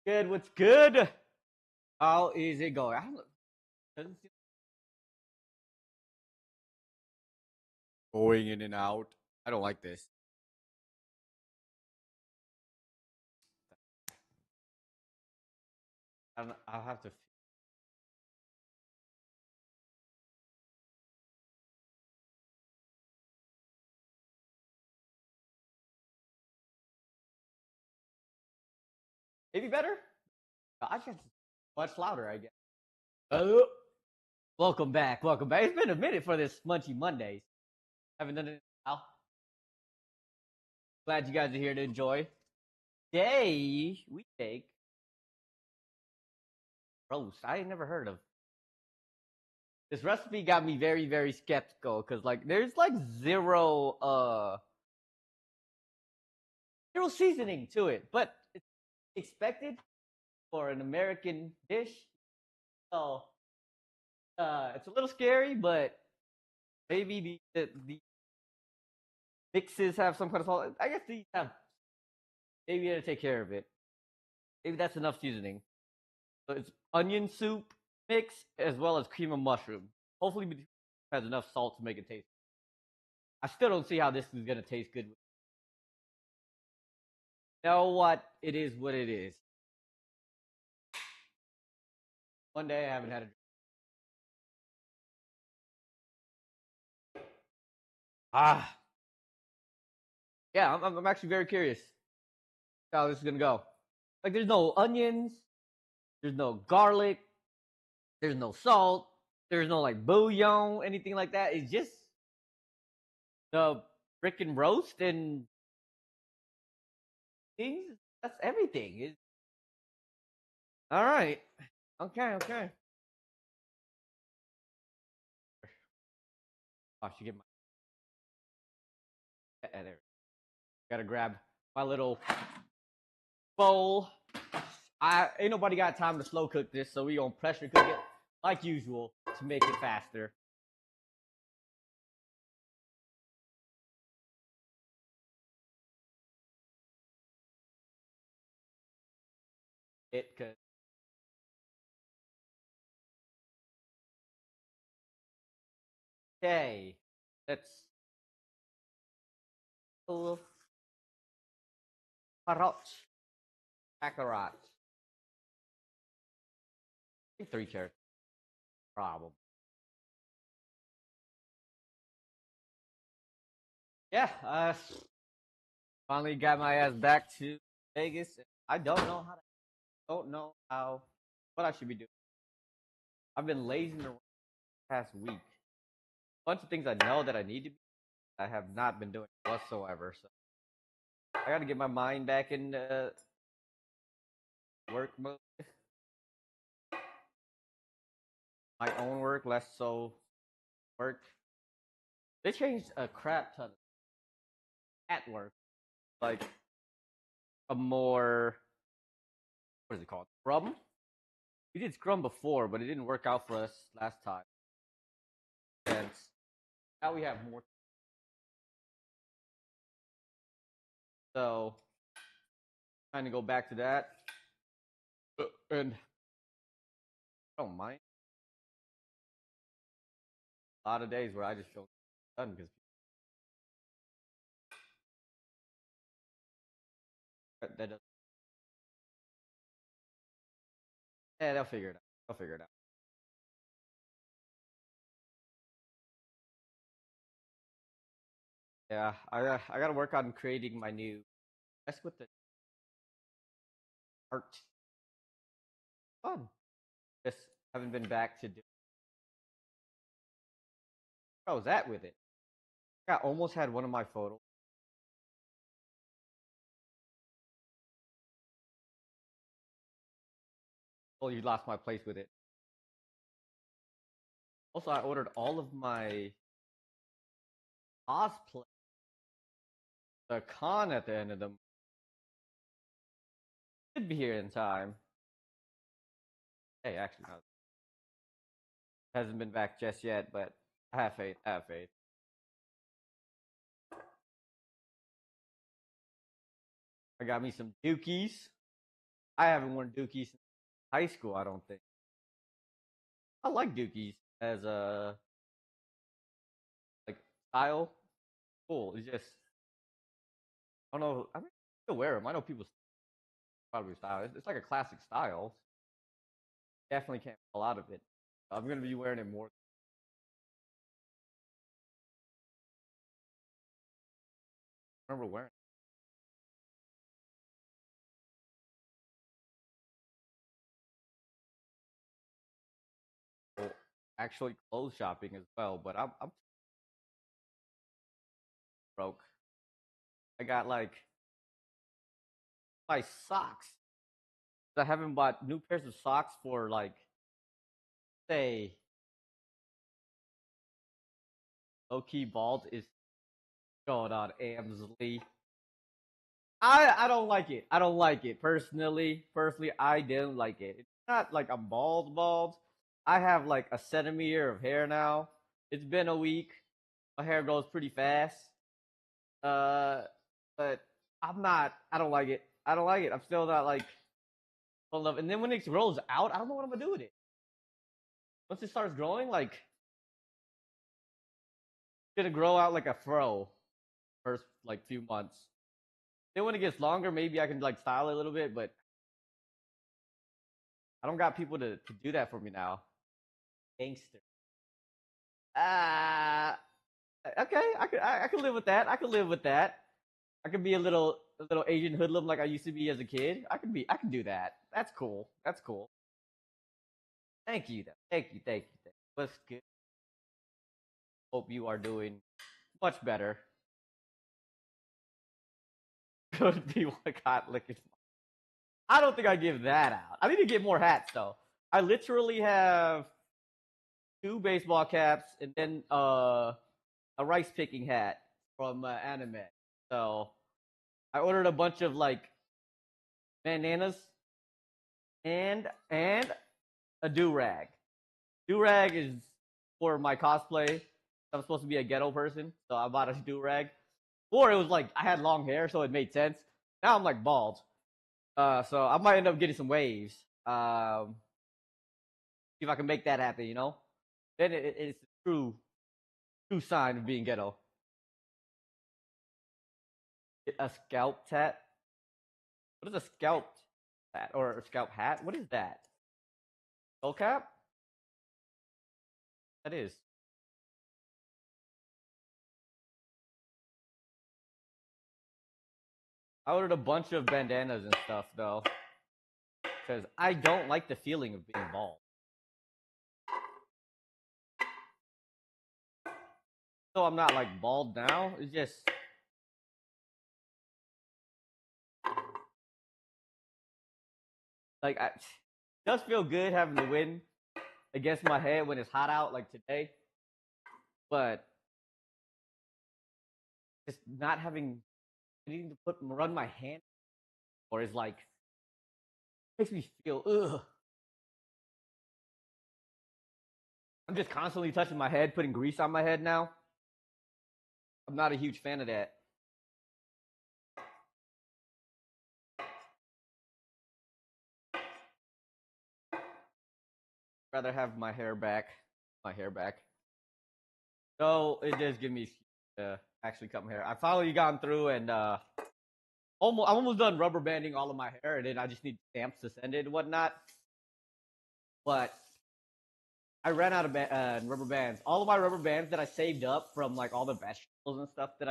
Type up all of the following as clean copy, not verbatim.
Good. What's good? How is it going? I don't know. Doesn't seem going in and out. I don't like this. I'll have to. Maybe better. I guess much louder. I guess. Oh, welcome back. Welcome back. It's been a minute for this Munchy Mondays. Haven't done it in a while. Glad you guys are here to enjoy. Today we take roast. I ain't never heard of this recipe. Got me very very skeptical because there's zero seasoning to it, but it's expected for an American dish. So it's a little scary, but maybe the mixes have some kind of salt. I guess these have maybe to take care of it. Maybe that's enough seasoning. So it's onion soup mix as well as cream of mushroom. Hopefully, it has enough salt to make it taste. I still don't see how this is gonna taste good. You know what? It is what it is. One day I haven't had a. Ah, yeah. I'm actually very curious how this is gonna go. Like, there's no onions, there's no garlic, there's no salt, there's no bouillon, anything like that. It's just the freaking roast and things. That's everything. All right. Okay. Okay. Oh, I should get my. There. Gotta grab my little bowl. I ain't nobody got time to slow cook this, so we gonna pressure cook it like usual to make it faster. It could. Okay. Let's. Parrot. Baccarat. I think 3 carrots. Problem. Yeah. Finally got my ass back to Vegas. I don't know how what I should be doing. I've been lazing around the past week. A bunch of things I know that I need to be. I have not been doing whatsoever. So I got to get my mind back in work mode. My own work, less so work. They changed a crap ton at work. Like a more what is it called? Scrum? We did Scrum before, but it didn't work out for us last time. And now we have more. So trying to go back to that. And I don't mind. A lot of days where I just feel done because that doesn't. Yeah, they'll figure it out. They'll figure it out. Yeah, I got to work on creating my new. That's what the art fun. Just haven't been back to do. Where I was at with it. I almost had one of my photos. Oh, you lost my place with it. Also, I ordered all of my cosplay. The con at the end of them should be here in time. Hey, actually, no, hasn't been back just yet, but I have faith. I have faith. I got me some dookies. I haven't worn Dookies since high school. I don't think. I like Dookies as a like style. Cool. It's just I don't know. I mean, I still wear them. I know people probably style. It's like a classic style. Definitely can't fall out of it. I'm gonna be wearing it more. I remember wearing it. Well, actually clothes shopping as well, but I'm broke. I got like my socks. I haven't bought new pairs of socks for like say low key bald is going on Amsley. I don't like it. I don't like it personally. I didn't like it. It's not like I'm bald. I have like a centimeter of hair now. It's been a week. My hair grows pretty fast. Uh, but I'm not. I don't like it. I don't like it. I'm still not like full love. And then when it grows out, I don't know what I'm gonna do with it. Once it starts growing, like it's gonna grow out like a fro first like few months. Then when it gets longer, maybe I can like style it a little bit. But I don't got people to do that for me now. Gangster. Ah, okay. I could live with that. I could live with that. I could be a little Asian hoodlum like I used to be as a kid. I can do that. That's cool. That's cool. Thank you. Thank you. What's good? Hope you are doing much better. Could be what got licking. I don't think I give that out. I need to get more hats though. I literally have two baseball caps and then a rice picking hat from anime. So I ordered a bunch of like bandanas and a do rag. Do rag is for my cosplay. I'm supposed to be a ghetto person, so I bought a do rag. Or it was like I had long hair, so it made sense. Now I'm like bald, so I might end up getting some waves. See if I can make that happen. Then it's a true sign of being ghetto. A scalp tat. What is a scalp tat or a scalp hat? What is that? Skull cap? That is. I ordered a bunch of bandanas and stuff though, because I don't like the feeling of being bald. So I'm not like bald now. It's just like it does feel good having the wind against my head when it's hot out, like today. But just not having needing to run my hand or is like makes me feel ugh. I'm just constantly touching my head, putting grease on my head now. I'm not a huge fan of that. Rather have my hair back. My hair back. So it does give me actually cut my hair. I finally gotten through and I'm almost done rubber banding all of my hair, and then I just need stamps to send it and whatnot. But I ran out of rubber bands. All of my rubber bands that I saved up from like all the vegetables and stuff that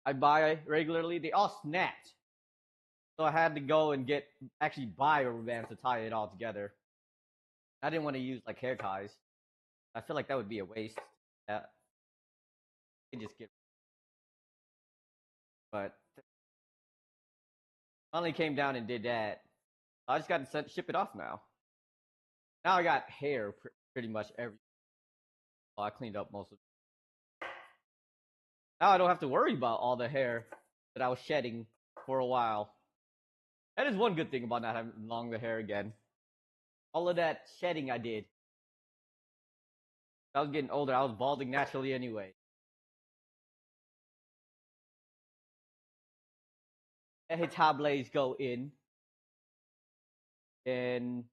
I buy regularly, they all snapped. So I had to go and actually buy rubber bands to tie it all together. I didn't want to use like hair ties. I feel like that would be a waste. Yeah, I just get. But finally came down and did that. I just got to ship it off now. Now I got hair pretty much every. Well, I cleaned up most of it. Now I don't have to worry about all the hair that I was shedding for a while. That is one good thing about not having longer hair again. All of that shedding I did. I was getting older. I was balding naturally anyway. Hey, tablets go in. And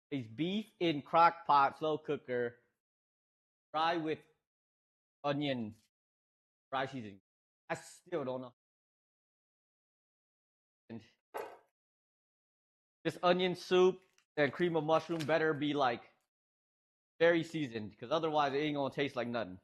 place beef in crock pot, slow cooker, fry with onion, fry seasoning. I still don't know. And this onion soup and cream of mushroom better be like very seasoned, because otherwise it ain't gonna taste like nothing.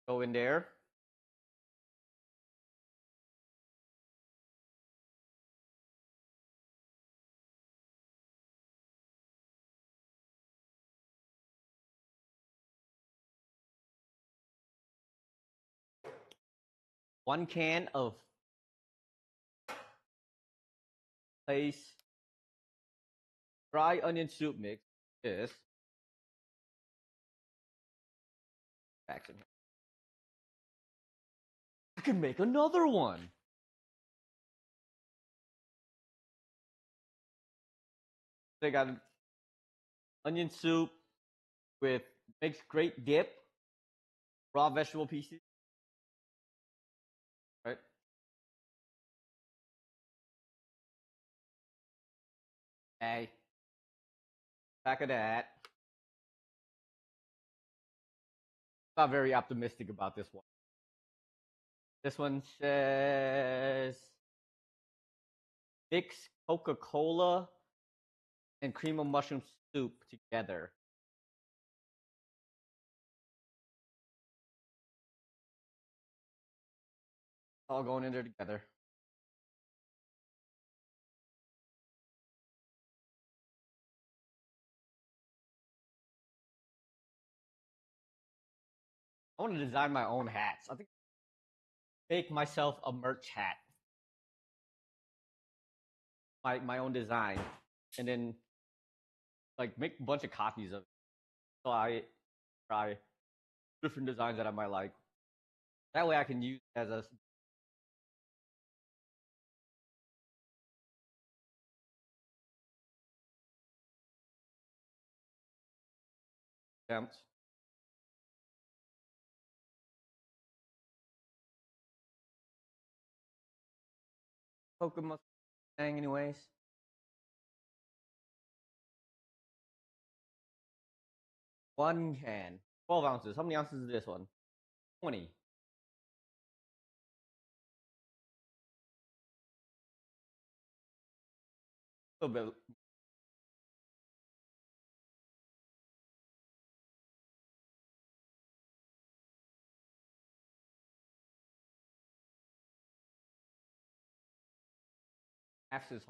Go in there. One can of place dry onion soup mix. This. Back in here. I can make another one. They got onion soup with makes great dip, raw vegetable pieces, right? Hey, back of that. Not very optimistic about this one. This one says mix Coca-Cola and cream of mushroom soup together. All going in there together. I want to design my own hats. I think make myself a merch hat. My own design. And then like make a bunch of copies of it. So I try different designs that I might like. That way I can use it as a attempt. Pokemon thing anyways. 1 can. 12 ounces. How many ounces is this one? 20. A little bit. Half is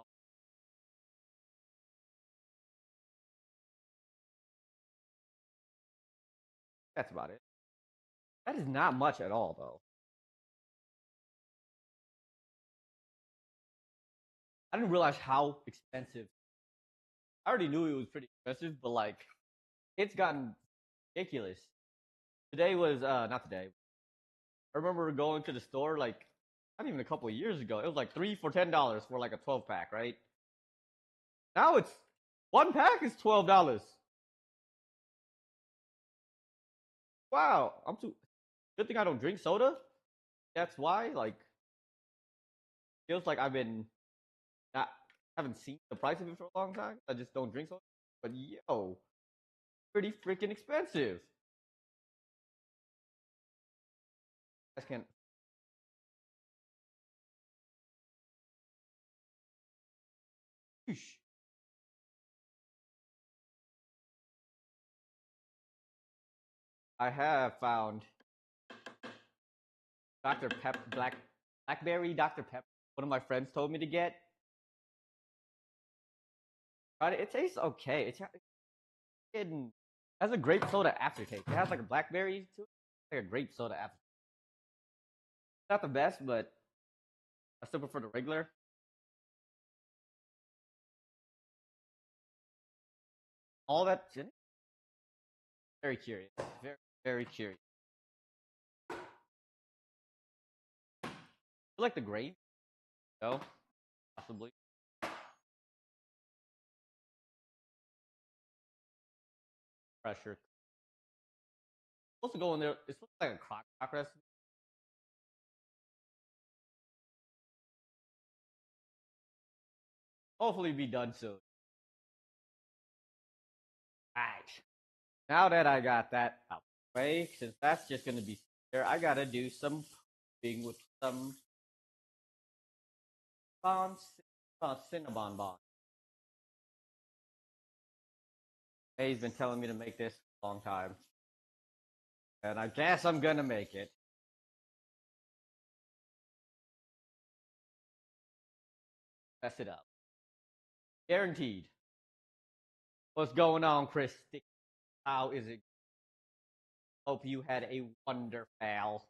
that's about it. That is not much at all though. I didn't realize how expensive. I already knew it was pretty expensive, but like it's gotten ridiculous. Today was not today. I remember going to the store like not even a couple of years ago. It was like 3 for $10 for like a 12 pack, right? Now it's 1 pack is $12. Wow, I'm too. Good thing I don't drink soda. That's why. Like, feels like I've been not haven't seen the price of it for a long time. I just don't drink soda. But yo, pretty freaking expensive. I can't. Whoosh. I have found Dr. Blackberry Dr. Pepper. One of my friends told me to get. But it tastes okay. It has a grape soda aftertaste. It has like a blackberry to it. Like a grape soda after. Not the best, but I still prefer the regular. All that's in it. Very curious. Very, very curious. I like the grape, though. possibly. Pressure. Supposed to go in there. It's supposed to be like a crock recipe. Hopefully, be done soon. Alright. Now that I got that out of the way, since that's just gonna be there, I gotta do some pooping with some bonds, Cinnabon bond. He's been telling me to make this a long time, and I guess I'm gonna make it. Mess it up, guaranteed. What's going on, Chris? How is it? Hope you had a wonderful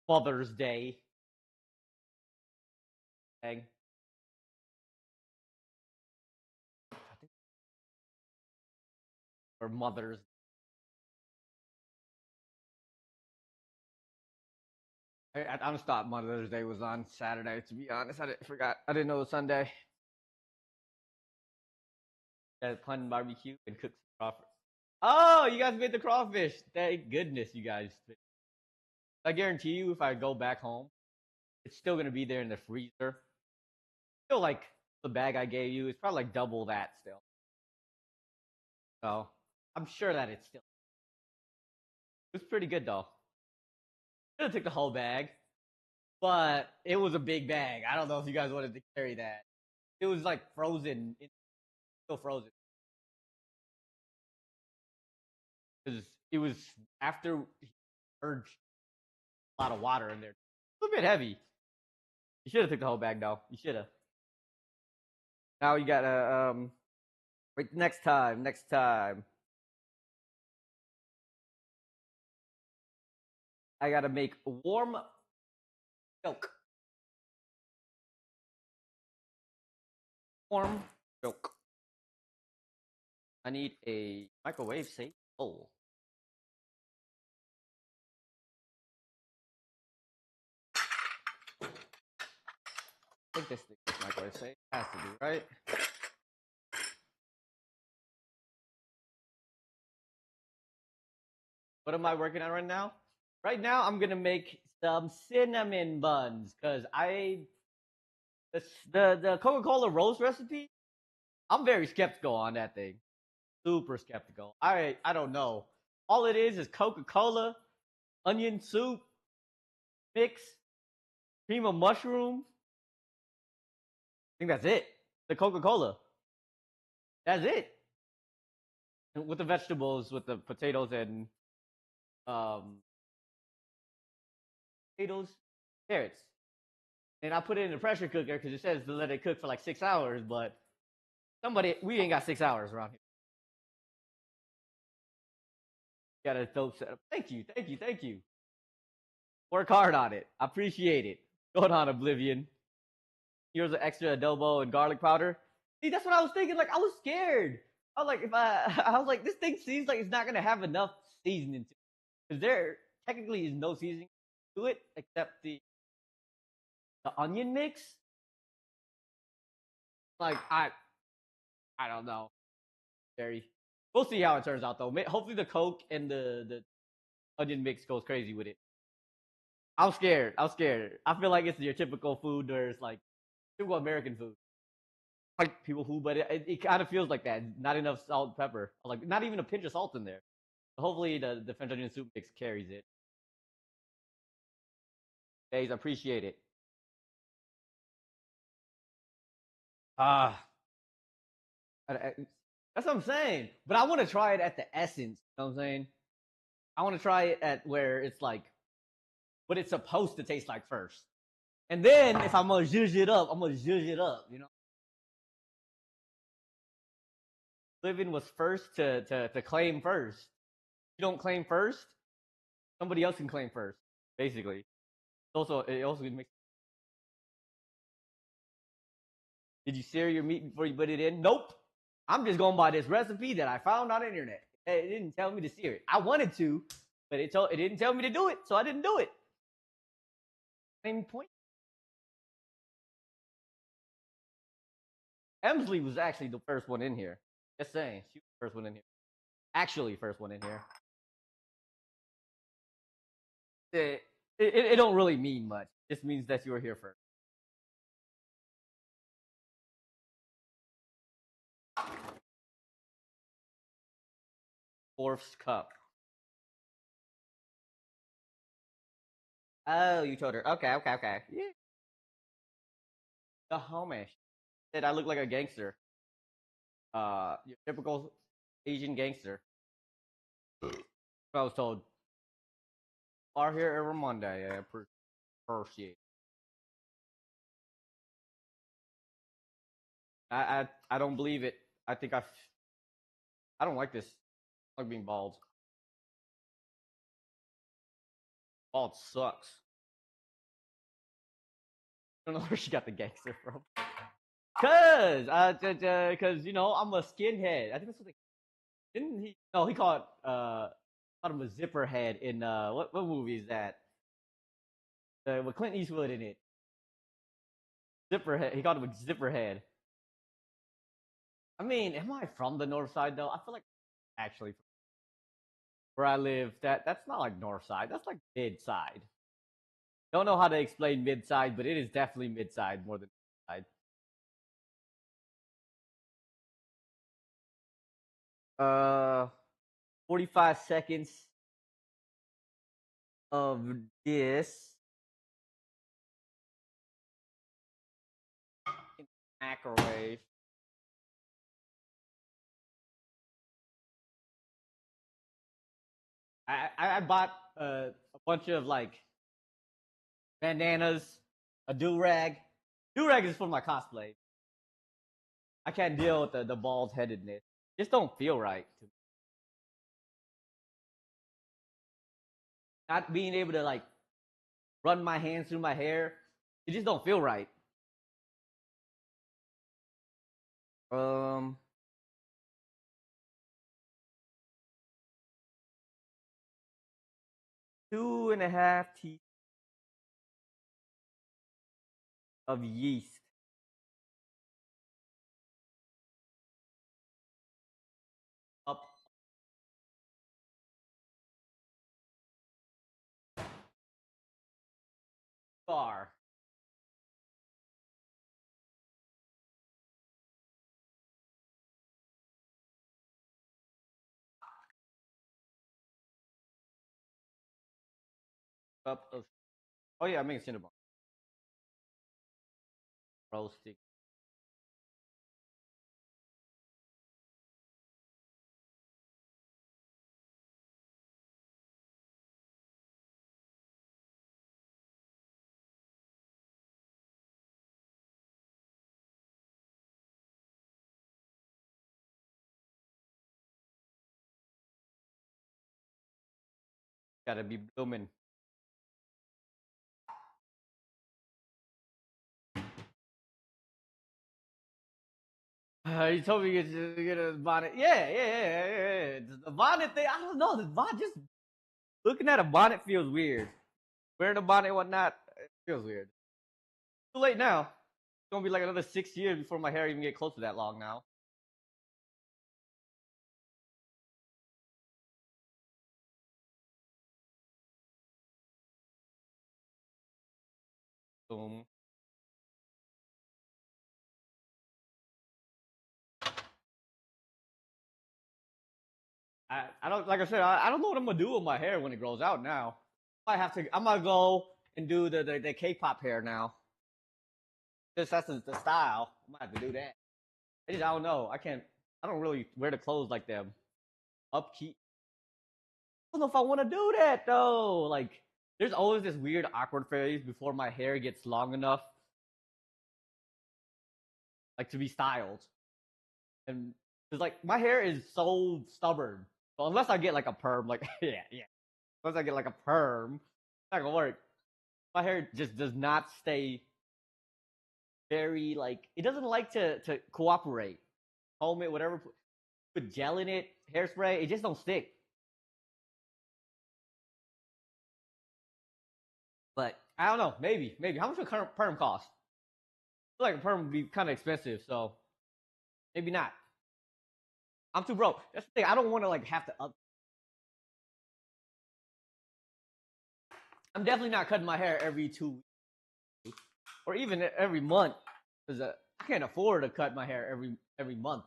Mother's Day. Dang. Or Mother's. I just thought Mother's Day was on Saturday. To be honest, I forgot. I didn't know it was Sunday. Pun barbecue and cook some crawfish. Oh, you guys made the crawfish. Thank goodness you guys. I guarantee you, if I go back home, it's still gonna be there in the freezer. Still like the bag I gave you. It's probably like double that still. So I'm sure that it's still. It was pretty good though. Should have took the whole bag, but it was a big bag. I don't know if you guys wanted to carry that. It was like frozen. It's still frozen. Because it was after he purged a lot of water in there. A little bit heavy. You should have took the whole bag though. You should have. Now you gotta wait next time. Next time. I gotta make warm milk. Warm milk. I need a microwave safe bowl. I think this thing is microwave safe. Has to be, right? What am I working on right now? Right now, I'm gonna make some cinnamon buns because the Coca-Cola roast recipe. I'm very skeptical on that thing. Super skeptical. I don't know. All it is Coca-Cola, onion soup, mix, cream of mushroom. I think that's it. The Coca-Cola. That's it. With the vegetables, with the potatoes and um potatoes, carrots. And I put it in the pressure cooker because it says to let it cook for like 6 hours, but we ain't got 6 hours around here. Got a dope setup. Thank you, thank you, thank you. Work hard on it. I appreciate it. Going on, Oblivion. Here's an extra adobo and garlic powder. See, that's what I was thinking. Like, I was scared. I was like, I was like, this thing seems like it's not gonna have enough seasoning to it. Because there technically is no seasoning to it except the onion mix. Like, I don't know. Very. We'll see how it turns out though. Hopefully the Coke and the onion mix goes crazy with it. I'm scared. I'm scared. I feel like it's your typical food where it's like typical American food. Like people who, but it kind of feels like that. Not enough salt and pepper. Like not even a pinch of salt in there. Hopefully the French onion soup mix carries it. Guys, appreciate it. Ah, that's what I'm saying. But I want to try it at the essence. You know what I'm saying? I want to try it at where it's like what it's supposed to taste like first. And then if I'm gonna zhuzh it up, I'm gonna zhuzh it up, you know. Living was first to claim first. If you don't claim first, somebody else can claim first, basically. It also makes. Did you sear your meat before you put it in? Nope. I'm just going by this recipe that I found on the internet. It didn't tell me to sear it. I wanted to, but it didn't tell me to do it, so I didn't do it. Same point. Emsley was actually the first one in here. Just saying, she was the first one in here. Actually, first one in here. It don't really mean much. It just means that you were here first. Fourth cup. Oh, you told her. Okay, okay, okay. Yeah. The homie said I look like a gangster. Your typical Asian gangster. I was told. Are here every Monday. Yeah, appreciate. I don't believe it. I think I don't like this. I like being bald. Bald sucks. I don't know where she got the gangster from. Cause you know I'm a skinhead. I think that's what they didn't he. No, he called him a zipper head in what movie is that? With Clint Eastwood in it. Zipper head. He called him a zipper head. I mean, am I from the north side though? I feel like actually where I live, that's not like north side. That's like mid side. Don't know how to explain mid side, but it is definitely mid side more than side. Uh, 45 seconds of this in the microwave. I bought a bunch of like bandanas, a do rag. Do rag is for my cosplay. I can't deal with the bald headedness. Just don't feel right. Not being able to like run my hands through my hair, it just don't feel right. Um, 2.5 teaspoons of yeast. Up bar. Cup of. Oh yeah, I make cinnamon roasting. Gotta be blooming. You told me you get a bonnet. Yeah. The bonnet thing, I don't know. The bonnet, just looking at a bonnet feels weird. Wearing a bonnet and whatnot, it feels weird. Too late now. It's gonna be like another 6 years before my hair even get close to that long now. Boom. I don't like I said, I don't know what I'm gonna do with my hair when it grows out now. I'm gonna go and do the K-pop hair now. Just that's the style. I'm gonna have to do that. I don't know. I don't really wear the clothes like them. Upkeep. I don't know if I want to do that though. Like, there's always this weird awkward phase before my hair gets long enough, like to be styled. And it's like my hair is so stubborn. So unless I get like a perm, like yeah. Unless I get like a perm, it's not gonna work. My hair just does not stay very like it doesn't like to cooperate. Comb it, whatever. Put gel in it, hairspray, it just don't stick. But I don't know. Maybe. How much would perm cost? I feel like a perm would be kind of expensive. So Maybe not. I'm too broke. That's the thing. I don't want to like have to up. I'm definitely not cutting my hair every 2 weeks or even every month because I can't afford to cut my hair every month.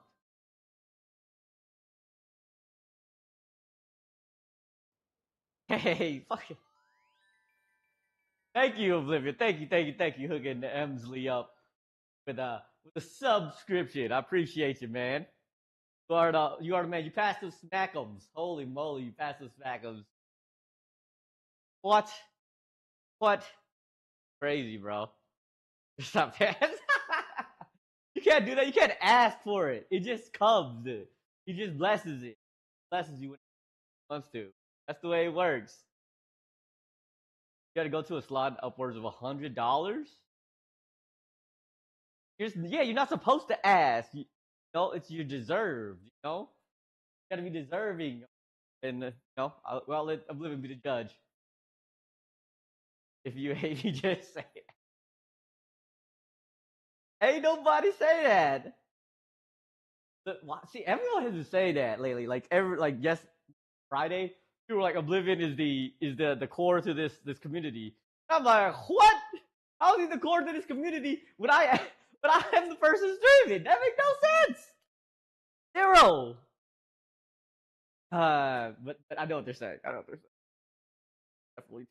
Hey, fuck it. Thank you, Oblivion. Thank you, hooking Emsley up with a subscription. I appreciate you, man. You are the man. You passed those smackums. Holy moly, you passed those smackums. What? What? Crazy, bro. Stop that. You can't do that. You can't ask for it. It just comes. He just blesses it. Blesses you when he wants to. That's the way it works. You gotta go to a salon upwards of $100. You're not supposed to ask. It's you deserved. You gotta be deserving. And I'll let Oblivion be the judge. If you hate me, just say it. Ain't nobody say that. See, everyone has to say that lately. Yes, Friday, people were like, Oblivion is the core to this community. I'm like, what? How is he the core to this community when I am the person streaming? That makes no sense. Zero. But I know what they're saying. I know what they're saying. Definitely.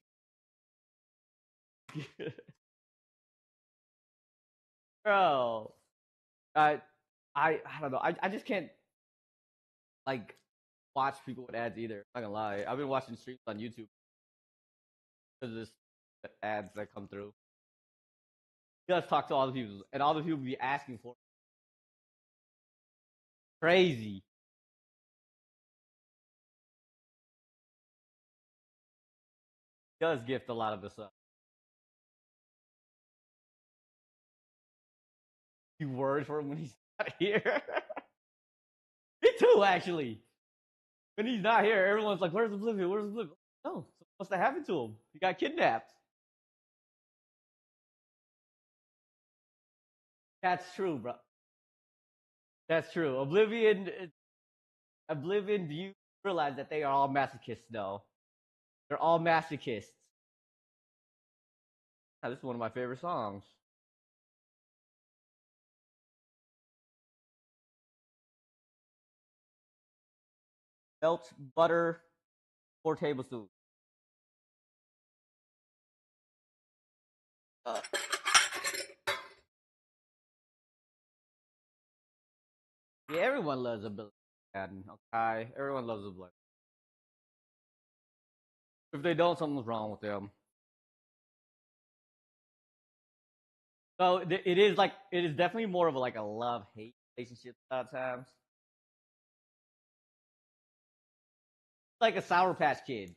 Bro, I don't know. I just can't like watch people with ads either. I'm not gonna lie. I've been watching streams on YouTube because of this ads that come through. Just talk to all the people, and all the people be asking for it. Crazy. He does gift a lot of the stuff. You worried for him when he's not here? Me too, actually. When he's not here, everyone's like, "Where's Oblivion? Where's Oblivion?" No, what's that happened to him? He got kidnapped. That's true, bro. That's true. Oblivion. Do you realize that they are all masochists? Though they're all masochists. This is one of my favorite songs. Melt butter, 4 tablespoons. Uh, yeah, everyone loves Oblivion. Okay, everyone loves Oblivion. If they don't, something's wrong with them. So it is definitely more of a love hate relationship a lot of times. Like a Sour Patch Kid.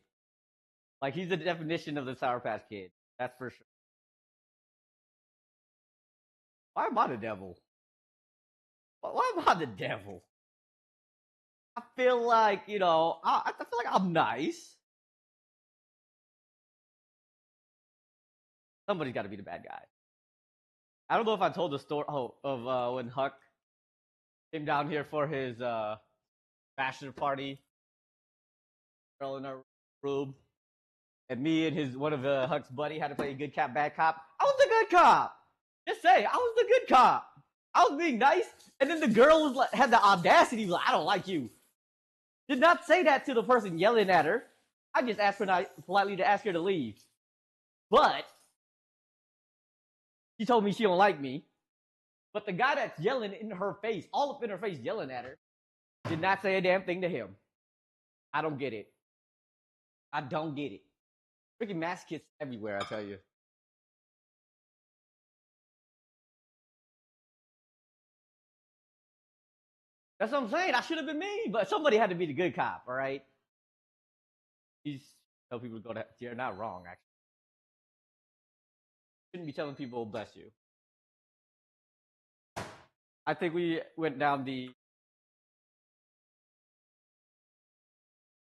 Like he's the definition of the Sour Patch Kid. That's for sure. Why am I the devil? Why am I the devil? I feel like I feel like I'm nice. Somebody's got to be the bad guy. I don't know if I told the story of when Huck came down here for his bachelor party. Girl in our room, and me and one of Huck's buddy had to play good cop, bad cop. I was the good cop. Just say I was the good cop. I was being nice, and then the girl had the audacity, like, I don't like you. Did not say that to the person yelling at her. I just asked her politely to ask her to leave. But she told me she don't like me. But the guy that's yelling in her face, all up in her face, yelling at her, did not say a damn thing to him. I don't get it. I don't get it. Freaking masochists everywhere, I tell you. That's what I'm saying. I should have been me, but somebody had to be the good cop, all right? These tell people to go to. You're not wrong, actually. Shouldn't be telling people bless you. I think we went down the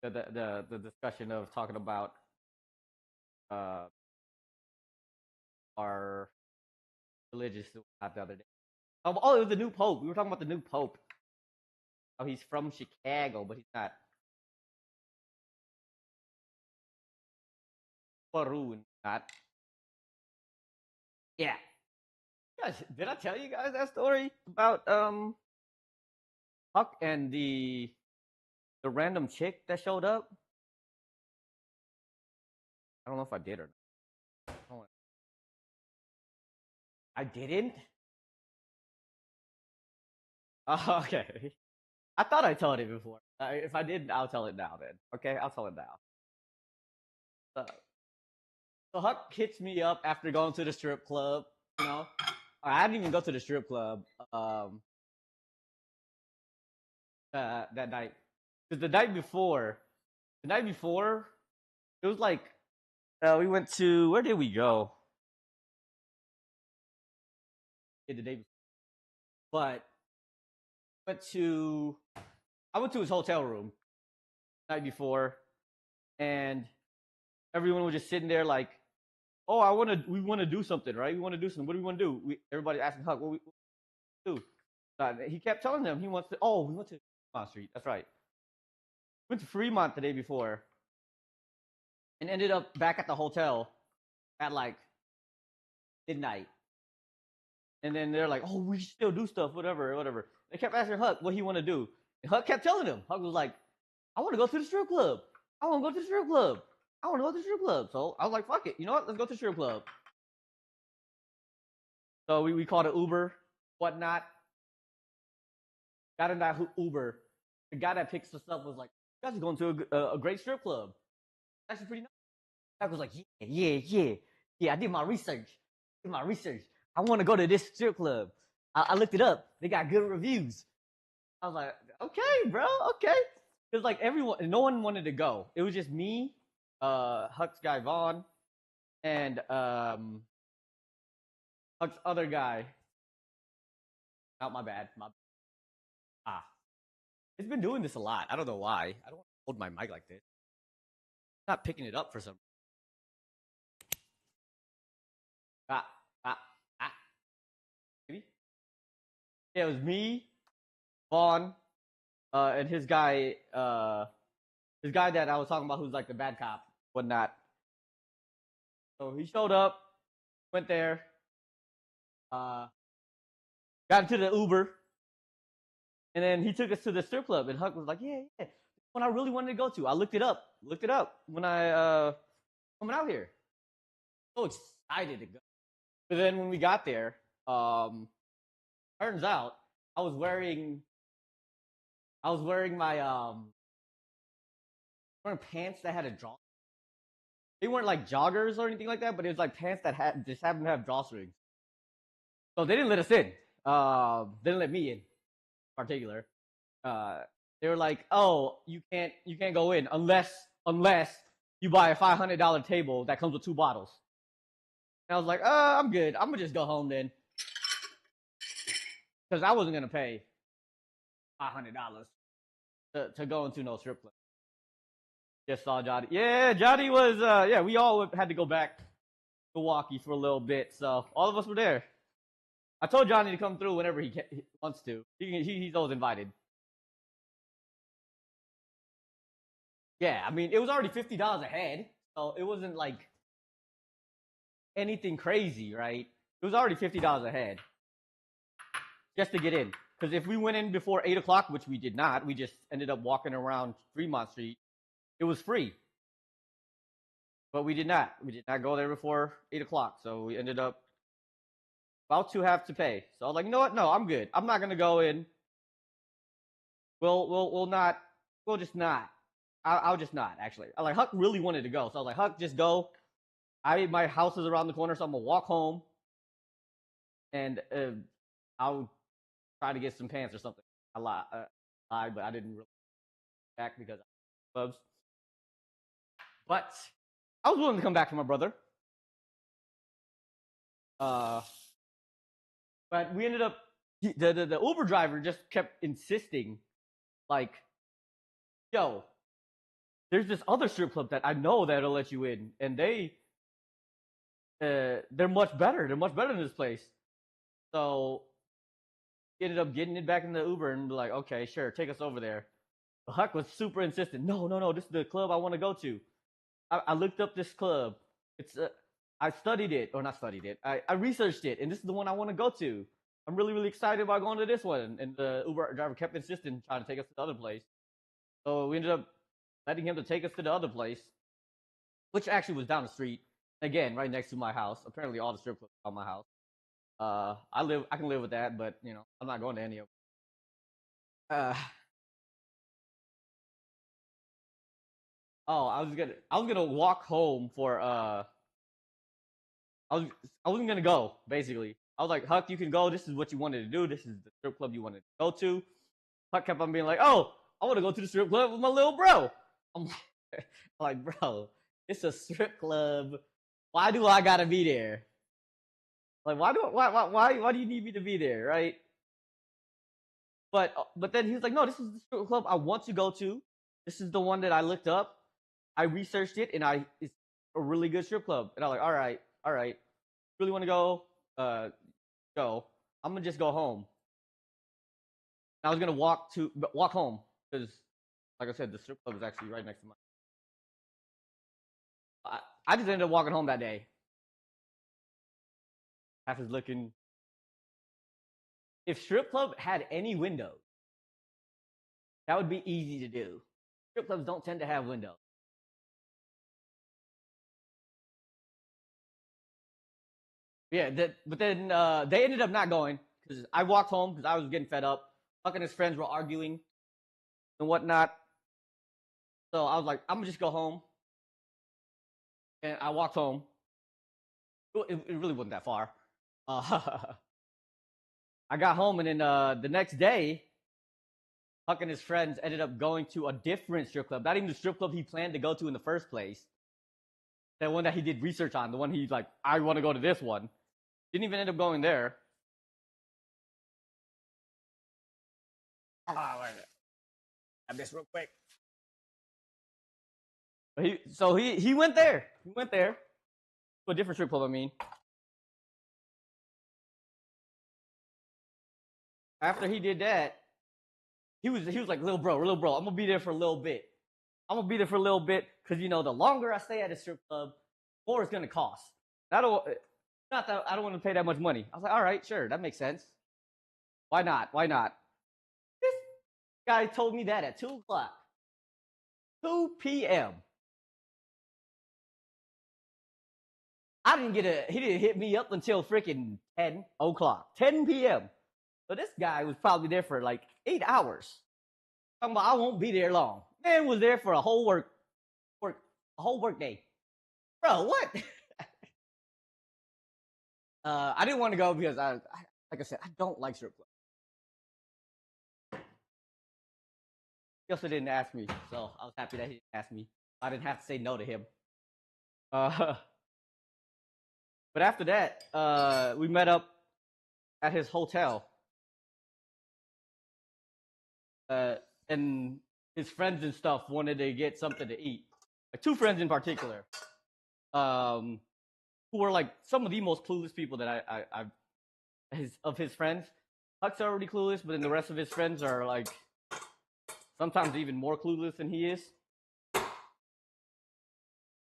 discussion of talking about our religious the other day. Oh, it was the new pope. We were talking about the new pope. Oh, he's from Chicago, but he's not. Maroon, not. Yeah. Guys, did I tell you guys that story about Huck and the random chick that showed up? I don't know if I did or not. I didn't. Oh, okay. I thought I told it before. If I didn't, I'll tell it now. Then, okay, I'll tell it now. So Huck hits me up after going to the strip club. You know, I didn't even go to the strip club that night because the night before, it was like we went to where did we go? Yeah, the day before, but went to I went to his hotel room the night before, and everyone was just sitting there like, "Oh, we want to do something, right? We want to do something. What do we want to do?" Everybody asking Huck, "What we do?" He kept telling them he wants to. Oh, we went to Fremont Street. That's right. Went to Fremont the day before, and ended up back at the hotel at like midnight. And then they're like, "Oh, we should still do stuff, whatever, whatever." They kept asking Huck what he want to do, and Huck kept telling them. Huck was like, "I want to go to the strip club. I want to go to the strip club. I want to go to the strip club." So I was like, "Fuck it, you know what? Let's go to the strip club." So we called an Uber, whatnot. Got in that Uber. The guy that picks us up was like, "You guys are going to a great strip club. Actually, pretty nice." Huck was like, "Yeah. I did my research. I want to go to this strip club. I looked it up. They got good reviews." I was like, "Okay, bro, okay." It was like no one wanted to go. It was just me, Huck's guy Vaughn, and Huck's other guy. Not my bad. Ah, it's been doing this a lot. I don't know why. I don't want to hold my mic like this. It's not picking it up for some. Ah, ah, ah. Maybe. Yeah, it was me, Vaughn, and his guy that I was talking about, who's like the bad cop, whatnot. So he showed up, went there, uh, got into the Uber, and then he took us to the strip club. And Huck was like, "Yeah, one I really wanted to go to. I looked it up when I coming out here. So excited to go." But then when we got there, turns out I was wearing my wearing pants that had a draw. They weren't like joggers or anything like that, but it was like pants that just happened to have drawstrings. So they didn't let us in. They didn't let me in, particular. Uh, they were like, "Oh, you can't go in unless you buy a $500 table that comes with 2 bottles." And I was like, I'm good. I'm gonna just go home then," because I wasn't gonna pay $500 to go into no strip club. Just saw Johnny. Yeah, Johnny was. Yeah, we all had to go back to Milwaukee for a little bit, so all of us were there. I told Johnny to come through whenever he wants to. He's always invited. Yeah, I mean, it was already $50 a head, so it wasn't like anything crazy, right? It was already $50 a head just to get in. Because if we went in before 8 o'clock, which we did not, we just ended up walking around Fremont Street. It was free, but we did not. We did not go there before 8 o'clock, so we ended up about to have to pay. So I was like, "You know what? No, I'm good. I'm not gonna go in. We'll not. We'll just not. I'll just not, actually." I like Huck really wanted to go, so I was like, "Huck, just go. My house is around the corner, so I'm gonna walk home, and I'll try to get some pants or something." I lied, but I didn't really back because of clubs. But I was willing to come back for my brother. Uh, but we ended up the Uber driver just kept insisting, like, "Yo, there's this other strip club that I know that'll let you in, and they're much better. They're much better than this place." So he ended up getting it back in the Uber and be like, okay, sure, take us over there. But Huck was super insistent. No, no, no, this is the club I want to go to. I looked up this club. It's I studied it, or not studied it. I researched it, and this is the one I want to go to. I'm really, really excited about going to this one. And the Uber driver kept insisting, trying to take us to the other place. So we ended up letting him to take us to the other place, which actually was down the street. Again, right next to my house. Apparently, all the strip clubs are on my house. I can live with that, but I'm not going to any of them. Oh, I was gonna walk home for I was I wasn't gonna go, basically. I was like, Huck, you can go. This is what you wanted to do. This is the strip club you wanted to go to. Huck kept on being like, oh, I want to go to the strip club with my little bro. I'm like, bro, it's a strip club. Why do I gotta be there? Like, why do you need me to be there, right? But then he was like, no, this is the strip club I want to go to. This is the one that I looked up. I researched it, and it's a really good strip club. And I'm like, all right, really want to go? Go. I'm gonna just go home. I was gonna walk home because, like I said, the strip club is actually right next to mine. I just ended up walking home that day. Half is looking. If strip club had any windows, that would be easy to do. Strip clubs don't tend to have windows. Yeah, but then they ended up not going because I walked home because I was getting fed up. Huck and his friends were arguing and whatnot. So I was like, I'm gonna just go home. And I walked home. It really wasn't that far. I got home, and then the next day, Huck and his friends ended up going to a different strip club. Not even the strip club he planned to go to in the first place. That one that he did research on. The one he's like, I want to go to this one. Didn't even end up going there. I missed real quick. He went there. He went there to a different strip club. I mean, after he did that, he was like, little bro, I'm gonna be there for a little bit. I'm gonna be there for a little bit because the longer I stay at a strip club, the more it's gonna cost. I don't not that I don't want to pay that much money. I was like, all right, sure, that makes sense. Why not? Why not? This guy told me that at 2:00, 2 p.m. He didn't hit me up until freaking 10 o'clock, 10 p.m. So this guy was probably there for like 8 hours. Talking about I won't be there long. Man was there for a whole work day. Bro, what? I didn't want to go because like I said, I don't like strip clubs. He also didn't ask me, so I was happy that he didn't ask me. I didn't have to say no to him. But after that, we met up at his hotel. And his friends and stuff wanted to get something to eat. Like 2 friends in particular, who were like some of the most clueless people that of his friends. Huck's already clueless, but then the rest of his friends are like sometimes even more clueless than he is.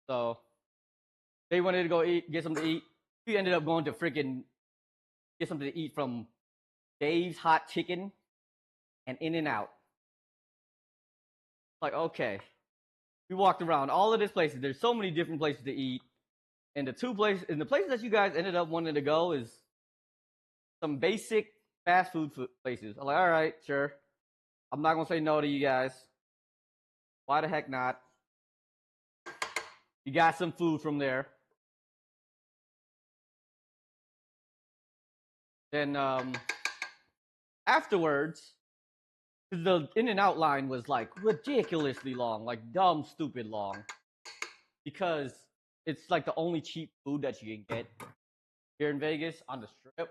So they wanted to go get something to eat. We ended up going to freaking get something to eat from Dave's Hot Chicken and In-N-Out. Like, okay. We walked around all of these places. There's so many different places to eat. And the places that you guys ended up wanting to go is some basic fast food places. I'm like, all right, sure. I'm not gonna say no to you guys. Why the heck not? You got some food from there. Then afterwards, the In-N-Out line was like ridiculously long, like dumb, stupid long, because it's like the only cheap food that you can get here in Vegas on the strip.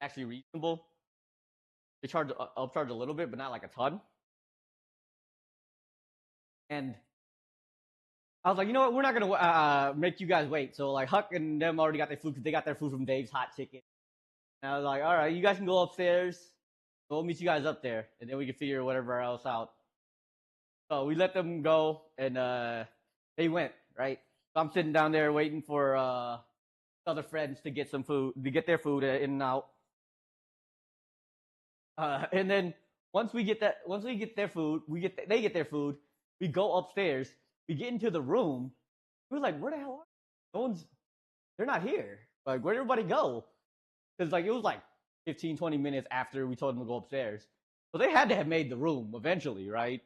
Actually reasonable. They upcharge a little bit, but not like a ton. And I was like, you know what? We're not gonna make you guys wait. So like Huck and them already got their food because they got their food from Dave's Hot Chicken. And I was like, all right, you guys can go upstairs. We'll meet you guys up there, and then we can figure whatever else out. So we let them go, and they went, right? So I'm sitting down there waiting for other friends to get some food, to get their food in and out. And then once we get their food, they get their food. We go upstairs. We get into the room. We're like, where the hell are they? No one's. They're not here. Like, where'd everybody go? Because like it was like 15, 20 minutes after we told them to go upstairs. So they had to have made the room eventually, right?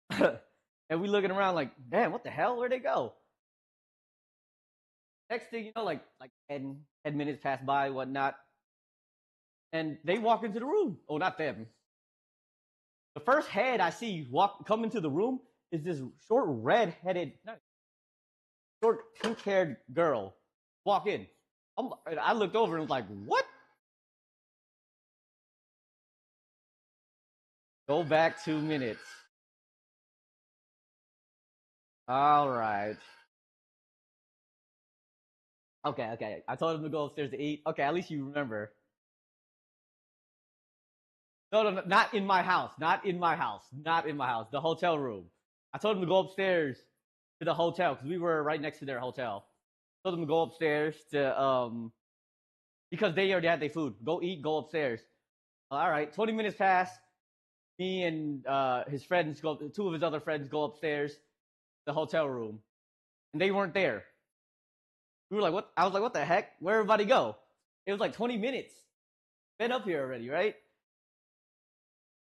And we looking around like, damn, what the hell? Where'd they go? Next thing you know, like 10 minutes pass by, whatnot. And they walk into the room. Oh, not them. The first head I see come into the room is this short pink-haired girl walk in. I looked over and was like, what? Go back 2 minutes. All right. Okay. I told him to go upstairs to eat. Okay, at least you remember. No, not in my house. Not in my house. Not in my house. The hotel room. I told him to go upstairs to the hotel because we were right next to their hotel. I told him to go upstairs to because they already had their food. Go eat. Go upstairs. All right. 20 minutes pass. Me and his friends two of his other friends go upstairs to the hotel room, and they weren't there. We were like, what? I was like, what the heck? Where everybody go? It was like 20 minutes. Been up here already, right?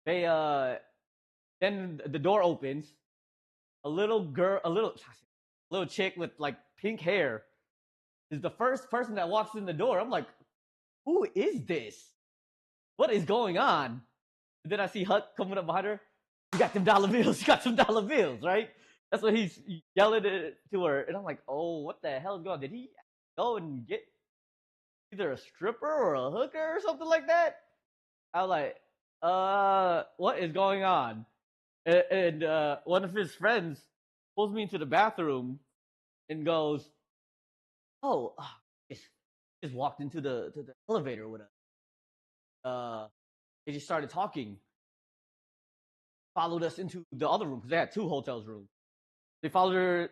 They then the door opens. A little chick with like pink hair is the first person that walks in the door. I'm like, who is this? What is going on? And then I see Huck coming up behind her. You got them dollar bills. You got some dollar bills, right? That's what he's yelling to her. And I'm like, oh, what the hell is going on? Did he go and get either a stripper or a hooker or something like that? I was like, what is going on? And one of his friends pulls me into the bathroom and goes, oh, just walked into the elevator with us. They just started talking. Followed us into the other room because they had two hotels room. They followed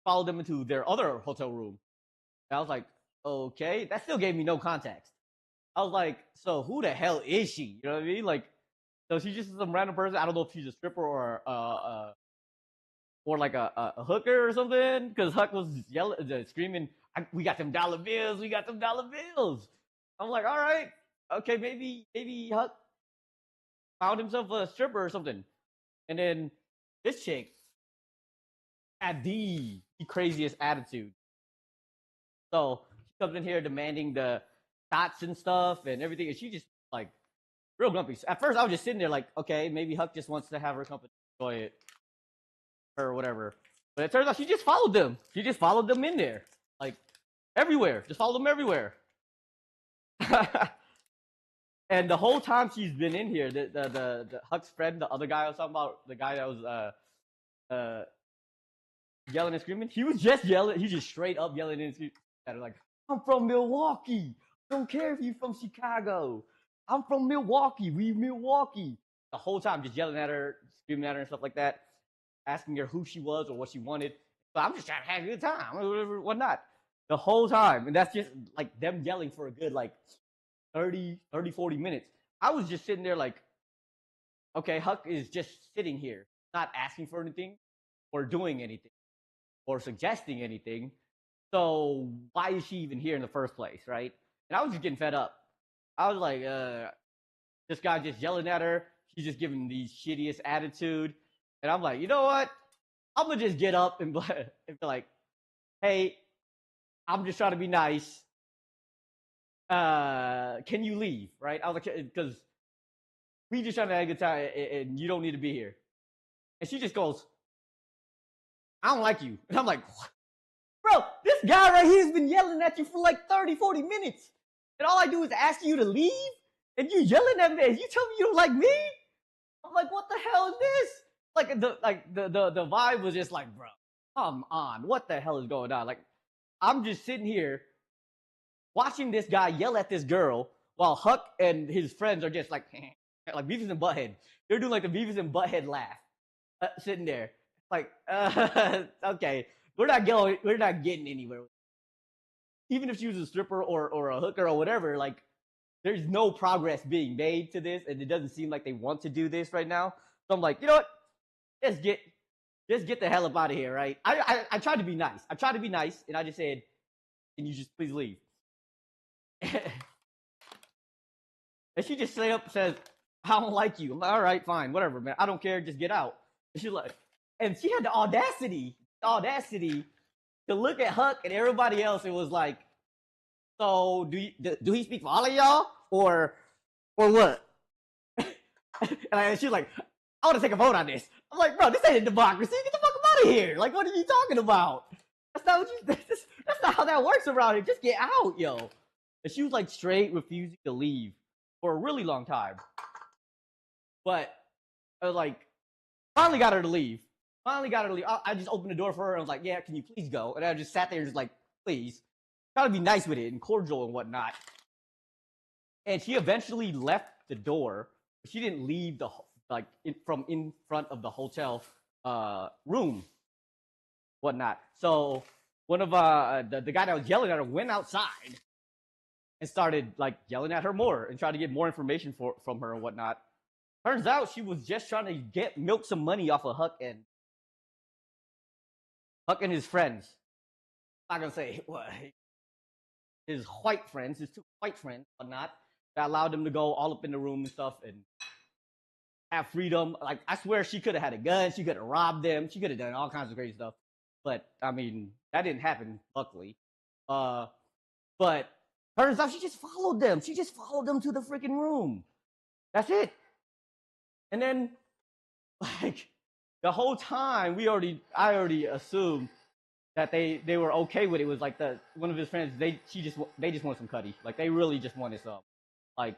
them into their other hotel room. And I was like, okay, that still gave me no context. I was like, so who the hell is she? You know what I mean? Like, so she's just some random person. I don't know if she's a stripper or like a hooker or something. Because Huck was yelling, screaming, "We got them dollar bills! We got them dollar bills!" I'm like, all right, okay, maybe Huck found himself a stripper or something. And then this chick had the craziest attitude. So she comes in here demanding the shots and stuff and everything, and she just like real grumpy. At first, I was just sitting there like, okay, maybe Huck just wants to have her company, enjoy it, or whatever. But it turns out she just followed them. She just followed them in there, like everywhere. Just followed them everywhere. And the whole time she's been in here, the Huck's friend, the other guy I was talking about, the guy that was yelling and screaming, he was just yelling. He just straight up yelling and screaming at her like, "I'm from Milwaukee. I don't care if you're from Chicago. I'm from Milwaukee. We Milwaukee." The whole time just yelling at her, screaming at her and stuff like that, asking her who she was or what she wanted. But I'm just trying to have a good time, or whatnot. The whole time. And that's just like them yelling for a good like 30, 40 minutes. I was just sitting there like, okay, Huck is just sitting here, not asking for anything or doing anything or suggesting anything. So why is she even here in the first place, right? And I was just getting fed up. I was like, this guy just yelling at her. She's just giving the shittiest attitude. And I'm like, you know what? I'm going to just get up and be like, hey, I'm just trying to be nice. Can you leave? Right? I was like, because we just trying to have a good time and you don't need to be here. And she just goes, I don't like you. And I'm like, what? Bro, this guy right here has been yelling at you for like 30, 40 minutes. And all I do is ask you to leave? And you yelling at me and you tell me you don't like me? I'm like, what the hell is this? Like the vibe was just like, bro, come on. What the hell is going on? Like, I'm just sitting here watching this guy yell at this girl while Huck and his friends are just like like Beavis and Butthead. They're doing like the Beavis and Butthead laugh, sitting there like, okay, we're not going, we're not getting anywhere. Even if she was a stripper or a hooker or whatever, like there's no progress being made to this, and it doesn't seem like they want to do this right now. So I'm like, you know what? Just get the hell up out of here, right? I tried to be nice. I tried to be nice, and I just said, can you just please leave? And she just straight up says, I don't like you. I'm like, all right, fine, whatever, man. I don't care. Just get out. And she's like, and she had the audacity to look at Huck and everybody else. It was like, so do he speak for all of y'all or what? And she's like, I want to take a vote on this. I'm like, bro, this ain't a democracy. Get the fuck out of here. Like, what are you talking about? That's not what you. That's not how that works around here. Just get out, yo. And she was like straight refusing to leave for a really long time. But I was like, finally got her to leave. I just opened the door for her and I was like, yeah, can you please go? And I just sat there and just like, please. Try to be nice with it and cordial and whatnot. And she eventually left the door. She didn't leave the from in front of the hotel room, whatnot. So one of the guy that was yelling at her went outside and started like yelling at her more and tried to get more information from her and whatnot. Turns out she was just trying to milk some money off of Huck and his friends. I'm not gonna say what his white friends, his two white friends, whatnot, that allowed them to go all up in the room and stuff and have freedom. Like, I swear she could have had a gun. She could have robbed them. She could have done all kinds of crazy stuff. But, I mean, that didn't happen, luckily. But turns out she just followed them. She just followed them to the freaking room. That's it. And then, like, the whole time, I already assumed that they were okay with it. It was like one of his friends, they just wanted some cutty. Like, they really just wanted some. Like,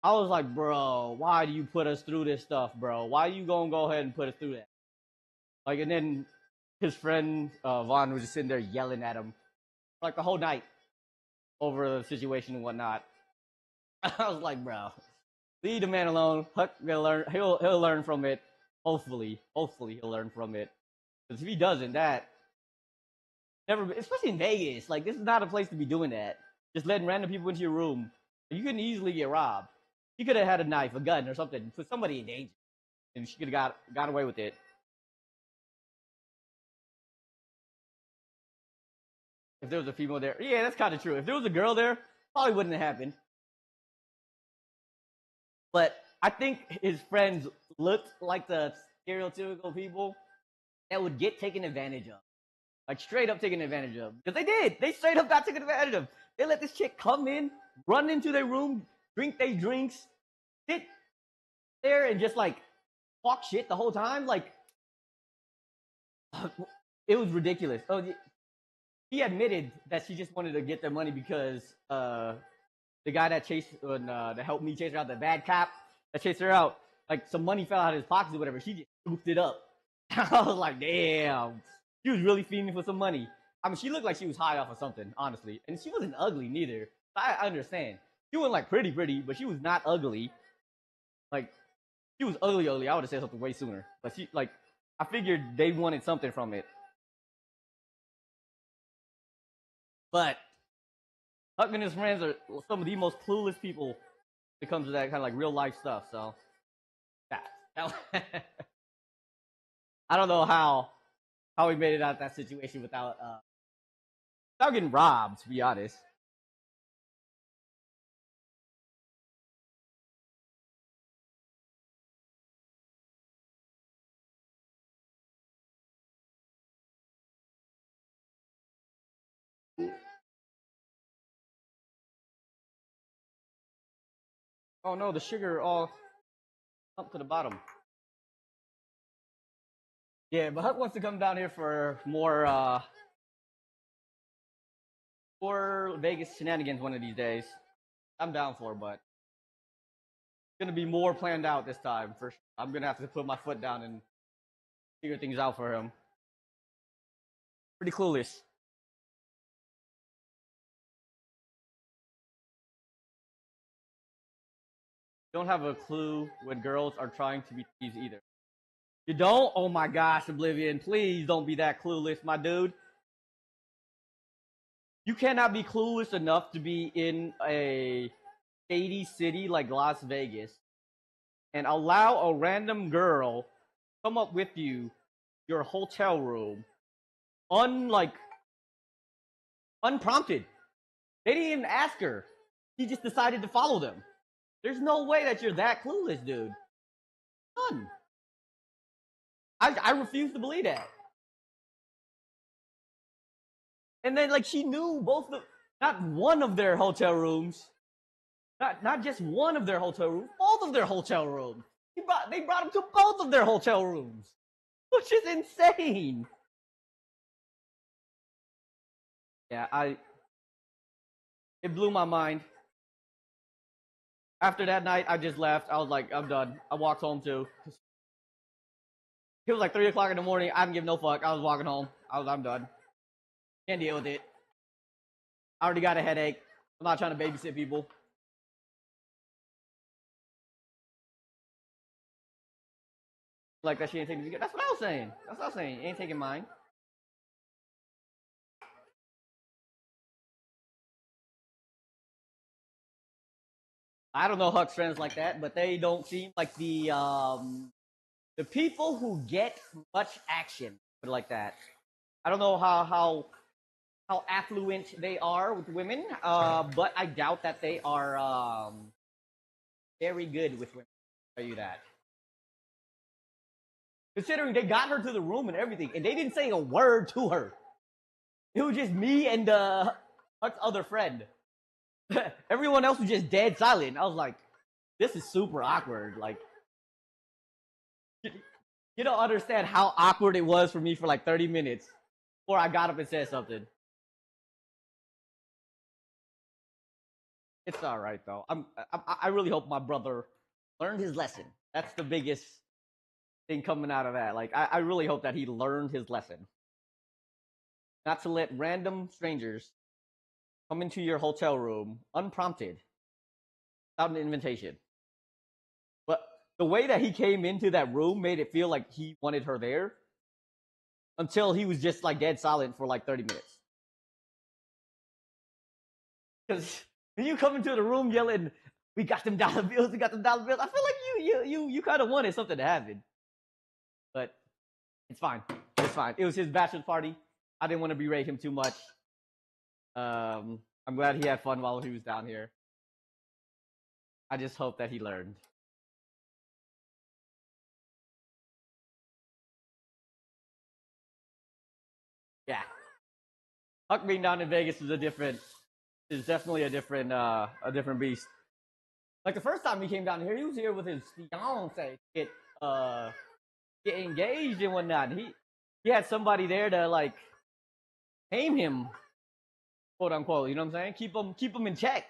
I was like, bro, why do you put us through this stuff, bro? Why you gonna go ahead and put us through that? Like, and then his friend Vaughn was just sitting there yelling at him like the whole night over the situation and whatnot. I was like, bro, leave the man alone. Huck will learn. He'll learn from it. Hopefully he'll learn from it. Because if he doesn't, that never, especially in Vegas, like this is not a place to be doing that. Just letting random people into your room. You can easily get robbed. He could have had a knife, a gun, or something, put somebody in danger, and she could have got away with it. If there was a female there, yeah, that's kind of true. If there was a girl there, probably wouldn't have happened. But I think his friends looked like the stereotypical people that would get taken advantage of, like straight up taken advantage of, because they did. They straight up got taken advantage of. They let this chick come in, run into their room, drink their drinks, sit there and just like talk shit the whole time. Like, it was ridiculous. Oh, he admitted that she just wanted to get their money because the guy that that helped me chase her out, the bad cop that chased her out, like some money fell out of his pockets or whatever. She just scooped it up. I was like, damn, she was really fiending for some money. I mean, she looked like she was high off of something, honestly, and she wasn't ugly neither. I understand. She wasn't like pretty, but she was not ugly. Like, she was ugly. I would have said something way sooner. But she, like, I figured they wanted something from it. But Huck and his friends are some of the most clueless people when it comes to that kind of like real life stuff. So, yeah. I don't know how we made it out of that situation without getting robbed, to be honest. Oh no, the sugar all up to the bottom. Yeah, but Huck wants to come down here for more Vegas shenanigans one of these days. I'm down for it, but it's gonna be more planned out this time. For sure. I'm gonna have to put my foot down and figure things out for him. Pretty clueless. You don't have a clue when girls are trying to be teased either. You don't? Oh my gosh, Oblivion, please don't be that clueless, my dude. You cannot be clueless enough to be in a shady city like Las Vegas and allow a random girl come up with you your hotel room unprompted. They didn't even ask her. She just decided to follow them. There's no way that you're that clueless, dude. None. I refuse to believe that. And then like she knew not one of their hotel rooms. Not just one of their hotel rooms, both of their hotel rooms. They brought him to both of their hotel rooms, which is insane. Yeah, it blew my mind. After that night, I just left. I was like, I'm done. I walked home too. It was like 3 o'clock in the morning. I didn't give no fuck. I was walking home. I'm done. Can't deal with it. I already got a headache. I'm not trying to babysit people. Like that she ain't taking. That's what I was saying. That's what I was saying. Ain't taking mine. I don't know Huck's friends like that, but they don't seem like the people who get much action, put it like that. I don't know how affluent they are with women, but I doubt that they are very good with women. I'll tell you that. Considering they got her to the room and everything, and they didn't say a word to her. It was just me and Huck's other friend. Everyone else was just dead silent. I was like, this is super awkward. Like, you don't understand how awkward it was for me for like 30 minutes before I got up and said something. It's all right though. I really hope my brother learned his lesson. That's the biggest thing coming out of that. Like, I really hope that he learned his lesson. Not to let random strangers come into your hotel room unprompted without an invitation. But the way that he came into that room made it feel like he wanted her there until he was just like dead silent for like 30 minutes. Because when you come into the room yelling, "We got them dollar bills, we got them dollar bills," I feel like you kind of wanted something to happen. But it's fine. It's fine. It was his bachelor party. I didn't want to berate him too much. I'm glad he had fun while he was down here. I just hope that he learned. Yeah. Huck being down in Vegas is definitely a different beast. Like the first time he came down here, he was here with his fiance get engaged and whatnot. He had somebody there to like tame him, quote unquote. You know what I'm saying? Keep him in check.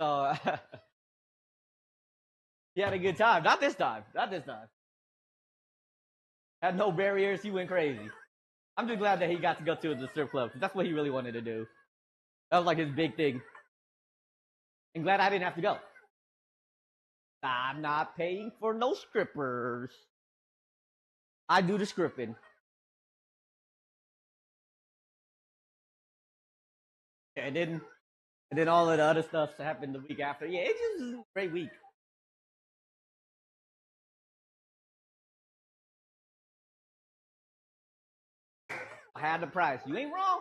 So he had a good time. Not this time. Not this time. Had no barriers. He went crazy. I'm just glad that he got to go to the strip club because that's what he really wanted to do. That was like his big thing. And glad I didn't have to go. I'm not paying for no strippers. I do the scripting. And then all of the other stuff happened the week after. Yeah, it just was a great week. I had the price. You ain't wrong.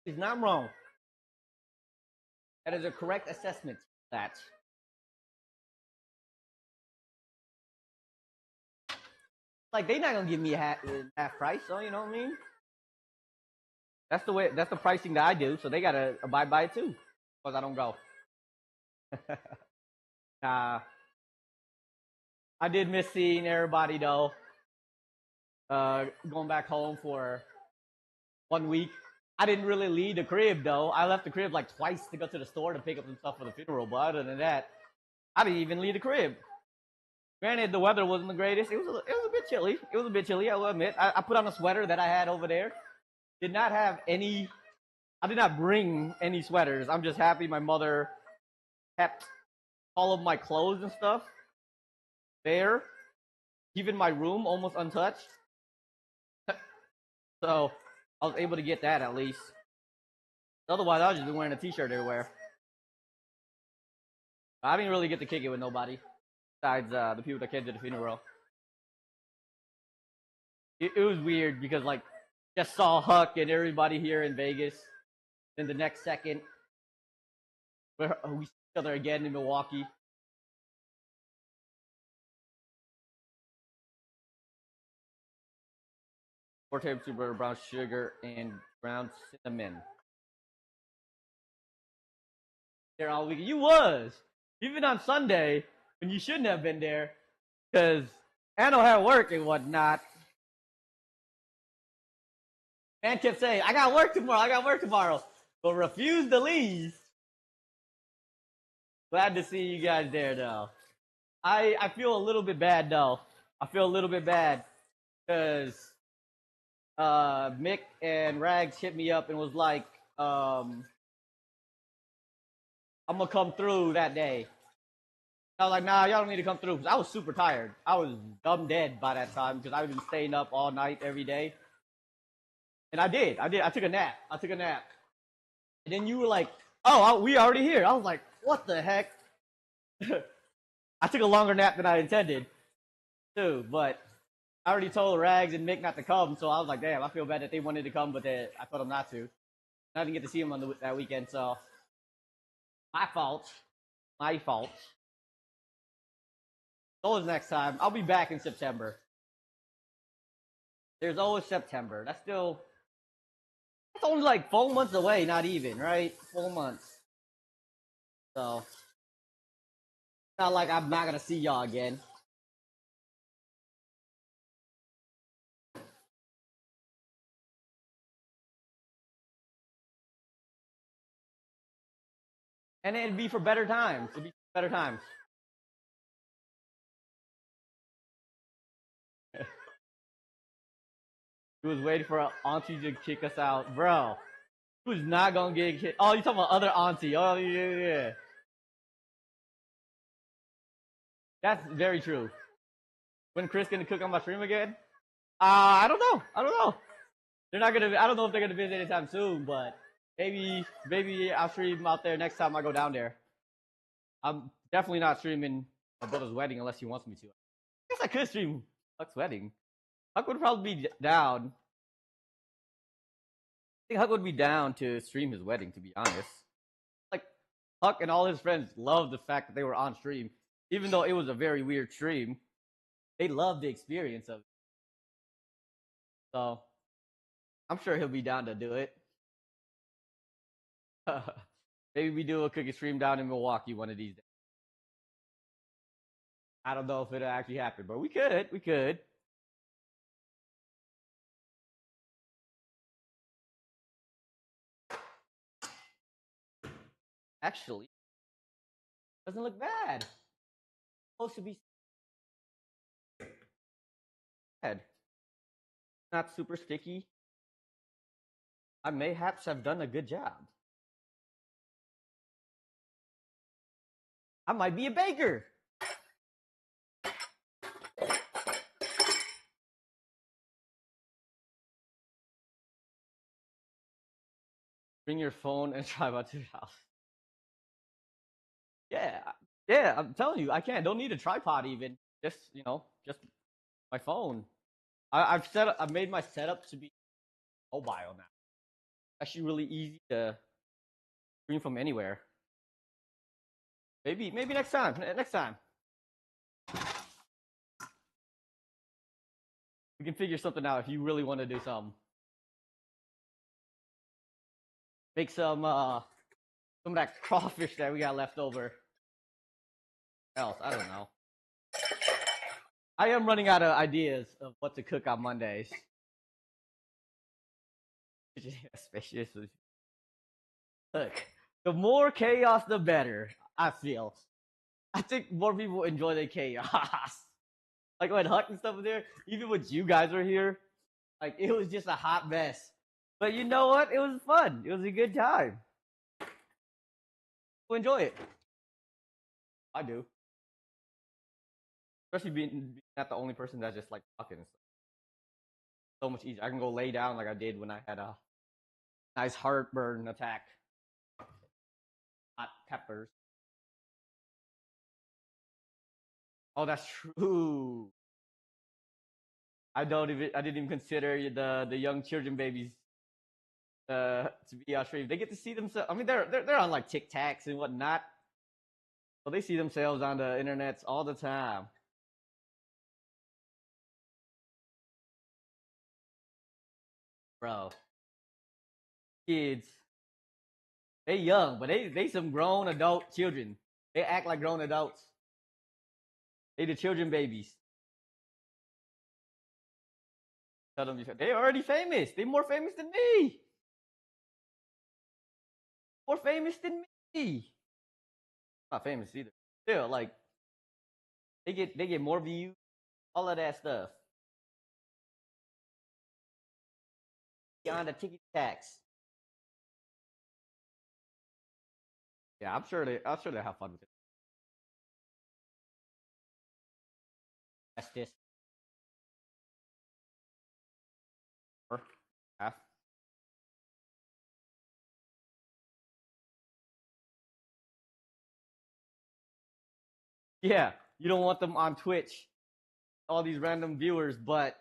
It's not wrong. That is a correct assessment. That. Like they not gonna give me half price, so you know what I mean? That's the way. That's the pricing that I do. So they gotta abide by it too, because I don't go. Nah, I did miss seeing everybody though. Going back home for 1 week. I didn't really leave the crib though. I left the crib like twice to go to the store to pick up some stuff for the funeral. But other than that, I didn't even leave the crib. Granted, the weather wasn't the greatest. It was a bit chilly. It was a bit chilly. I will admit. I put on a sweater that I had over there. Did not have any. I did not bring any sweaters. I'm just happy my mother kept all of my clothes and stuff there, even my room almost untouched. So I was able to get that at least. Otherwise, I was just wearing a t-shirt everywhere. I didn't really get to kick it with nobody besides the people that came to the funeral. It was weird because like just saw Huck and everybody here in Vegas. Then the next second, we see each other again in Milwaukee. Four tablespoons of butter, brown sugar, and ground cinnamon. There all week. You was even on Sunday when you shouldn't have been there because Anno had work and whatnot. Man kept saying, "I got work tomorrow. I got work tomorrow," but refused to leave. Glad to see you guys there, though. I feel a little bit bad though. I feel a little bit bad because Mick and Rags hit me up and was like, I'm gonna come through that day. I was like, nah, y'all don't need to come through because I was super tired. I was dumb dead by that time because I've been staying up all night every day. And I did. I took a nap. And then you were like, oh, we already here. I was like, what the heck? I took a longer nap than I intended, too. But I already told Rags and Mick not to come, so I was like, damn, I feel bad that they wanted to come, but I told them not to. I didn't get to see them on that weekend, so my fault. My fault. Always next time. I'll be back in September. There's always September. That's only like 4 months away, not even, right? 4 months. So, it's not like I'm not gonna see y'all again. And it'd be for better times. It'd be for better times. He was waiting for Auntie to kick us out. Bro, who's not gonna get kicked? Oh, you talking about other Auntie. Oh, yeah. That's very true. When Chris gonna cook on my stream again? I don't know. They're not gonna. I don't know if they're gonna visit anytime soon, but maybe I'll stream out there next time I go down there. I'm definitely not streaming my brother's wedding unless he wants me to. I guess I could stream Huck's wedding. Huck would probably be down. I think Huck would be down to stream his wedding, to be honest. Like, Huck and all his friends loved the fact that they were on stream. Even though it was a very weird stream, they loved the experience of it. So, I'm sure he'll be down to do it. Maybe we do a cookie stream down in Milwaukee one of these days. I don't know if it'll actually happen, but we could. Actually, doesn't look bad. Supposed to be bad. Not super sticky. I mayhaps have done a good job. I might be a baker. Bring your phone and drive out to the house. Yeah, I'm telling you, I can't. Don't need a tripod even. Just my phone. I've made my setup to be mobile now. Actually, really easy to stream from anywhere. Maybe next time. Next time. We can figure something out if you really want to do something. Make some of that crawfish that we got left over. Else, I don't know. I am running out of ideas of what to cook on Mondays. Look, the more chaos, the better. I feel. I think more people enjoy the chaos. Like when Huck and stuff was there, even when you guys were here, like it was just a hot mess. But you know what? It was fun. It was a good time. Enjoy it. I do. Especially being not the only person that's just like talking and stuff. So much easier. I can go lay down like I did when I had a nice heartburn attack. Hot peppers. Oh, that's true. I didn't even consider the young children babies to be stream. They get to see themselves. I mean, they're on like TikToks and whatnot, so they see themselves on the internet all the time. Bro, kids, they young, but they some grown adult children. They act like grown adults. They the children babies. Tell them they already famous. They more famous than me. More famous than me. Not famous either. Still, like they get more views, all of that stuff. Beyond the ticket tax. Yeah, I'm sure they have fun with it. That's this. Half. Yeah, you don't want them on Twitch, all these random viewers, but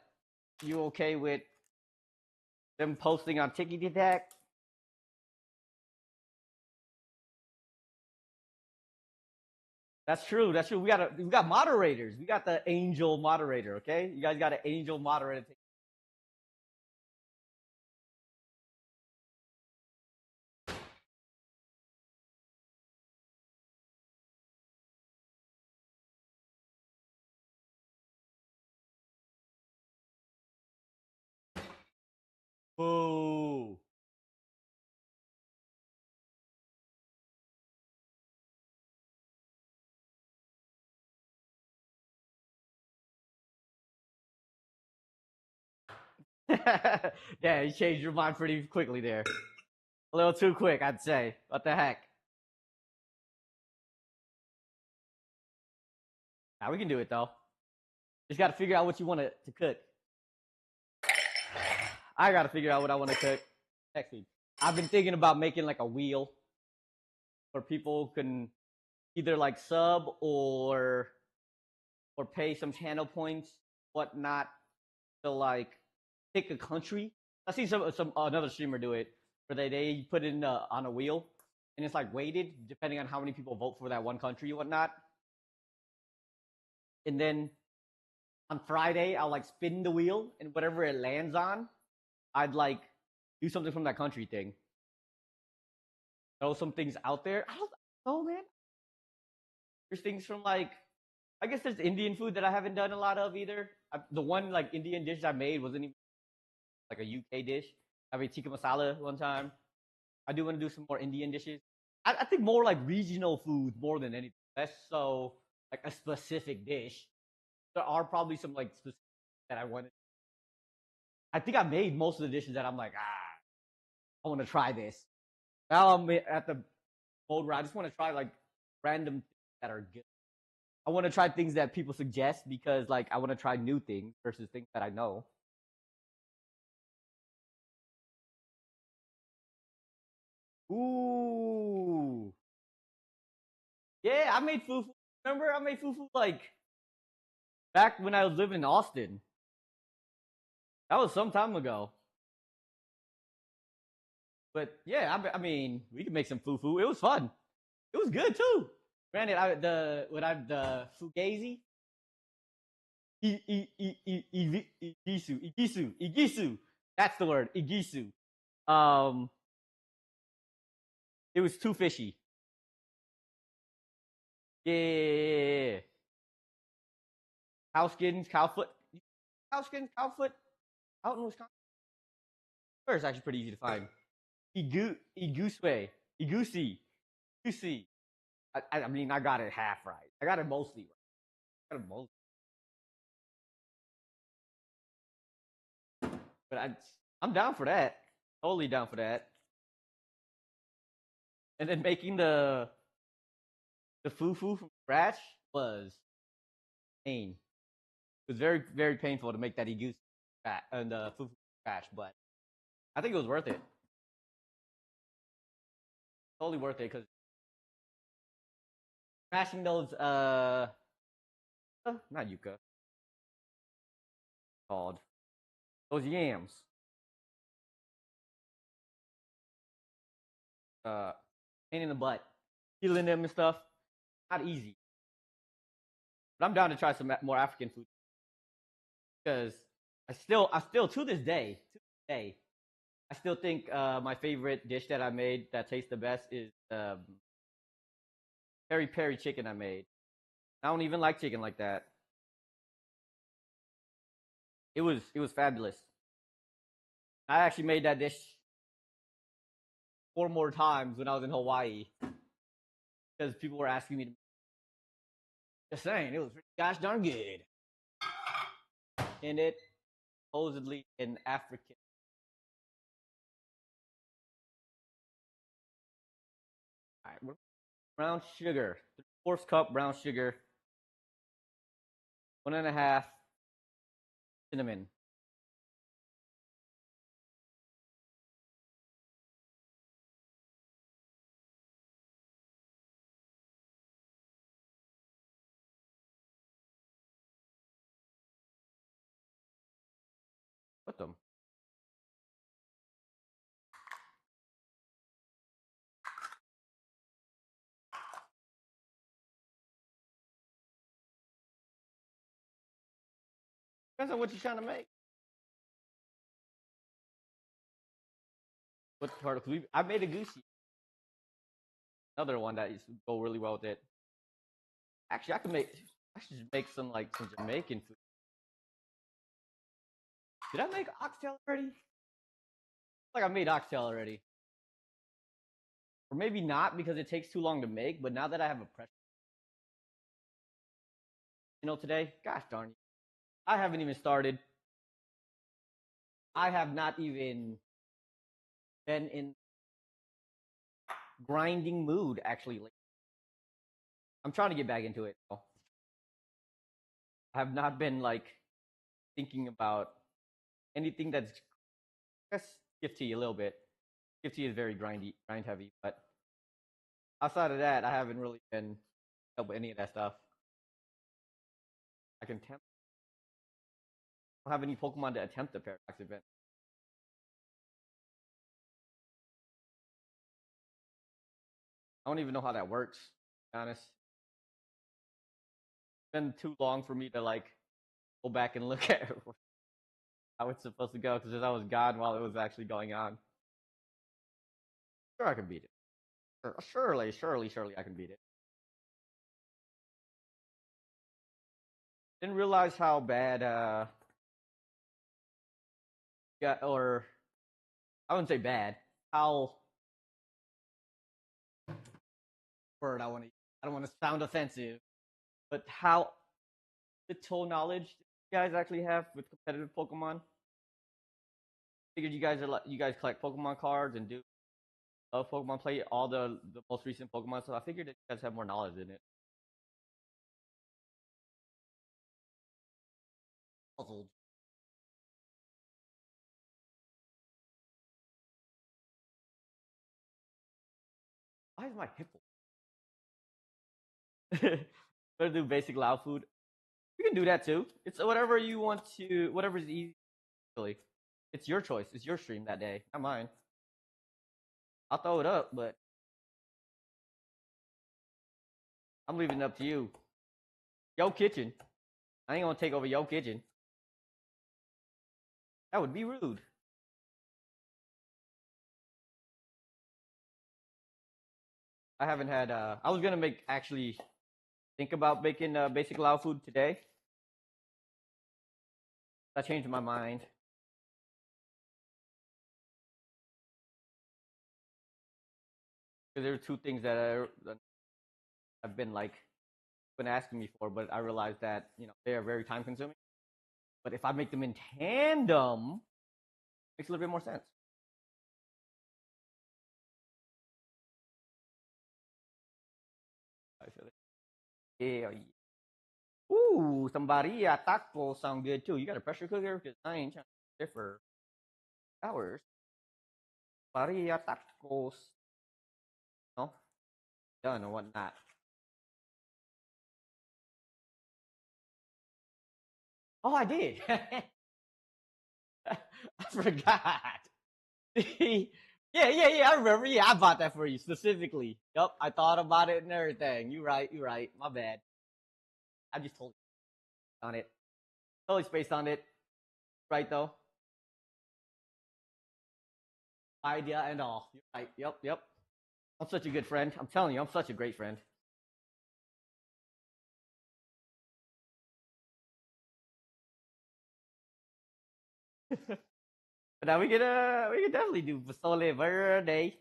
you okay with them posting on Tiki Tack? That's true. That's true. We got moderators. We got the angel moderator. Okay, you guys got an angel moderator. Boo. Yeah, you changed your mind pretty quickly there. A little too quick, I'd say. What the heck? Now we can do it though. Just got to figure out what you want to cook. I got to figure out what I want to cook. Next week. I've been thinking about making like a wheel where people can either like sub or pay some channel points, whatnot, to like pick a country. I see some another streamer do it where they put it in on a wheel and it's like weighted depending on how many people vote for that one country and whatnot. And then on Friday I'll like spin the wheel and whatever it lands on, I'd like do something from that country thing. Throw some things out there. I don't know, man. There's things from like I guess there's Indian food that I haven't done a lot of either. The one like Indian dish I made wasn't even like a UK dish. I made tikka masala one time. I do want to do some more Indian dishes. I think more like regional food more than anything. Less so like a specific dish. There are probably some like specific that I wanted. I think I made most of the dishes that I'm like, I want to try this. Now I'm at the mode where I just want to try like random things that are good. I want to try things that people suggest because like I want to try new things versus things that I know. Ooh. Yeah, I made fufu. Remember I made fufu like back when I was living in Austin. That was some time ago. But yeah, I mean, we could make some fufu. It was fun. It was good too. Granted, the fugazi, igisu. That's the word, igisu. Um, it was too fishy. Yeah, cow skins, cow foot, cow skins, cow foot. Out in Wisconsin, where it's actually pretty easy to find. Igusue, igusi, igusi. I mean, I got it half right. I got it mostly right. I got it mostly. But I'm down for that. Totally down for that. And then making the fufu from scratch was pain. It was very, very painful to make that egusi and the fufu from scratch, but I think it was worth it. Totally worth it because smashing those not yuca called those yams, pain in the butt, peeling them and stuff, not easy. But I'm down to try some more African food because I still to this day, I still think my favorite dish that I made that tastes the best is peri peri chicken I made. I don't even like chicken like that. It was fabulous. I actually made that dish 4 more times when I was in Hawaii because people were asking me to. Just saying, it was pretty gosh darn good. And it supposedly an African. All right, brown sugar, 3/4 cup brown sugar, 1.5 cinnamon. Put them. Depends on what you're trying to make. What part of I made a goosey. Another one that used to go really well with it. Actually, I should just make some Jamaican food. Did I make oxtail already? Like I made oxtail already. Or maybe not because it takes too long to make, but now that I have a pressure, today, gosh darn it. I haven't even started. I have not even been in grinding mood actually. I'm trying to get back into it. I have not been like thinking about anything that's I guess gift tea a little bit. Gift tea is very grind heavy, but outside of that, I haven't really been up with any of that stuff. I can attempt. I don't have any Pokemon to attempt the paradox event. I don't even know how that works. To be honest, it's been too long for me to like go back and look at how it's supposed to go because I was gone while it was actually going on. Sure, I can beat it. Surely, I can beat it. Didn't realize how bad. Yeah, or I wouldn't say bad. How word I want to. I don't want to sound offensive, but how little knowledge you guys actually have with competitive Pokemon. Figured you guys collect Pokemon cards and do Pokemon play all the most recent Pokemon. So I figured that you guys have more knowledge in it. Puzzled. Why is my hippo? Better do basic loud food. You can do that too. It's whatever you want to. Whatever's easy. Really, it's your choice. It's your stream that day, not mine. I'll throw it up, but I'm leaving it up to you. Yo kitchen. I ain't gonna take over your kitchen. That would be rude. I haven't had. I was gonna make actually think about making basic Lao food today. I changed my mind because there are two things that have been like been asking me for, but I realized that they are very time consuming. But if I make them in tandem, it makes a little bit more sense. I feel it. Yeah. Ooh, some barilla tacos sound good too. You got a pressure cooker? Because I ain't trying to differ hours. Barilla tacos. No, done or whatnot. Oh, I did. I forgot. Yeah. I remember. Yeah, I bought that for you specifically. Yup, I thought about it and everything. You right. You right. My bad. I just told you on it. Totally spaced on it. Right though. Idea and all. You're right. Yep. I'm such a good friend. I'm telling you, I'm such a great friend. But now we could definitely do Pasole Verde.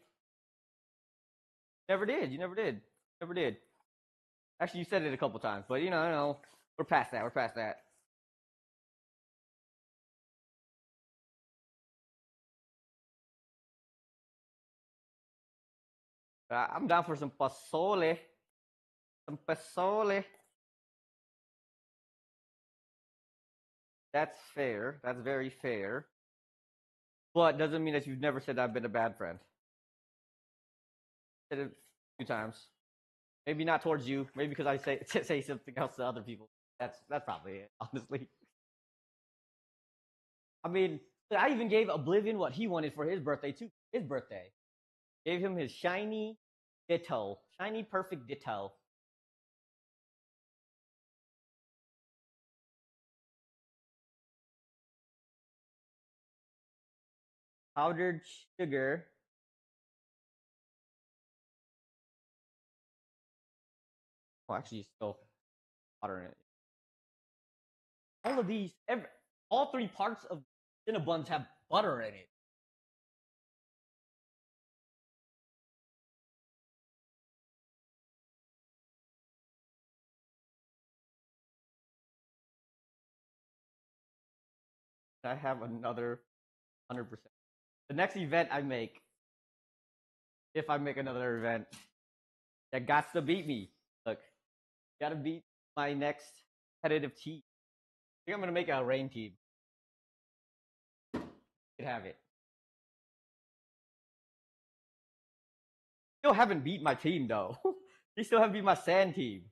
Never did. You never did. Never did. Actually, you said it a couple times, but we're past that. We're past that. I'm down for some Pasole. Some Pasole. That's fair. That's very fair. But doesn't mean that you've never said I've been a bad friend. Said it a few times. Maybe not towards you. Maybe because I say say something else to other people. That's probably it. Honestly, I mean, I even gave Oblivion what he wanted for his birthday too. His birthday gave him his shiny Ditto, shiny perfect Ditto. Powdered sugar. Oh, actually, still water in it. All of these, all three parts of Cinnabons have butter in it. I have another 100%. The next event I make, if I make another event, that got to beat me. Look, gotta beat my next competitive team. I think I'm gonna make a rain team. You can have it. Still haven't beat my team though. You still haven't beat my sand team.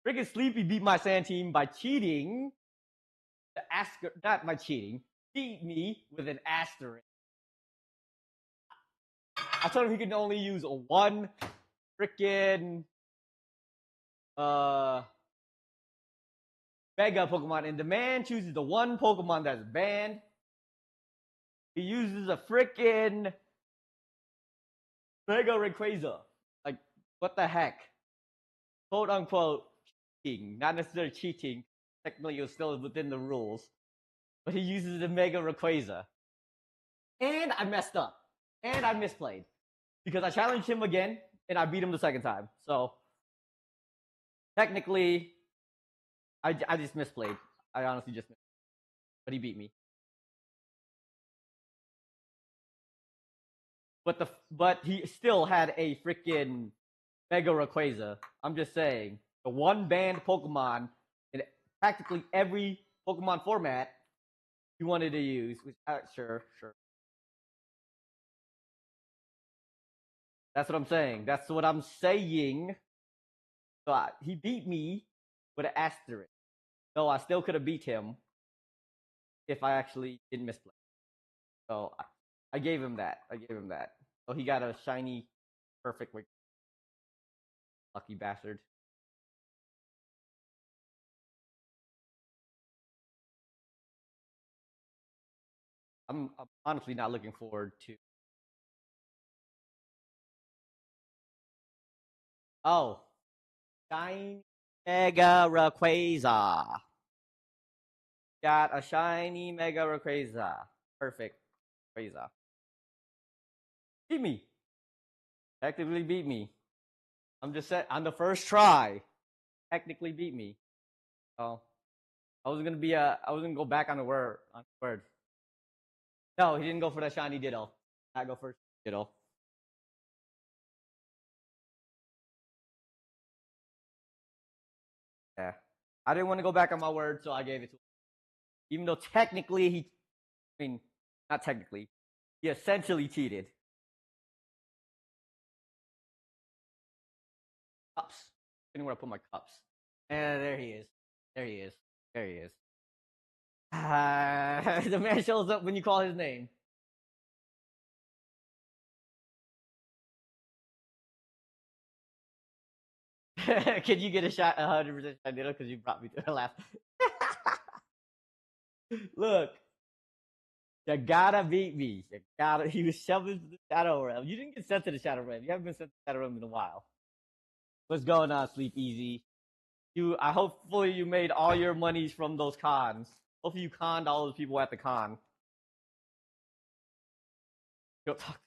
Freaking Sleepy beat my sand team by cheating. The asker, not by cheating, beat me with an asterisk. I told him he could only use one freaking uh Mega Pokemon, and the man chooses the one Pokemon that's banned. He uses a freaking Mega Rayquaza. Like, what the heck? Quote unquote cheating. Not necessarily cheating. Technically, it was still within the rules. But he uses the Mega Rayquaza. And I messed up. And I misplayed. Because I challenged him again, and I beat him the second time. So, technically, I just misplayed. I honestly just misplayed. But he beat me. But he still had a freaking Mega Rayquaza. I'm just saying, the one banned Pokemon in practically every Pokemon format you wanted to use. Which, sure. That's what I'm saying. That's what I'm saying. So he beat me with an asterisk. So I still could have beat him if I actually didn't misplay. So I gave him that. So he got a shiny, perfect, lucky bastard. I'm honestly not looking forward to. Oh, shiny Mega Rayquaza. Got a shiny Mega Rayquaza. Perfect Rayquaza. Beat me. Technically beat me. I'm just saying, on the first try. Technically beat me. So I was gonna go back on the word. No, he didn't go for the shiny Ditto. I go first Ditto. I didn't want to go back on my word, so I gave it to him. Even though technically I mean, not technically, he essentially cheated. Cups. Anywhere I put my cups. And there he is. There he is. There he is. The man shows up when you call his name. Can you get a shot 100% shot ditto because you brought me to the last? Look, you gotta beat me. You gotta. He was shoving to the shadow realm. You didn't get sent to the shadow realm. You haven't been sent to the shadow realm in a while. What's going on, Sleep Easy? I hopefully you made all your monies from those cons. Hopefully you conned all those people at the con. Go talk.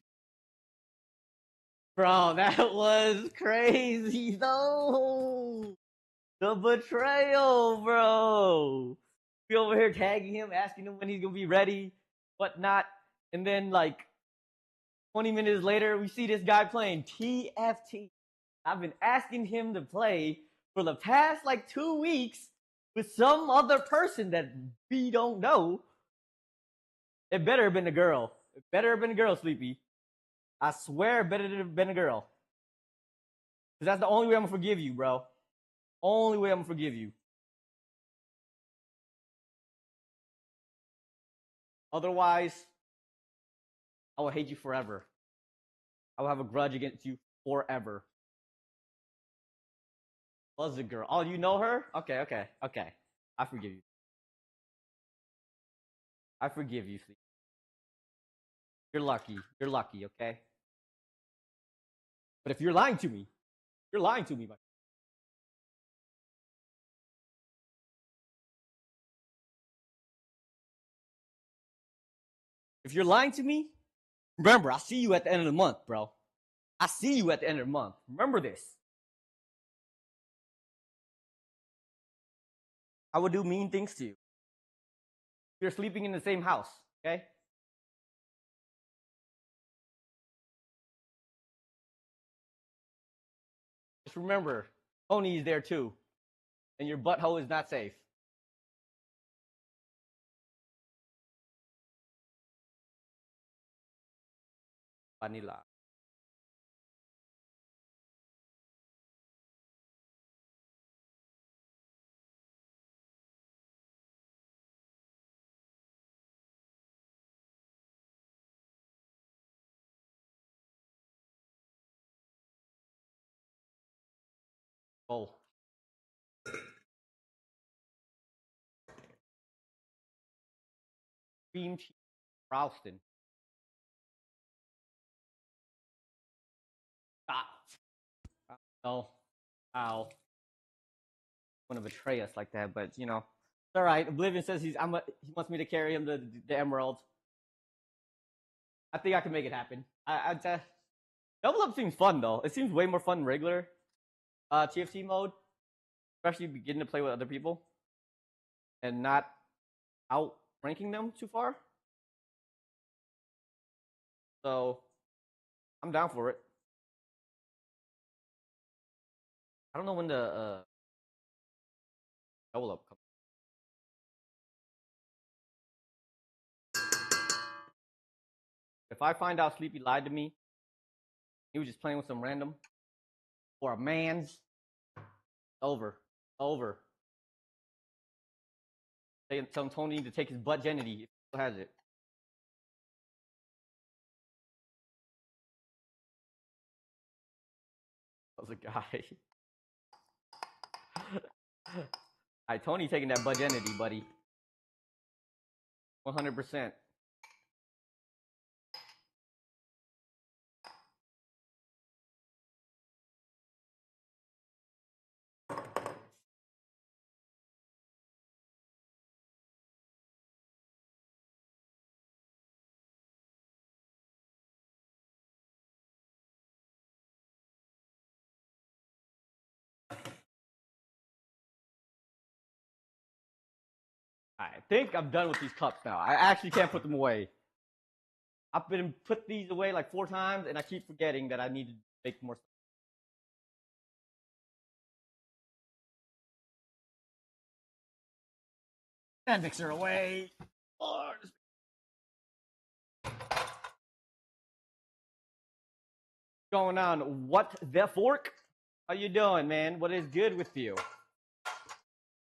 Bro, that was crazy though. The betrayal, bro. We over here tagging him, asking him when he's gonna be ready, whatnot, and then like 20 minutes later, we see this guy playing TFT. I've been asking him to play for the past like 2 weeks with some other person that we don't know. It better have been a girl. It better have been a girl, Sleepy. I swear it better have been a girl. Because that's the only way I'm going to forgive you, bro. Only way I'm going to forgive you. Otherwise, I will hate you forever. I will have a grudge against you forever. Was a girl. Oh, you know her? Okay. I forgive you. I forgive you, Sleepy. You're lucky. You're lucky, okay? But if you're lying to me, you're lying to me. If you're lying to me, remember, I see you at the end of the month, bro. I see you at the end of the month. Remember this. I will do mean things to you. You're sleeping in the same house, okay? Just remember, Tony is there too. And your butthole is not safe. Vanilla. Oh. Cream cheese Ralston. Ah. No. Ow. Want to betray us like that, but you know, it's all right. Oblivion says he wants me to carry him to the Emerald. I think I can make it happen. Double up seems fun though. It seems way more fun than regular TFT mode, especially beginning to play with other people and not outranking them too far. So I'm down for it. I don't know when the double up comes. If I find out Sleepy lied to me, he was just playing with some random or a man's, over. Tell Tony to take his butt genity if he still has it. That was a guy. Alright, Tony taking that butt genity, buddy. 100%. I think I'm done with these cups now. I actually can't put them away. I've been put these away like 4 times, and I keep forgetting that I need to make more. That mixer away. Oh, going on? What the fork? How you doing, man? What is good with you?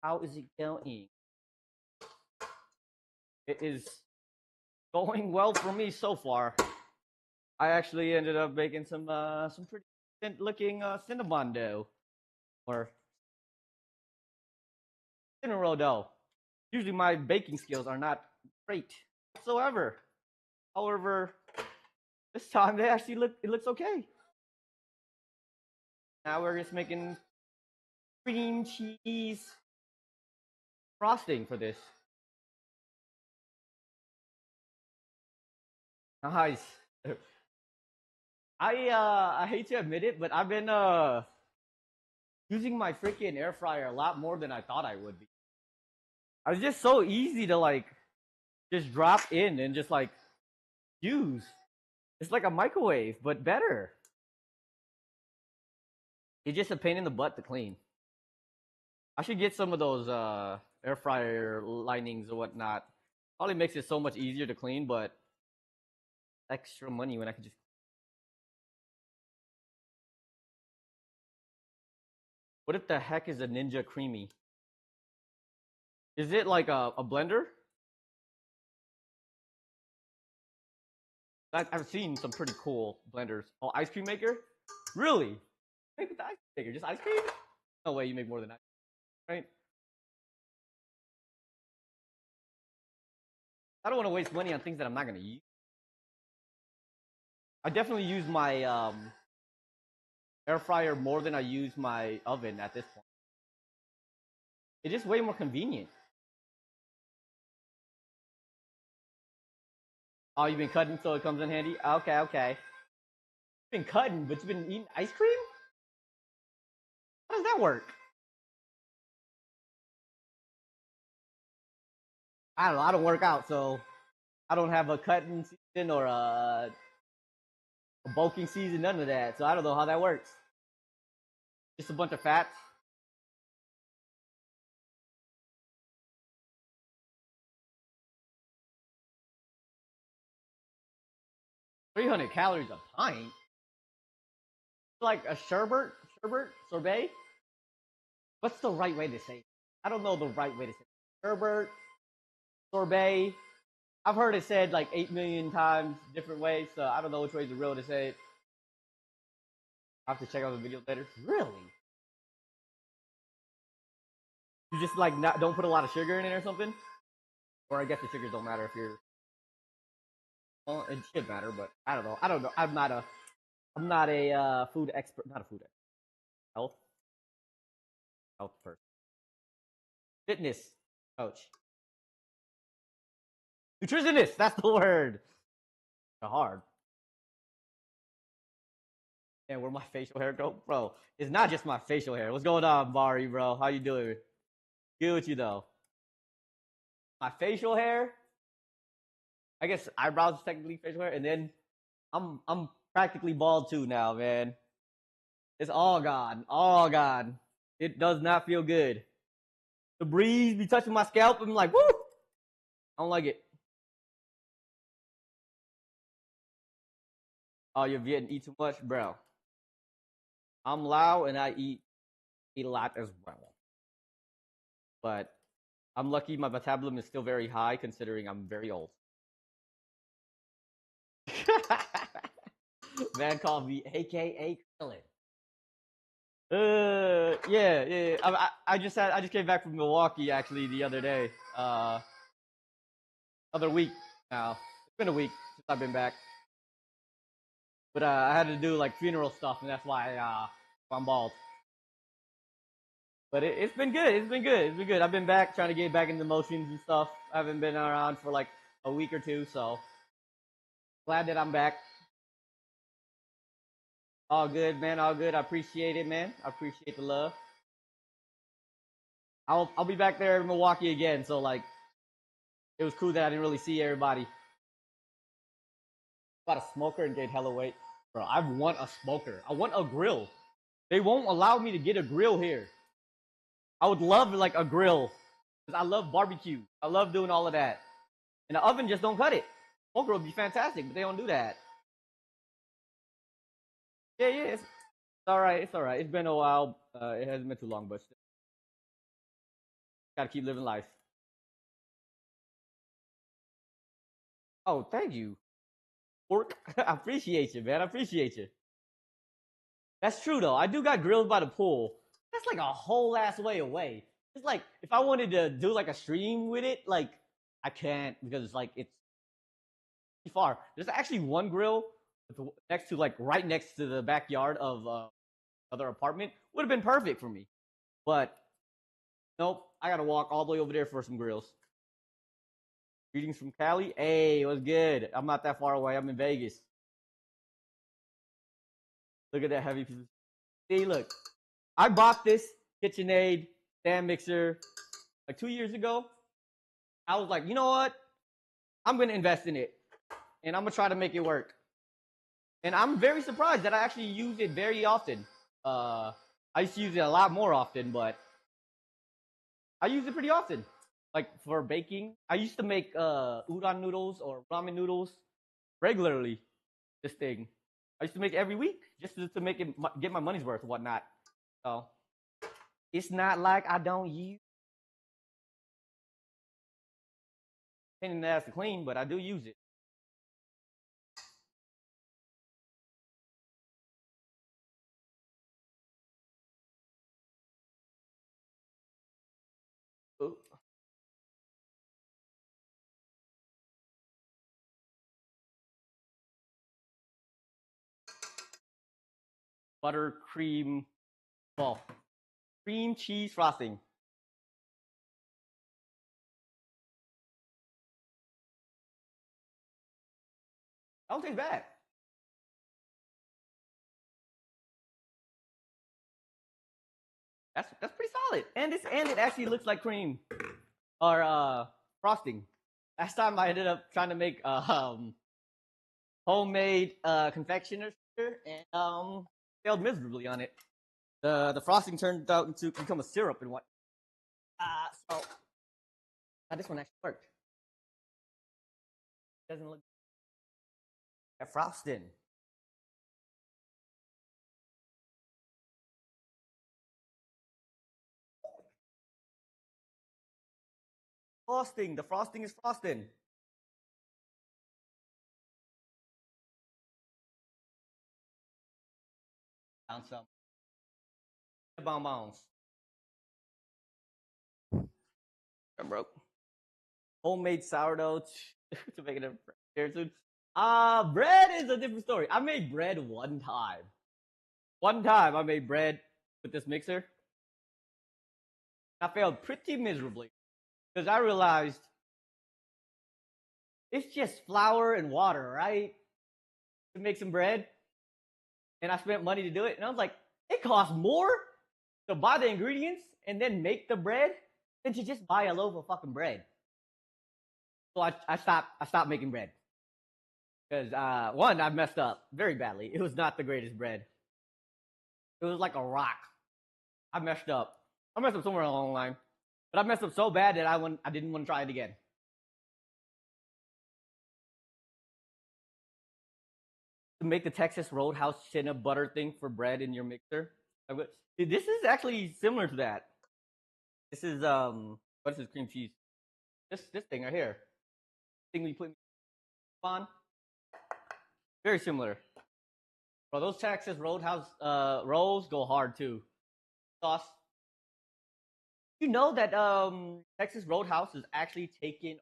How is it going? It is going well for me so far. I actually ended up making some pretty decent looking cinnamon dough or cinnamon dough. Usually my baking skills are not great whatsoever. However, this time they actually looks okay. Now we're just making cream cheese frosting for this. Nice. I hate to admit it, but I've been using my freaking air fryer a lot more than I thought I would be. I was just so easy to like just drop in and just like use. It's like a microwave, but better. It's just a pain in the butt to clean. I should get some of those air fryer linings or whatnot. Probably makes it so much easier to clean, but extra money when I could just. What if the heck is a Ninja Creamy? Is it like a blender? I've seen some pretty cool blenders. Oh, ice cream maker? Really? Make with the ice cream maker? Just ice cream? No way you make more than ice cream, right? I don't want to waste money on things that I'm not going to use. I definitely use my air fryer more than I use my oven at this point. It's just way more convenient. Oh, you've been cutting so it comes in handy? Okay, okay. You've been cutting, but you've been eating ice cream? How does that work? I don't know. I don't work out, so I don't have a cutting season or a bulking season, none of that. So I don't know how that works. Just a bunch of fats. $300 a pint. Like a sherbet, sorbet. What's the right way to say it? I don't know the right way to say it. Sherbet, sorbet. I've heard it said like 8 million times different ways, so I don't know which way is the real to say it. I have to check out the video later. Really? You just like don't put a lot of sugar in it or something? Or I guess the sugars don't matter if you're. Well, it should matter, but I don't know. I don't know. I'm not a food expert. Not a food expert. Health. Health first. Fitness coach. Nutritionist. That's the word. Hard. And where my facial hair go, bro? It's not just my facial hair. What's going on, Bari, bro? How you doing? Good with you though. My facial hair. I guess eyebrows is technically facial hair, and then I'm practically bald too now, man. It's all gone, all gone. It does not feel good. The breeze be touching my scalp. I'm like, woo! I don't like it. Oh, you're Vietnam, eat too much, bro. I'm Lao and I eat a lot as well. But I'm lucky my metabolism is still very high considering I'm very old. Man called me AKA Krillin. Yeah. I just came back from Milwaukee actually the other day. Other week now. It's been a week since I've been back. But I had to do like funeral stuff, and that's why I'm bald. But it's been good. It's been good. It's been good. I've been back trying to get back into motions and stuff. I haven't been around for like a week or two, so glad that I'm back. All good, man. All good. I appreciate it, man. I appreciate the love. I'll be back there in Milwaukee again. So like, it was cool that I didn't really see everybody. Got a smoker and gained hella weight, bro. I want a smoker. I want a grill. They won't allow me to get a grill here. I would love like a grill. because I love barbecue. I love doing all of that. And the oven just don't cut it. Smoker would be fantastic, but they don't do that. Yeah, yeah, it's all right. It's all right. It's been a while. It hasn't been too long, but still, gotta keep living life. Oh, thank you, Pork. I appreciate you, man. I appreciate you. That's true though. I do got grills by the pool. That's like a whole ass way away. It's like if I wanted to do like a stream with it, like I can't because it's like it's too far. There's actually one grill next to like right next to the backyard of other apartment. Would have been perfect for me, but nope. I gotta walk all the way over there for some grills. Greetings from Cali. Hey, what's good? I'm not that far away. I'm in Vegas. Look at that heavy piece. See, look. I bought this KitchenAid stand mixer like 2 years ago. I was like, you know what? I'm gonna invest in it, and I'm gonna try to make it work. And I'm very surprised that I actually use it very often. I used to use it a lot more often, but I use it pretty often. Like for baking, I used to make udon noodles or ramen noodles regularly. This thing, I used to make every week just to make it get my money's worth and whatnot. So it's not like I don't use pain in the ass to clean, but I do use it. Ooh. Buttercream, well, cream cheese frosting. I don't taste bad. That's pretty solid, and it actually looks like cream or frosting. Last time I ended up trying to make homemade confectioner and failed miserably on it. The frosting turned out to become a syrup and what. So this one actually worked. Doesn't look like frosting. Frosting. The frosting is frosting. Found some bonbons. I'm broke. Homemade sourdough to make it a prepared food. Bread is a different story. I made bread one time. One time I made bread with this mixer. I failed pretty miserably because I realized it's just flour and water, right? To make some bread. And I spent money to do it. And I was like, it costs more to buy the ingredients and then make the bread than to just buy a loaf of fucking bread. So I stopped making bread. Because one, I messed up very badly. It was not the greatest bread. It was like a rock. I messed up. I messed up somewhere along the line. But I messed up so bad that I didn't want to try it again. To make the Texas Roadhouse cinnamon butter thing for bread in your mixer. This is actually similar to that. This is what is this cream cheese? This thing right here. Thing we put on. Very similar. Bro, those Texas Roadhouse rolls go hard too. Sauce. You know that Texas Roadhouse is actually taking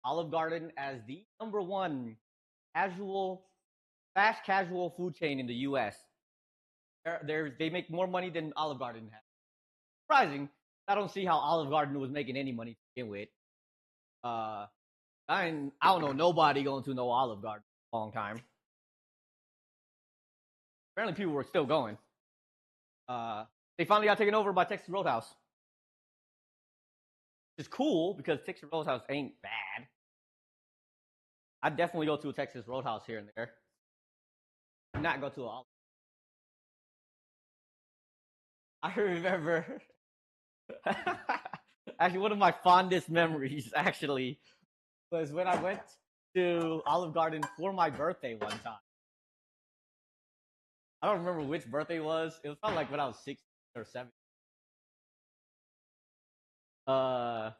Olive Garden as the number one casual, fast casual food chain in the U.S. They make more money than Olive Garden has. Surprising. I don't see how Olive Garden was making any money to begin with. I don't know nobody going to know Olive Garden for a long time. Apparently, people were still going. They finally got taken over by Texas Roadhouse. Which is cool because Texas Roadhouse ain't bad. I'd definitely go to a Texas Roadhouse here and there. Not go to a Olive. I remember. Actually, one of my fondest memories actually was when I went to Olive Garden for my birthday one time. I don't remember which birthday it was. It was probably like when I was 16 or 17. Uh,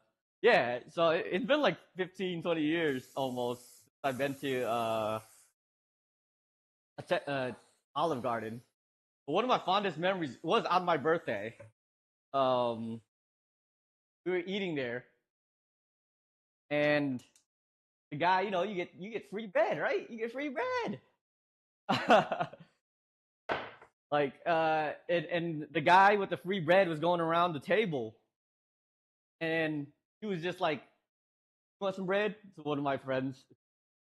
yeah. So it's been like 15, 20 years almost. I've been to Olive Garden. But one of my fondest memories was on my birthday. Um, we were eating there, and the guy, you get free bread, right? You get free bread. Like and the guy with the free bread was going around the table, and he was just like, "You want some bread?" To one of my friends,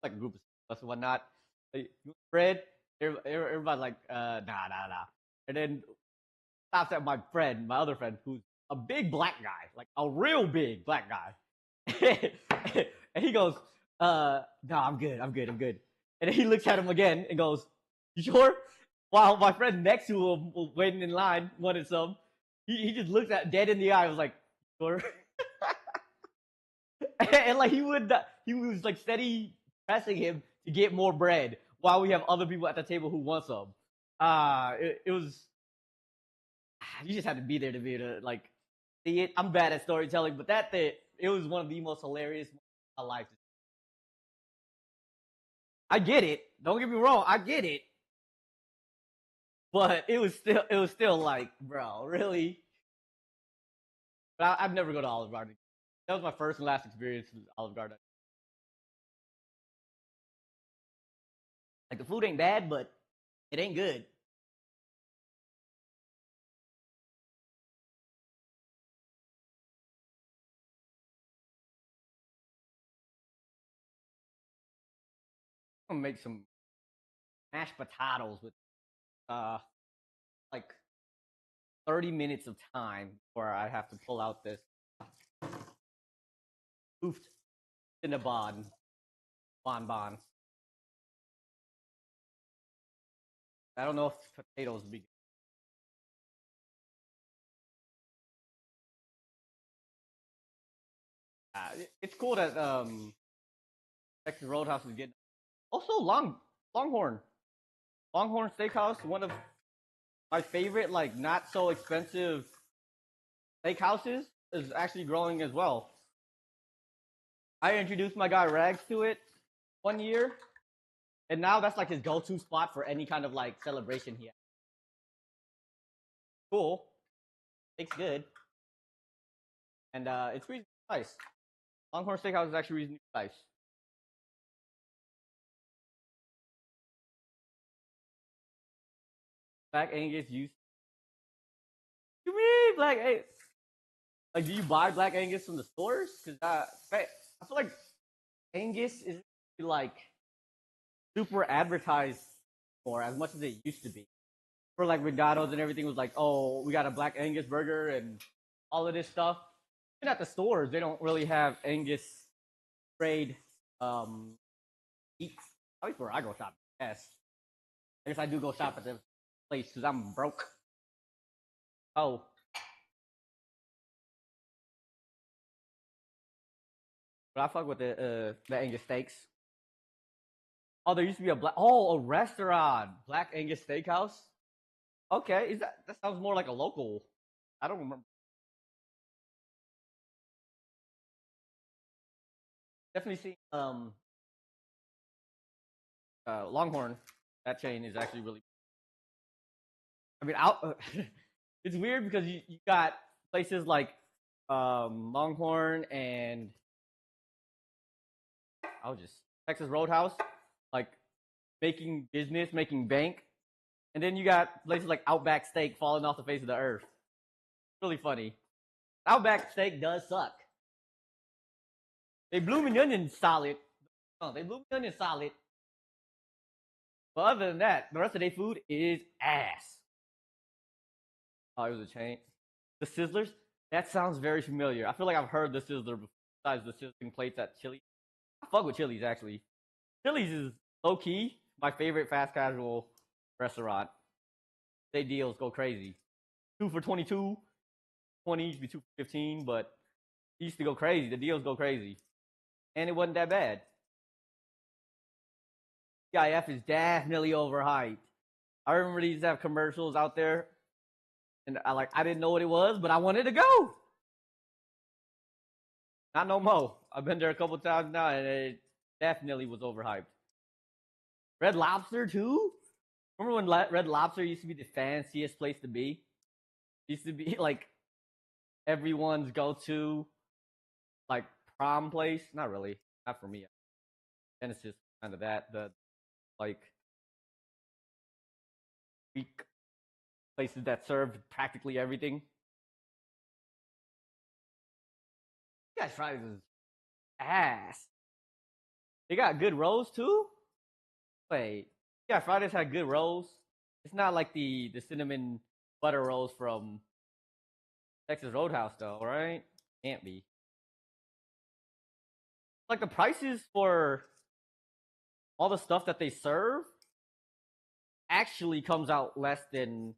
like a group of us and whatnot. Like, "You want bread?" Everybody like, nah, nah, nah. And then stops at my friend, my other friend, who's a big black guy, like a real big black guy. And he goes, no, I'm good, I'm good, I'm good. And then he looks at him again and goes, "You sure?" While my friend next to him, waiting in line, wanted some. He just looked at dead in the eye. Was like, "Sure." And like he was like steady pressing him to get more bread while we have other people at the table who want some. It was, you just had to be there to be able to like see it. I'm bad at storytelling, but it was one of the most hilarious moments of my life. I get it. Don't get me wrong. I get it, but it was still like, bro, really. But I've never go to Olive Garden. That was my first and last experience with Olive Garden. Like the food ain't bad, but it ain't good. I'm gonna make some mashed potatoes with uh like 30 minutes of time before I have to pull out this poofed Cinnabon bonbon. I don't know if potatoes would be good. It's cool that Texas Roadhouse is getting also Longhorn Longhorn Steakhouse, one of my favorite like not so expensive steakhouses, is actually growing as well. I introduced my guy Rags to it one year, and now that's like his go-to spot for any kind of like celebration he has. Cool, tastes good, and it's reasonably nice. Longhorn Steakhouse is actually reasonably nice. Black Angus used. You mean Black Angus? Like, do you buy Black Angus from the stores? Because I feel like Angus is like super advertised more as much as it used to be. For like McDonald's and everything was like, oh, we got a Black Angus burger and all of this stuff. Even at the stores, they don't really have Angus sprayed meats. At least where I go shop. Yes, I guess I do go shop at the place because I'm broke. Oh, but I fuck with the Angus steaks. Oh, there used to be a restaurant, Black Angus Steakhouse. Okay, is that sounds more like a local? I don't remember. Definitely see Longhorn. That chain is actually really. I mean, out. It's weird because you got places like Longhorn and I'll just Texas Roadhouse, like making business, making bank, and then you got places like Outback Steak falling off the face of the earth. Really funny. Outback Steak does suck. They blooming onion solid. Oh, they blooming onion solid. But other than that, the rest of their food is ass. Oh, it was a chain. The Sizzlers. That sounds very familiar. I feel like I've heard the Sizzler besides the sizzling plates at Chili. I fuck with Chili's actually. Chili's is low key my favorite fast casual restaurant. They deals go crazy. Two for 22, 20 be 2 for 15, but He used to go crazy. The deals go crazy, and it wasn't that bad. CIF is definitely overhyped. I remember they used to have commercials out there, and I didn't know what it was, but I wanted to go. Not no more. I've been there a couple times now, and it definitely was overhyped. Red Lobster too. Remember when Red Lobster used to be the fanciest place to be? It used to be like everyone's go-to, like prom place. Not really. Not for me. And it's just kind of that the like weak places that served practically everything. You guys Fridays is ass. They got good rolls too. Wait, yeah, Fridays had good rolls. It's not like the cinnamon butter rolls from Texas Roadhouse though, right? Can't be. Like the prices for all the stuff that they serve actually comes out less than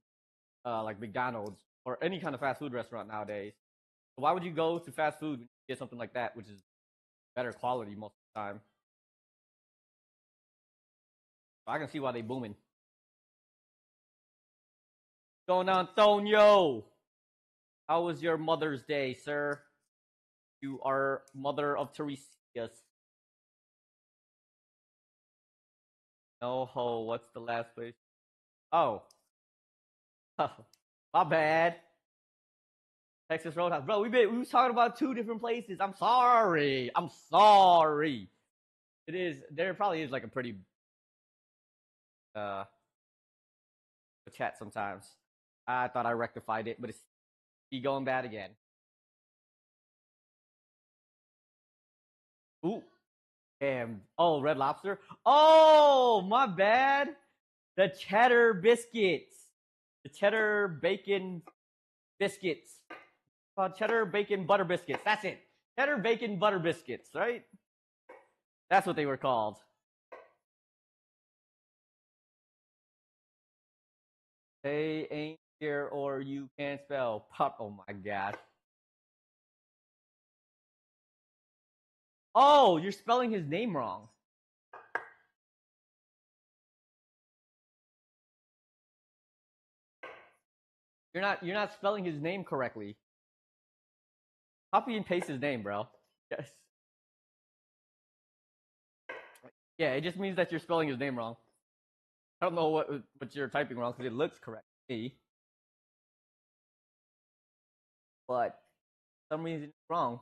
like McDonald's or any kind of fast food restaurant nowadays. Why would you go to fast food and get something like that, which is better quality most of the time? I can see why they booming. Going on, Tonyo. How was your Mother's Day, sir? You are mother of Teresias. No ho. What's the last place? Oh, my bad. Texas Roadhouse, bro. We was talking about two different places. I'm sorry. I'm sorry. It is. There probably is like a pretty chat sometimes. I thought I rectified it, but it's going bad again. Ooh, damn. Oh, Red Lobster. Oh, my bad. The cheddar biscuits. The cheddar bacon biscuits. Cheddar bacon butter biscuits. That's it. Cheddar bacon butter biscuits, right? That's what they were called. They ain't here or you can't spell. Pop. Oh my god. Oh, you're spelling his name wrong. You're not spelling his name correctly. Copy and paste his name, bro. Yes. Yeah, it just means that you're spelling his name wrong. I don't know what you're typing wrong because it looks correct to me. But for some reason it's wrong.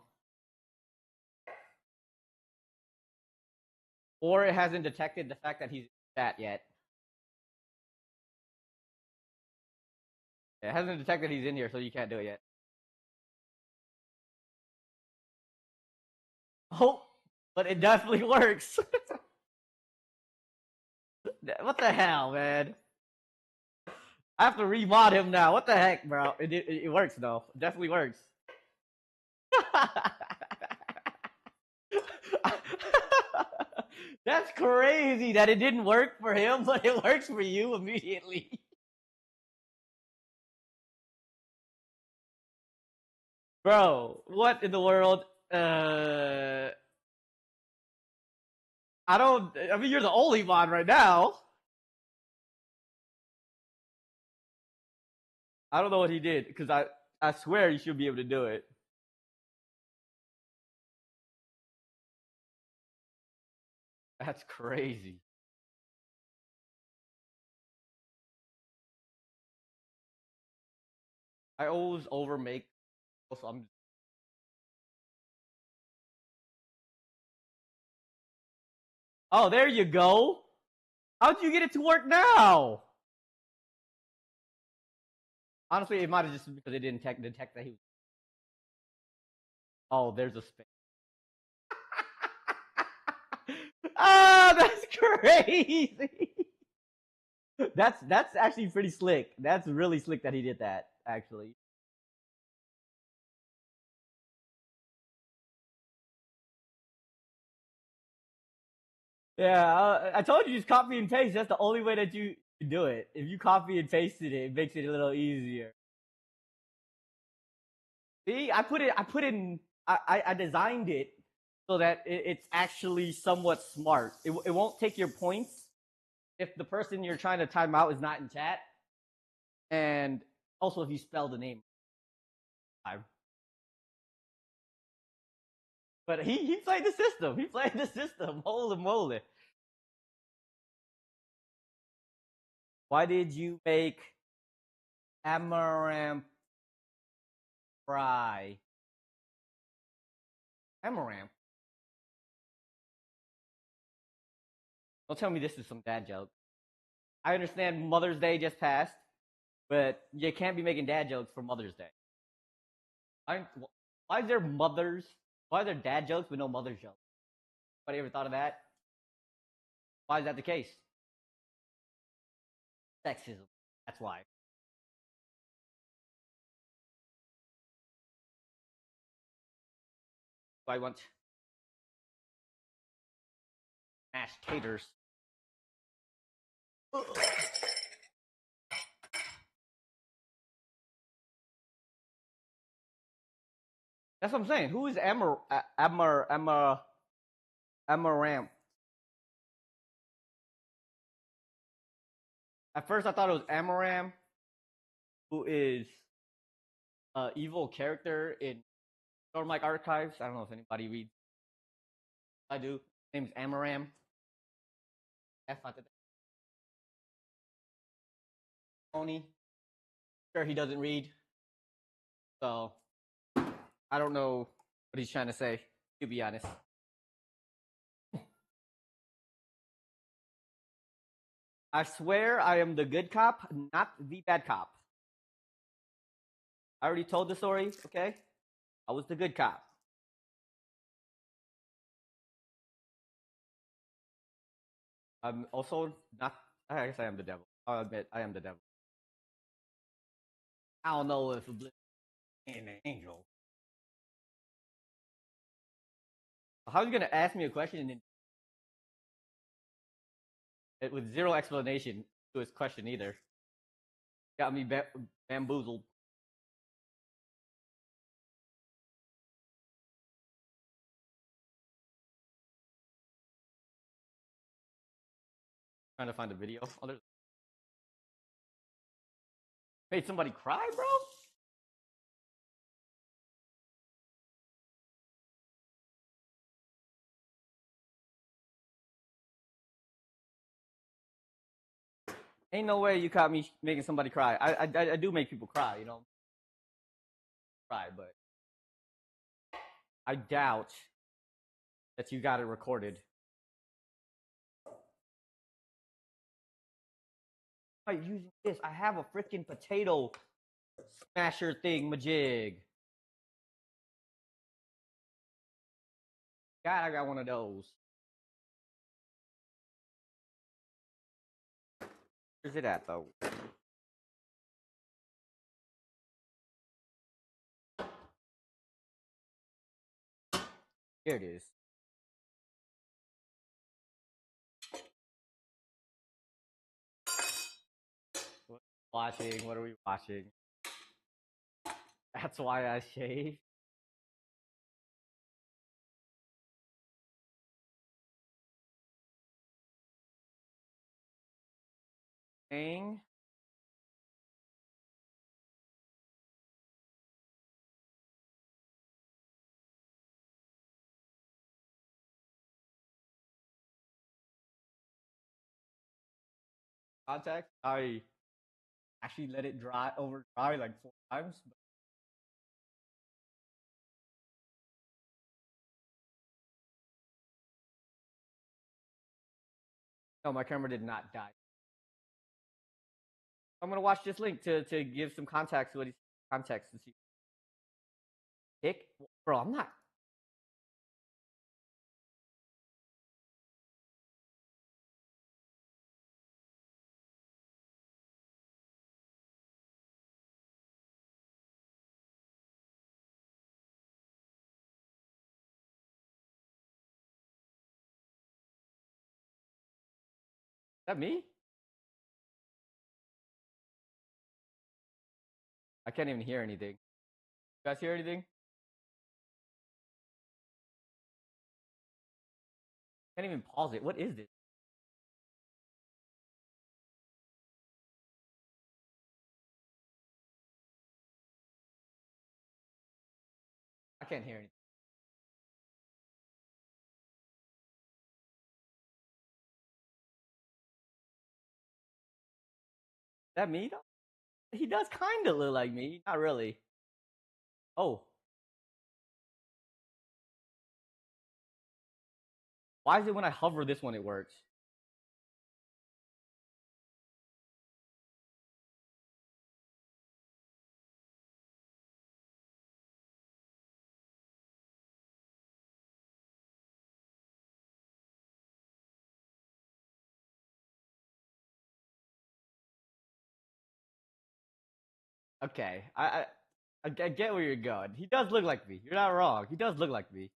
Or it hasn't detected the fact that he's fat yet. It hasn't detected he's in here, so you can't do it yet. Oh, but it definitely works. What the hell, man? I have to remod him now. What the heck, bro? It works though. It definitely works. That's crazy that it didn't work for him, but it works for you immediately. Bro, what in the world? I mean, you're the only mod right now. I don't know what he did because I swear you should be able to do it. That's crazy. I always overmake. So I'm. Oh, there you go. How'd you get it to work now? Honestly, it might have just been because it didn't detect that he was. Oh, there's a space. Ah, that's crazy. That's actually pretty slick. That's really slick that he did that. Actually. Yeah, I told you just copy and paste. That's the only way that you can do it. If you copy and pasted it, it makes it a little easier. See, I put in I designed it so that it's actually somewhat smart. It won't take your points if the person you're trying to time out is not in chat, and also if you spell the name. But he played the system. He played the system. Holy moly! Why did you make amaranth fry? Amaranth. Don't tell me this is some dad joke. I understand Mother's Day just passed, but you can't be making dad jokes for Mother's Day. I, why is there mothers? Why are there dad jokes but no mother's jokes? Anybody ever thought of that? Why is that the case? Sexism. That's why. I want mashed taters. That's what I'm saying. Who is Amaranth? At first, I thought it was Amaram, who is an evil character in Stormlight Archives. I don't know if anybody reads. I do. His name's Amaram. F out the Tony. Sure, he doesn't read. So I don't know what he's trying to say, to be honest. I swear I am the good cop, not the bad cop. I already told the story, okay? I was the good cop. I'm also not. I guess I am the devil. I'll admit I am the devil. I don't know if an angel. How are you gonna ask me a question and then with zero explanation to his question either? Got me bamboozled. Trying to find a video. Oh, made somebody cry, bro. Ain't no way you caught me making somebody cry. I do make people cry, you know. Cry, but I doubt that you got it recorded. I'm using this. I have a freaking potato smasher thing, majig. God, I got one of those. Where's it at though? Here it is. Watching? What are we watching? That's why I shave. Thing. Contact. I actually let it over dry like 4 times. No, my camera did not die. I'm gonna watch this link to give some context to what he's context to see. Dick, bro, I'm not. Is that me? I can't even hear anything. You guys hear anything? Can't even pause it. What is this? I can't hear anything. Is that me though? He does kind of look like me. Not really. Oh, why is it when I hover this one it works? Okay, I get where you're going. He does look like me. You're not wrong. He does look like me.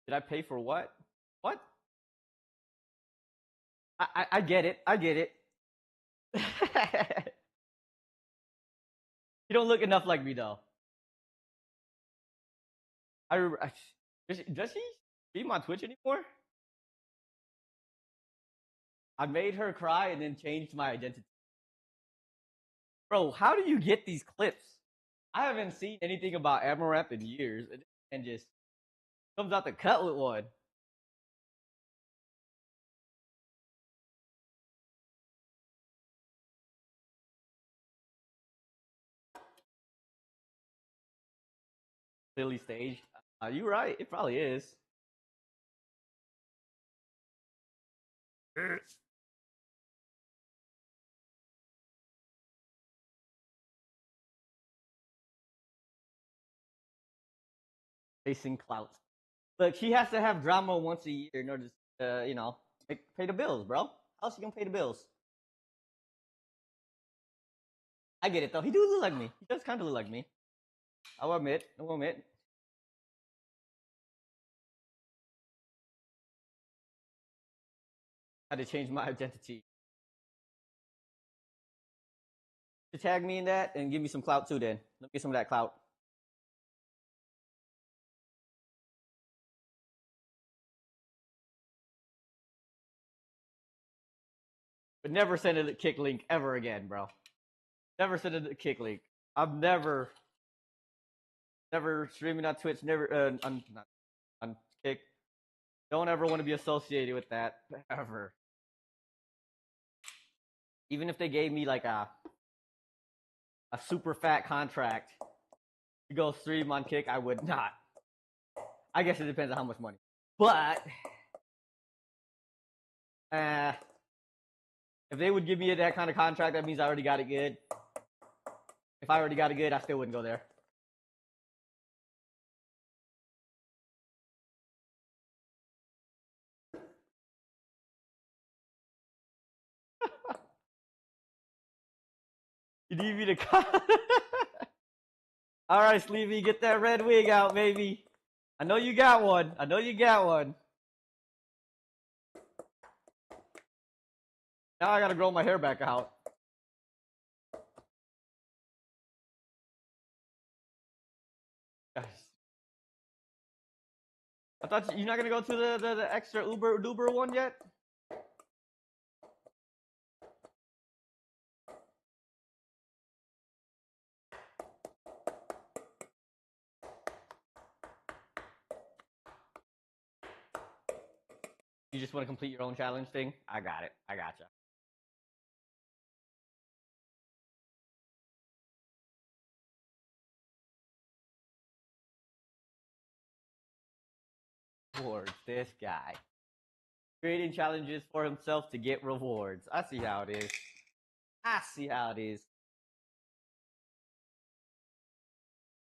Did I pay for what? What? I get it. I get it. You don't look enough like me though. I remember. Does she stream on Twitch anymore? I made her cry and then changed my identity. Bro, how do you get these clips? I haven't seen anything about Amaranth in years, and just comes out the cut with one. Silly stage. You right. It probably is. Facing clout. Look, she has to have drama once a year in order to, pay the bills, bro. How's she gonna pay the bills? I get it though. He do look like me. He does kind of look like me. I'll admit. I'll admit. I had to change my identity. To tag me in that and give me some clout too. Then let me get some of that clout. But never send a kick link ever again, bro. Never send a kick link. I'm never streaming on Twitch. Never not on kick. Don't ever want to be associated with that ever. Even if they gave me like a super fat contract to go stream on kick, I would not. I guess it depends on how much money. But if they would give me that kind of contract, that means I already got it good. If I already got it good, I still wouldn't go there. You need me to All right, Sleevey, get that red wig out, baby. I know you got one. I know you got one. Now I gotta grow my hair back out. I thought you're not gonna go to the extra Uber one yet. You just want to complete your own challenge thing? I got it. I gotcha. Rewards, this guy. Creating challenges for himself to get rewards. I see how it is. I see how it is.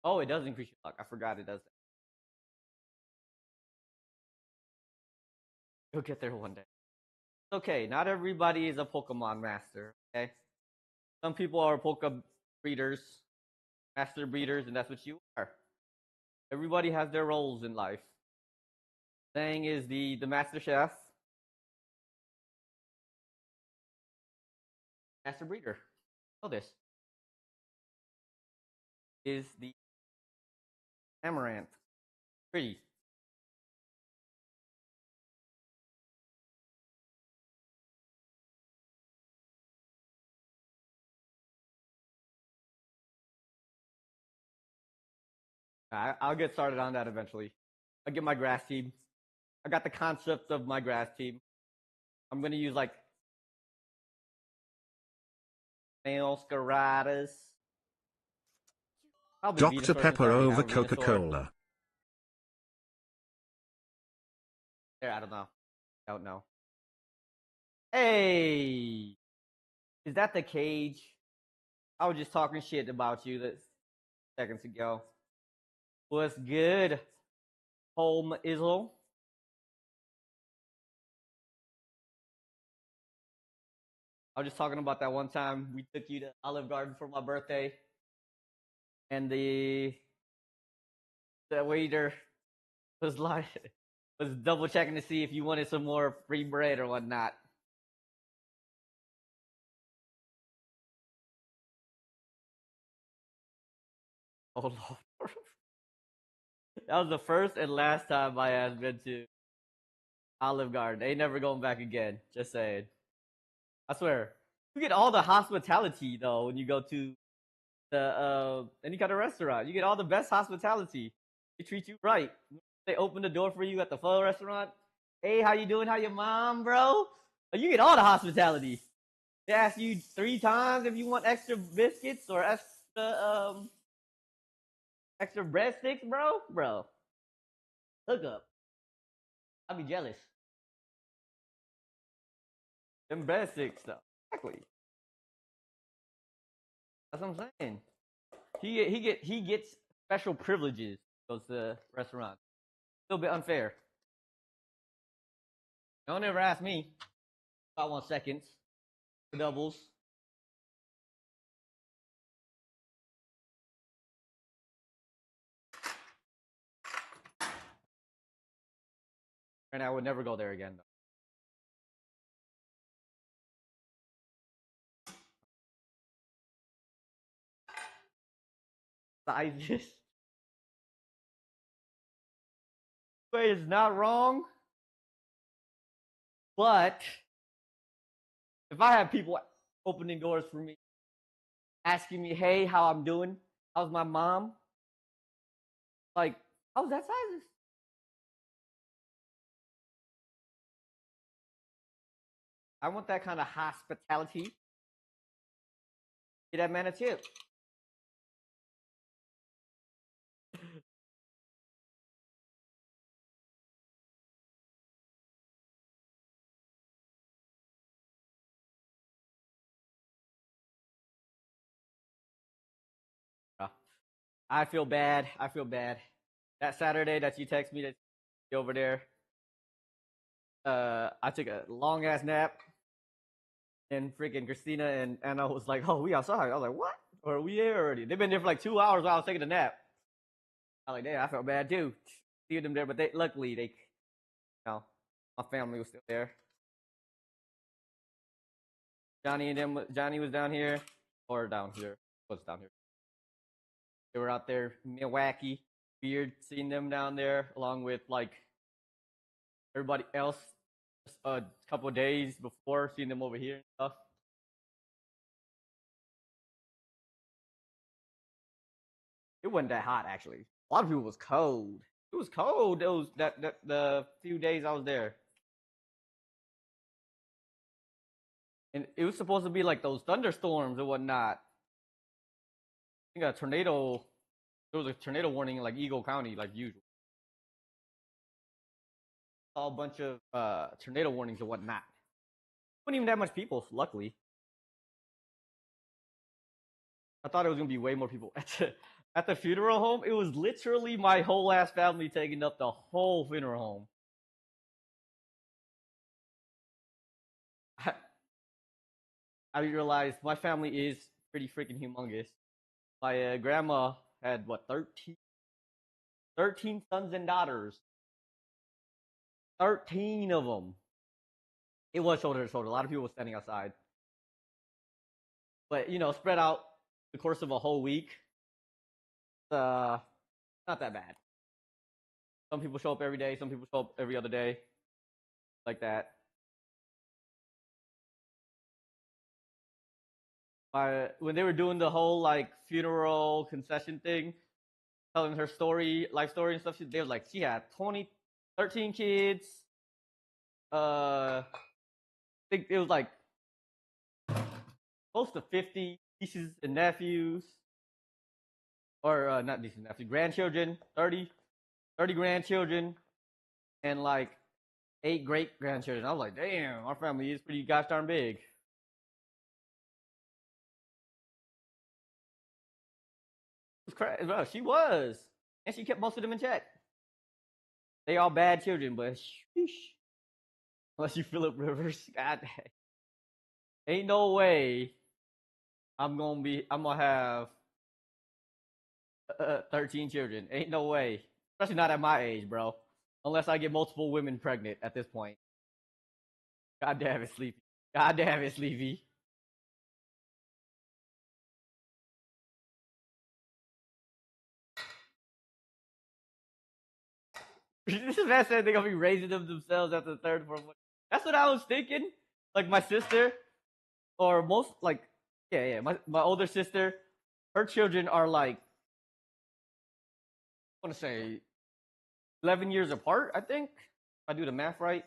Oh, it does increase your luck. I forgot it does that. You'll get there one day. Okay, not everybody is a Pokemon master, okay? Some people are Poke breeders, master breeders, and that's what you are. Everybody has their roles in life. Saying is the master chef. Master breeder. Know this is the amaranth tree. I'll get started on that eventually. I'll get my grass team. I got the concept of my grass team. I'm gonna use like nail scaratas. Probably Dr. Venusaur since I Pepper already over have a Venusaur. Coca-Cola. There, I don't know. Don't know. Hey, is that the cage? I was just talking shit about you that seconds ago. What's good, home Izzle? I was just talking about that one time we took you to Olive Garden for my birthday, and the waiter was like was double checking to see if you wanted some more free bread or whatnot. Oh Lord. That was the first and last time I have been to Olive Garden. They never going back again. Just saying. I swear. You get all the hospitality though when you go to the any kind of restaurant. You get all the best hospitality. They treat you right. They open the door for you at the pho restaurant. Hey, how you doing? How your mom, bro? You get all the hospitality. They ask you 3 times if you want extra biscuits or extra breadsticks, bro. Bro, hook up. I'd be jealous. Them breadsticks though. Exactly. That's what I'm saying. He gets special privileges. Goes to the restaurant. A little bit unfair. Don't ever ask me. About 1 second. Doubles. And I would never go there again. Sizes. Wait, it's not wrong. But if I have people opening doors for me, asking me, hey, how I'm doing? How's my mom? Like, how's that sizes? I want that kind of hospitality. Get that man a tip. I feel bad. I feel bad. That Saturday that you text me to be over there, I took a long ass nap, and freaking Christina and Anna was like, "Oh, we outside." I was like, "What? Or are we there already?" They've been there for like 2 hours while I was taking a nap. I was like, "Damn, I felt bad too." See them there, but they luckily they, my family was still there. Johnny was down here, or down here, was down here. They were out there, Milwaukee. Weird seeing them down there, along with like everybody else. A couple of days before seeing them over here and stuff. It wasn't that hot actually. A lot of people was cold. It was cold those that the few days I was there. And it was supposed to be like those thunderstorms and whatnot. I think a tornado. There was a tornado warning in like Eagle County, like usual. Saw a bunch of tornado warnings and whatnot. Wasn't even that much people, luckily. I thought it was gonna be way more people at the funeral home. It was literally my whole ass family taking up the whole funeral home. I realized my family is pretty freaking humongous. My grandma had what 13 sons and daughters. 13 of them. It was shoulder to shoulder. A lot of people were standing outside. but spread out the course of a whole week. Uh, not that bad. Some people show up every day. Some people show up every other day, like that. When they were doing the whole like funeral concession thing, telling her story, life story and stuff, they was like she had 13 kids. I think it was like close to 50 nieces and nephews, or not nieces and nephews, grandchildren, 30 grandchildren, and like 8 great grandchildren. I was like, damn, our family is pretty gosh darn big. It was crazy. Bro, she was, and she kept most of them in check. They all bad children, but sheesh. Unless you Philip Rivers, God, ain't no way I'm gonna have 13 children. Ain't no way, especially not at my age, bro. Unless I get multiple women pregnant at this point. God damn it, Sleepy. God damn it, Sleepy. This man said they're gonna be raising them themselves after the third, fourth one. That's what I was thinking. Like my sister, or most like, yeah. My older sister, her children are like, I want to say 11 years apart. I think if I do the math right,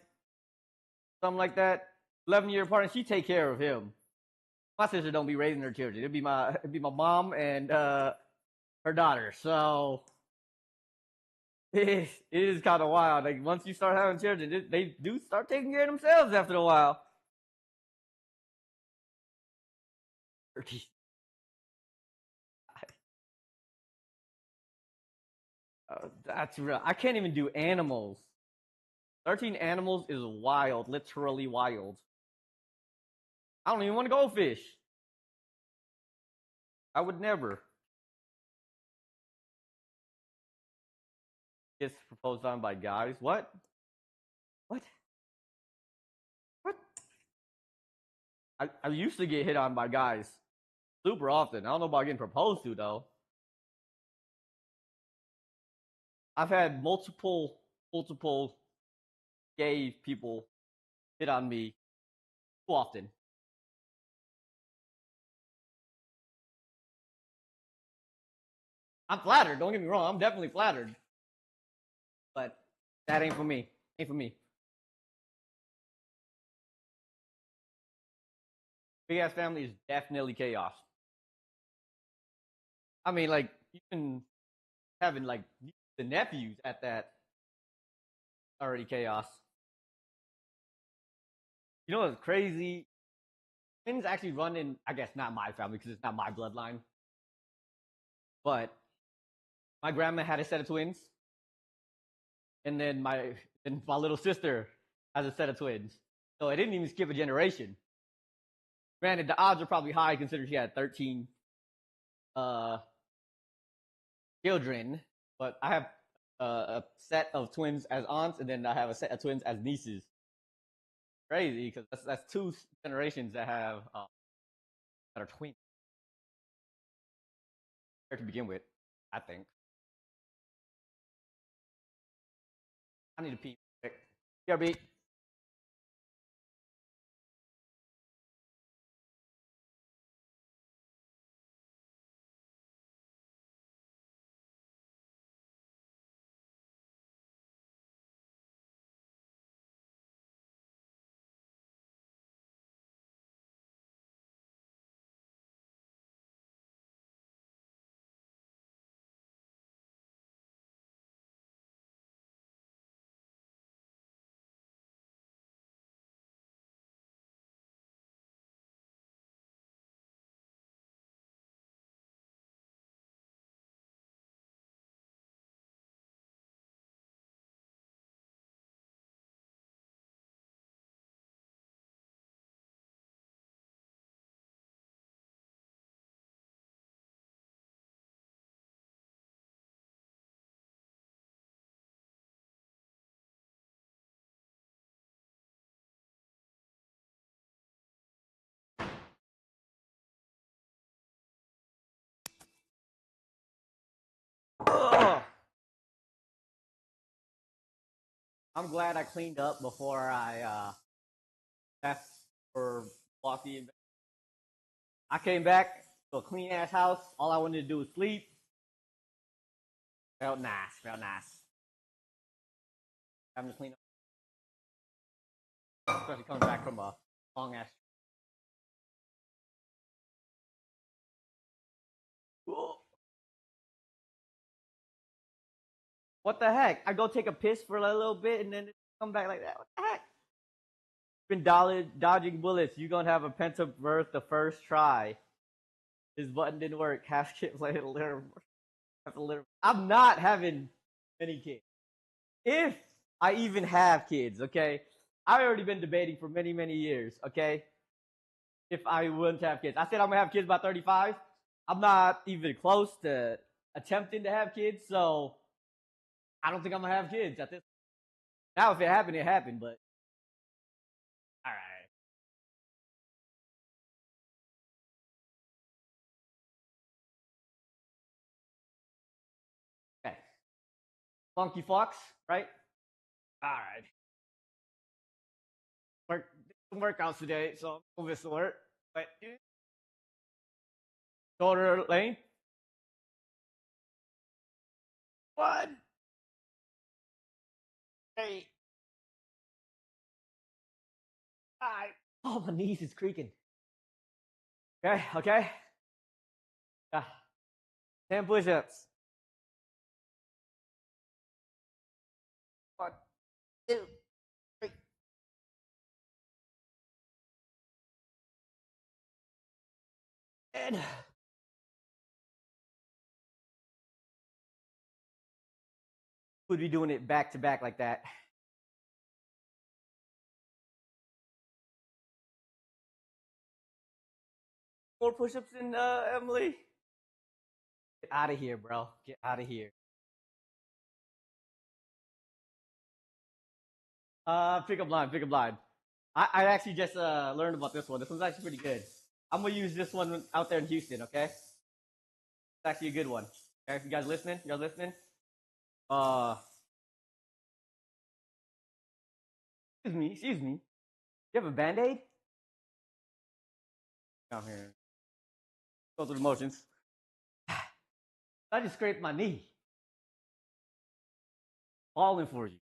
something like that. 11-year apart, and she take care of him. My sister don't be raising her children. It'd be my mom and her daughter. So it is kind of wild. Like once you start having children, they do start taking care of themselves after a while. That's real. I can't even do animals. 13 animals is wild, literally wild. I don't even want to go fish. I would never. Gets proposed on by guys. What? What? What? I used to get hit on by guys super often. I don't know about getting proposed to though. I've had multiple gay people hit on me too often. I'm flattered. Don't get me wrong. I'm definitely flattered, but that ain't for me. Ain't for me. Big ass family is definitely chaos. I mean, like even having like the nephews at that already chaos. You know what's crazy? Twins actually run in. I guess not my family because it's not my bloodline, but my grandma had a set of twins, and then my little sister has a set of twins. So it didn't even skip a generation. Granted, the odds are probably high considering she had 13 uh, children, but I have a set of twins as aunts, and then I have a set of twins as nieces. Crazy because that's 2 generations that have that are twins to begin with. I think I need to pee. Yeah, beat. I'm glad I cleaned up before I left for Milwaukee. I came back to a clean ass house. All I wanted to do was sleep. Felt nice. Felt nice. I'm just clean up, especially coming back from a long ass. What the heck? I go take a piss for a little bit and then come back like that. What the heck? Been dodging bullets. You gonna have a pent-up birth the first try. His button didn't work. Half kids like a little. I'm not having any kids. If I even have kids, okay? I've already been debating for many, many years, okay? If I wouldn't have kids. I said I'm gonna have kids by 35. I'm not even close to attempting to have kids, so I don't think I'm gonna have kids at this. Now, if it happened, it happened, but all right. Okay. Funky Fox, right? All right. Work some workouts today, so I'm moving sore. But shoulder length. One. Eight. Five. Oh, my knees is creaking. Okay, okay. Yeah. 10 push-ups. One, two, three. And would be doing it back to back like that. More push-ups than Emily. Get out of here, bro. Get out of here. Pick up line, pick up line. I actually just learned about this one. This one's actually pretty good. I'm gonna use this one out there in Houston, okay? It's actually a good one. Okay, you guys listening? You guys listening? Uh, excuse me, excuse me. You have a band-aid? Down here. Go through the motions. I just scraped my knee. Falling for you.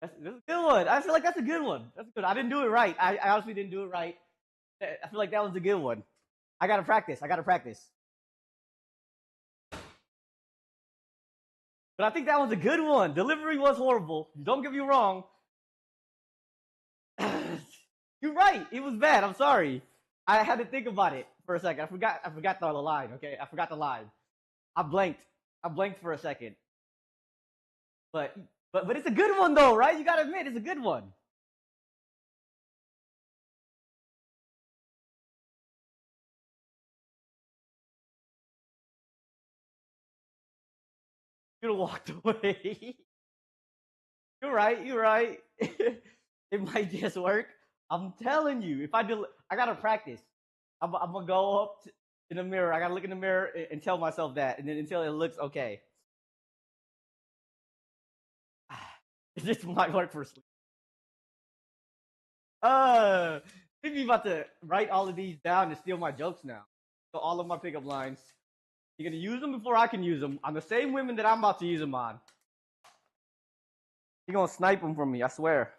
That's a good one. I feel like that's a good one. That's good. I didn't do it right. I honestly didn't do it right. I feel like that was a good one. I gotta practice. I gotta practice. But I think that was a good one. Delivery was horrible. Don't get me wrong. You're right. It was bad. I'm sorry. I had to think about it for a second. I forgot the line. Okay, I forgot the line. I blanked. I blanked for a second. But but it's a good one though, right? You gotta admit it's a good one. You could have walked away. You're right. You're right. It might just work. I'm telling you. If I do, I gotta practice. I'm gonna go up in the mirror. I gotta look in the mirror and tell myself that, and then until it looks okay. This might work for sleep. Uh, think me about to write all of these down and steal my jokes now. So all of my pickup lines. You're gonna use them before I can use them on the same women that I'm about to use them on. You're gonna snipe them from me, I swear.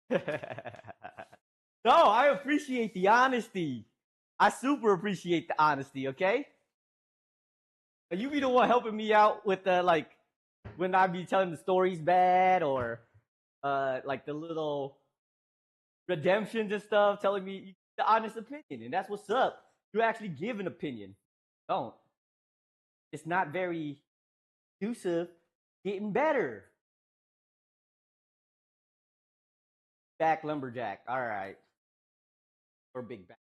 No, I appreciate the honesty. I super appreciate the honesty, okay? You be the one helping me out with the like when I be telling the stories bad or like the little redemptions and stuff, telling me the honest opinion, and that's what's up. You actually give an opinion. Don't. It's not very conducive. Getting better. Back lumberjack. All right. Or big back.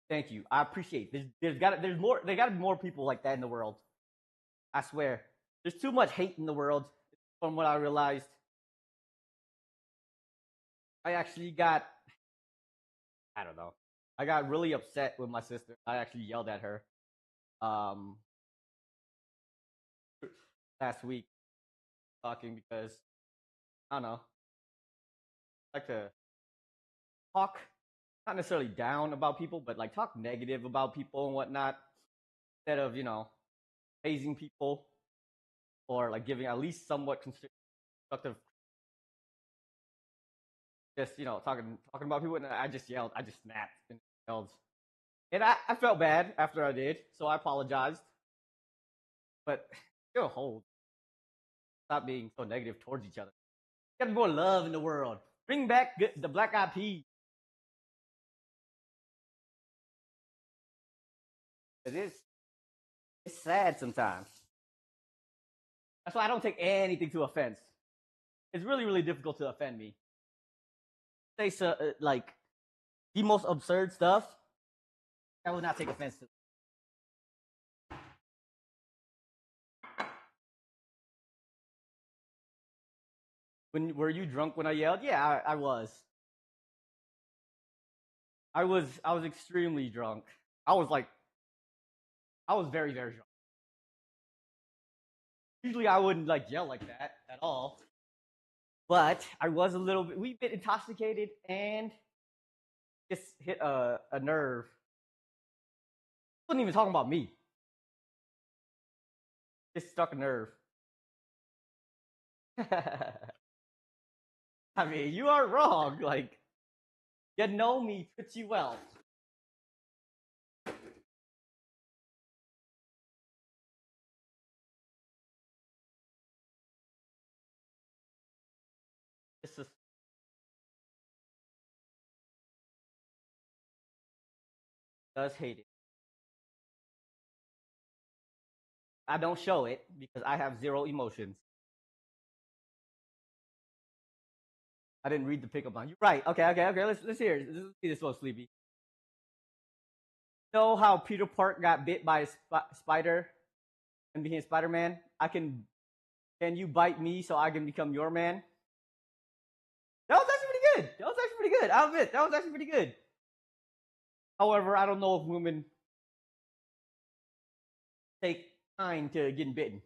Thank you. I appreciate. There's more. There got to be more people like that in the world. I swear. There's too much hate in the world. From what I realized, I actually got I don't know. I got really upset with my sister. I actually yelled at her um last week talking because I don't know. I like to talk not necessarily down about people, but like talk negative about people and whatnot instead of praising people or like giving at least somewhat constructive. Just talking about people, and I just yelled. I just snapped and yelled, and I felt bad after I did, so I apologized. But still, hold. Stop being so negative towards each other. Got more love in the world. Bring back the Black Eyed Peas. It is. It's sad sometimes. That's why I don't take anything to offense. It's really, really difficult to offend me. Say so, like the most absurd stuff. I will not take offense to. When were you drunk when I yelled? Yeah, I was. I was extremely drunk. I was like I was very, very drunk. Usually I wouldn't like yell like that at all. But I was a little bit wee bit intoxicated and just hit a nerve. I wasn't even talking about me. Just struck a nerve. I mean, you are wrong. Like, you know me pretty well. This is does hate it. I don't show it because I have zero emotions. I didn't read the pickup line. You're right. Okay, okay, okay. Let's hear it. Let's see this one, Sleepy. Know how Peter Park got bit by a spider and became Spider Man? I can. Can you bite me so I can become your man? That was actually pretty good. That was actually pretty good. I'll admit that was actually pretty good. However, I don't know if women take time to getting bitten.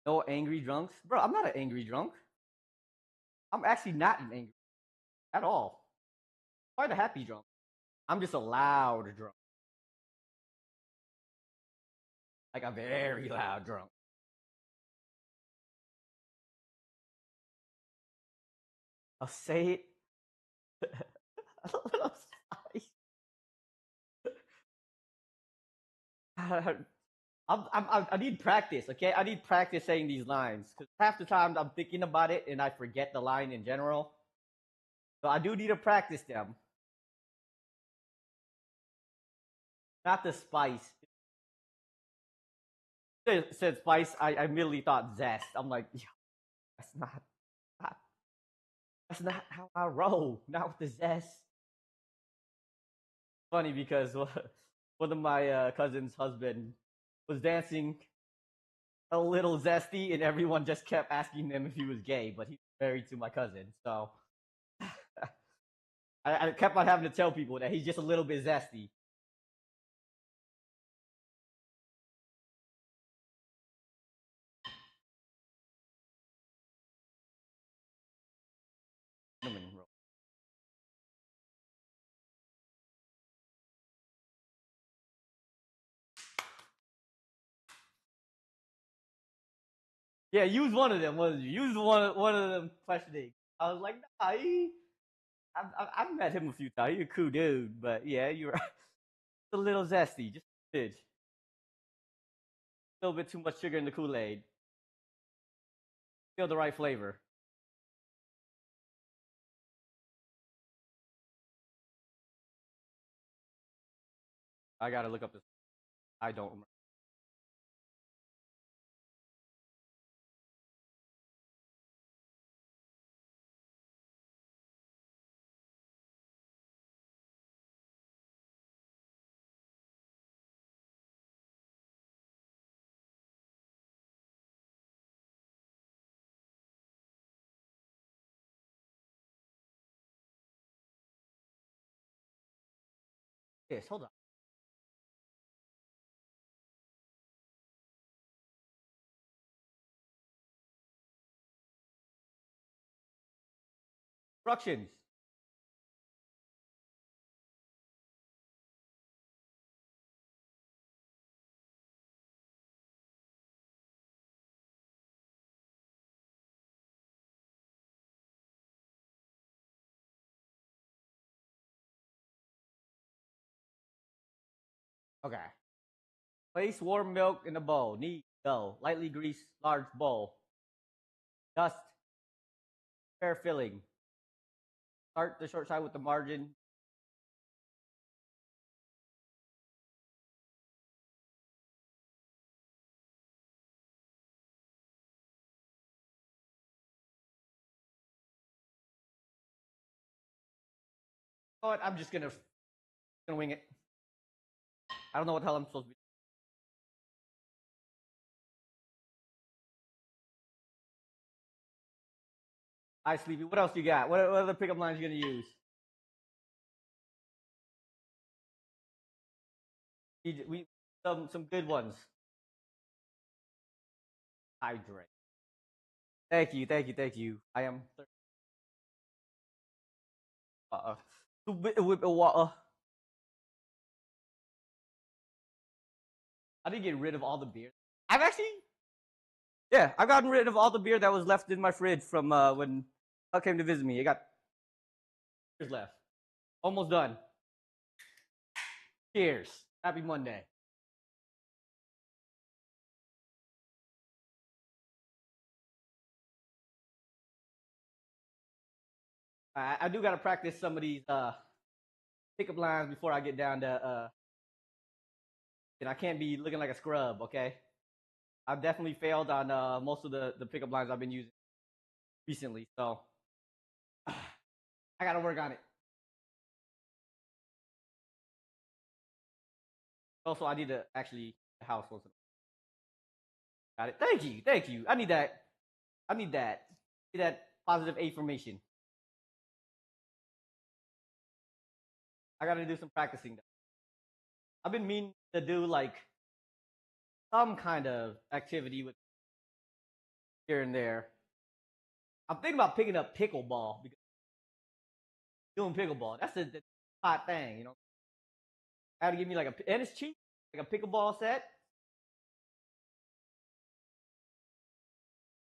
No angry drunks, bro. I'm not an angry drunk. I'm actually not an angry at all. Quite a happy drunk. I'm just a loud drunk, like a very loud drunk. I'll say it. A little spice. I need practice, okay? I need practice saying these lines because half the time I'm thinking about it and I forget the line in general. So I do need to practice them. Not the spice. Said spice, I immediately thought zest. I'm like, yeah, that's not that's not how I roll. Not with the zest. Funny because one of my cousin's husband was dancing a little zesty, and everyone just kept asking him if he was gay, but he's married to my cousin, so I kept on having to tell people that he's just a little bit zesty. Yeah, use one of them, wasn't you? Use one of them questioning. I was like, nah, I've met him a few times. He's a cool dude, but yeah, you're right. A little zesty, just a bit. A little bit too much sugar in the Kool Aid. Feel the right flavor. I gotta look up this. I don't remember. Yes, hold on. Instructions. Okay. Place warm milk in a bowl. Knead dough. Lightly grease large bowl. Dust. Fair filling. Start the short side with the margin. You know what? I'm just gonna wing it. I don't know what the hell I'm supposed to be. Hi, Sleepy. What else you got? What other pickup lines you gonna use? We some good ones. Hydrate. Thank you, thank you, thank you. I am. Two bit whip of water. I did get rid of all the beer. I've actually, yeah, I've gotten rid of all the beer that was left in my fridge from when I came to visit me. I got beers left. Almost done. Cheers. Happy Monday. I do gotta practice some of these pickup lines before I get down to and I can't be looking like a scrub, okay? I've definitely failed on most of the pickup lines I've been using recently, so I gotta work on it. Also, I need to actually the house once. Got it. Thank you, thank you. I need that. I need that. Need that positive affirmation. I gotta do some practicing. I've been meaning to do like some kind of activity with here and there. I'm thinking about picking up pickleball because doing pickleball. That's the hot thing, you know. I gotta give me like and it's cheap, like a pickleball set.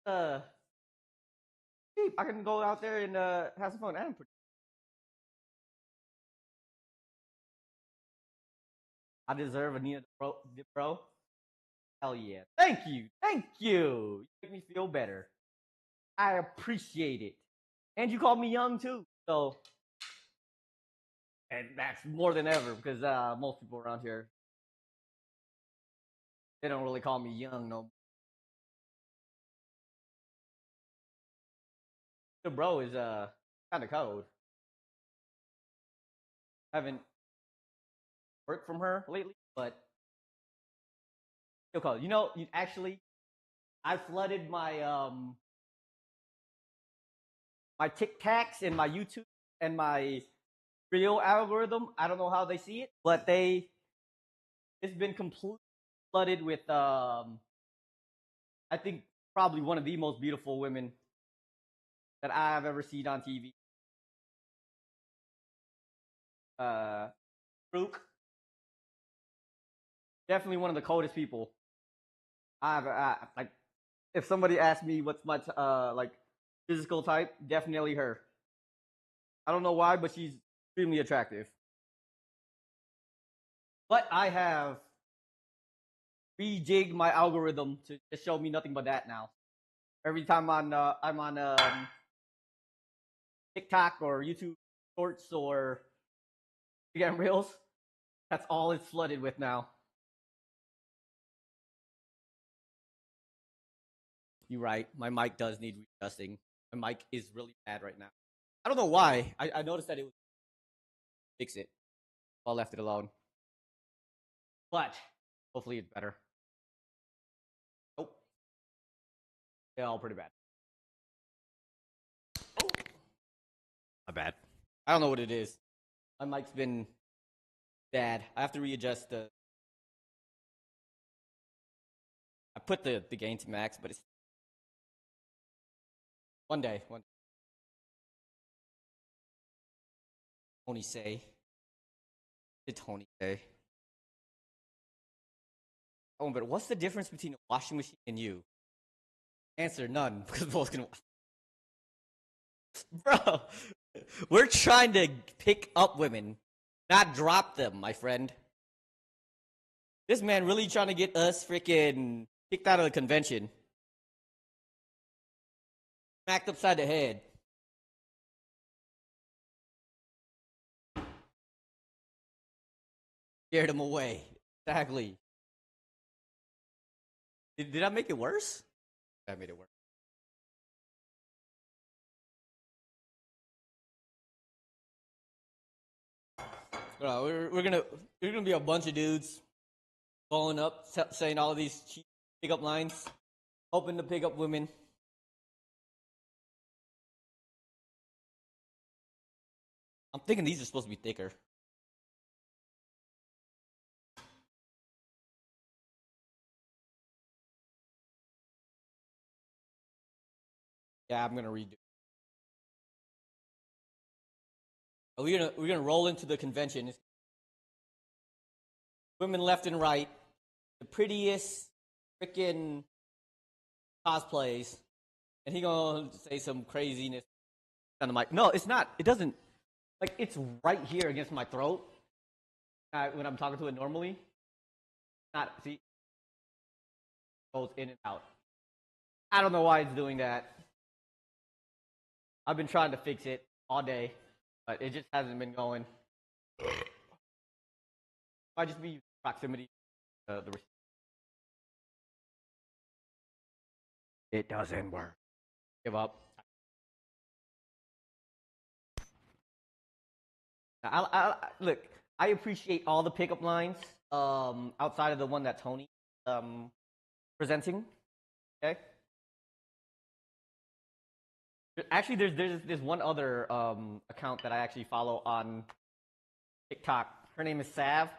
Uh, cheap. I can go out there and have some fun. And I deserve a Nina Pro. Hell yeah! Thank you, thank you. You make me feel better. I appreciate it. And you called me young too, so and that's more than ever because most people around here they don't really call me young no. The bro is kind of cold. I haven't worked from her lately, but still cold. You know, actually, I flooded my Tic Tacs and my YouTube and my real algorithm. I don't know how they see it, but it's been completely flooded with I think probably one of the most beautiful women that I've ever seen on TV. Uh, Brooke, definitely one of the coldest people like. If somebody asked me what's my like physical type, definitely her. I don't know why, but she's extremely attractive. But I have rejigged my algorithm to show me nothing but that now. Every time I'm on TikTok or YouTube Shorts or Instagram Reels, that's all it's flooded with now. You're right. My mic does need readjusting. My mic is really bad right now. I don't know why. I noticed that it would fix it. So I left it alone. But hopefully it's better. Nope. They're all pretty bad. Oh, my bad. I don't know what it is. My mic's been bad. I have to readjust the. I put the gain to max, but it's one day. Tony say. Did Tony say? Oh, but what's the difference between a washing machine and you? Answer: none, because both can. Bro, we're trying to pick up women, not drop them, my friend. This man really trying to get us freaking kicked out of the convention. Smacked upside the head. Scared him away. Exactly. Did I make it worse? I made it worse. We're gonna be a bunch of dudes following up, saying all of these cheap pickup lines, hoping to pick up women. I'm thinking these are supposed to be thicker. Yeah, I'm gonna redo. We're gonna roll into the convention. Women left and right, the prettiest freaking cosplays, and he gonna say some craziness on the mic. No, it's not. It doesn't. Like, it's right here against my throat when I'm talking to it normally. Not see, goes in and out. I don't know why it's doing that. I've been trying to fix it all day, but it just hasn't been going. Might just be proximity. It doesn't work. Give up. Look. I appreciate all the pickup lines outside of the one that Tony presenting. Okay. Actually, there's one other account that I actually follow on TikTok. Her name is Sav,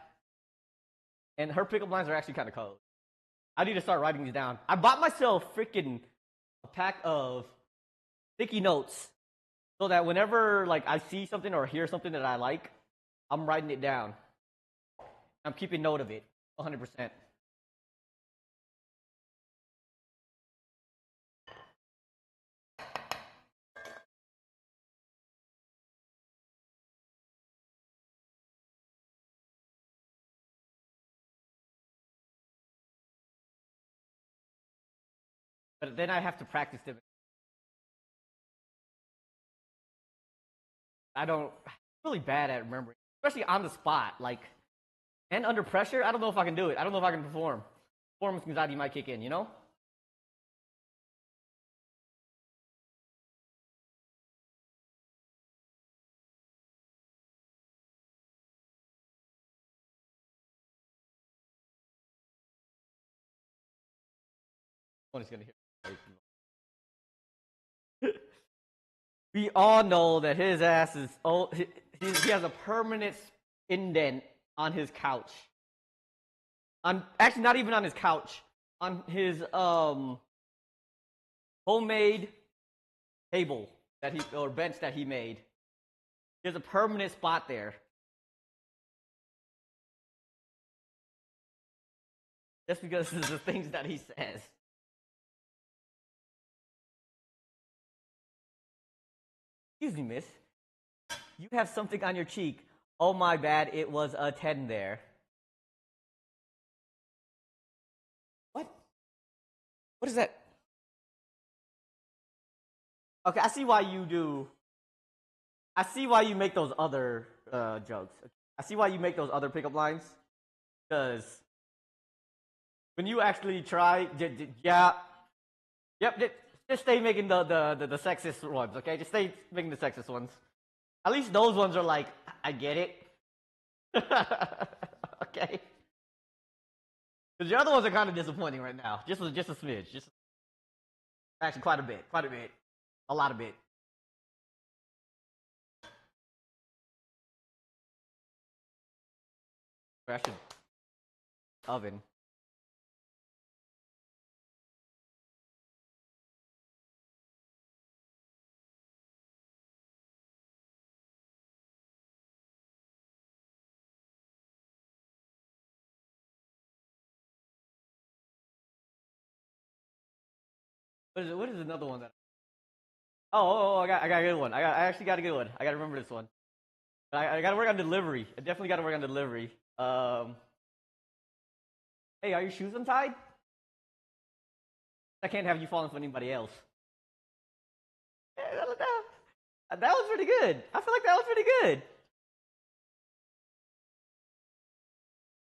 and her pickup lines are actually kind of cold. I need to start writing these down. I bought myself freaking a pack of sticky notes so that whenever like I see something or hear something that I like, I'm writing it down. I'm keeping note of it, 100%. But then I have to practice them. I'm really bad at remembering, especially on the spot, like, and under pressure. I don't know if I can do it. I don't know if I can perform. Performance anxiety might kick in, you know? One is gonna hear. We all know that his ass is old. He has a permanent indent on his couch. On actually not even on his couch, on his homemade table that he or bench that he made. There's a permanent spot there. Just because of the things that he says. Excuse me, miss. You have something on your cheek. Oh, my bad. It was a 10 there. What? What is that? Okay, I see why you do. I see why you make those other jokes. I see why you make those other pickup lines. Because when you actually try, yeah, yep, just stay making the sexist ones, okay? Just stay making the sexist ones. At least those ones are like, I get it. Okay. Because the other ones are kind of disappointing right now. Just a smidge. Actually, quite a bit. A lot of bit. I should oven. What is another one that? Oh, I got a good one. I actually got a good one. I got to remember this one. I got to work on delivery. I definitely got to work on delivery. Hey, are your shoes untied? I can't have you falling for anybody else. Yeah, that was pretty good. I feel like that was pretty good.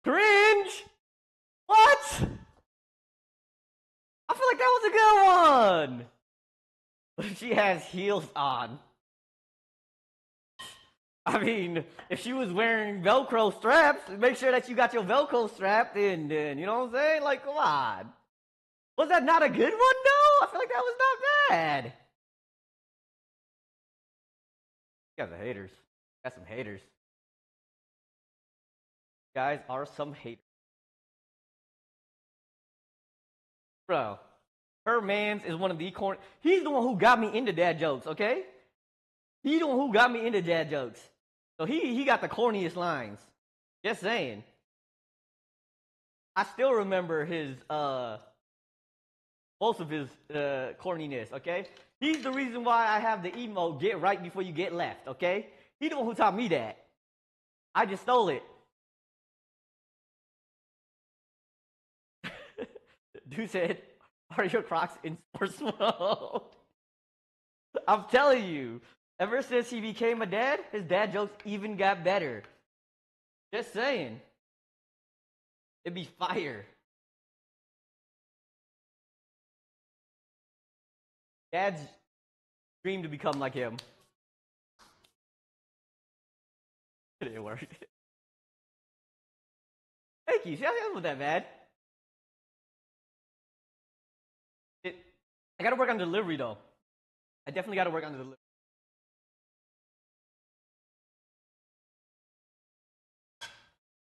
Cringe. What? I feel like that was a good one. She has heels on. I mean, if she was wearing Velcro straps, make sure that you got your Velcro strapped in, then. You know what I'm saying? Like, come on. Was that not a good one, though? I feel like that was not bad. You guys are haters. Got some haters. You guys are some haters. Bro, her man's is one of the corny. He's the one who got me into dad jokes, okay? He's the one who got me into dad jokes. So he got the corniest lines. Just saying. I still remember his most of his corniness, okay? He's the reason why I have the emote get right before you get left, okay? He's the one who taught me that. I just stole it. Dude said, are your Crocs in sports mode? I'm telling you, ever since he became a dad, his dad jokes even got better. Just saying. It'd be fire. Dad's dream to become like him. It didn't work. Thank you. See, I wasn't that bad. I gotta work on delivery though. I definitely gotta work on the delivery.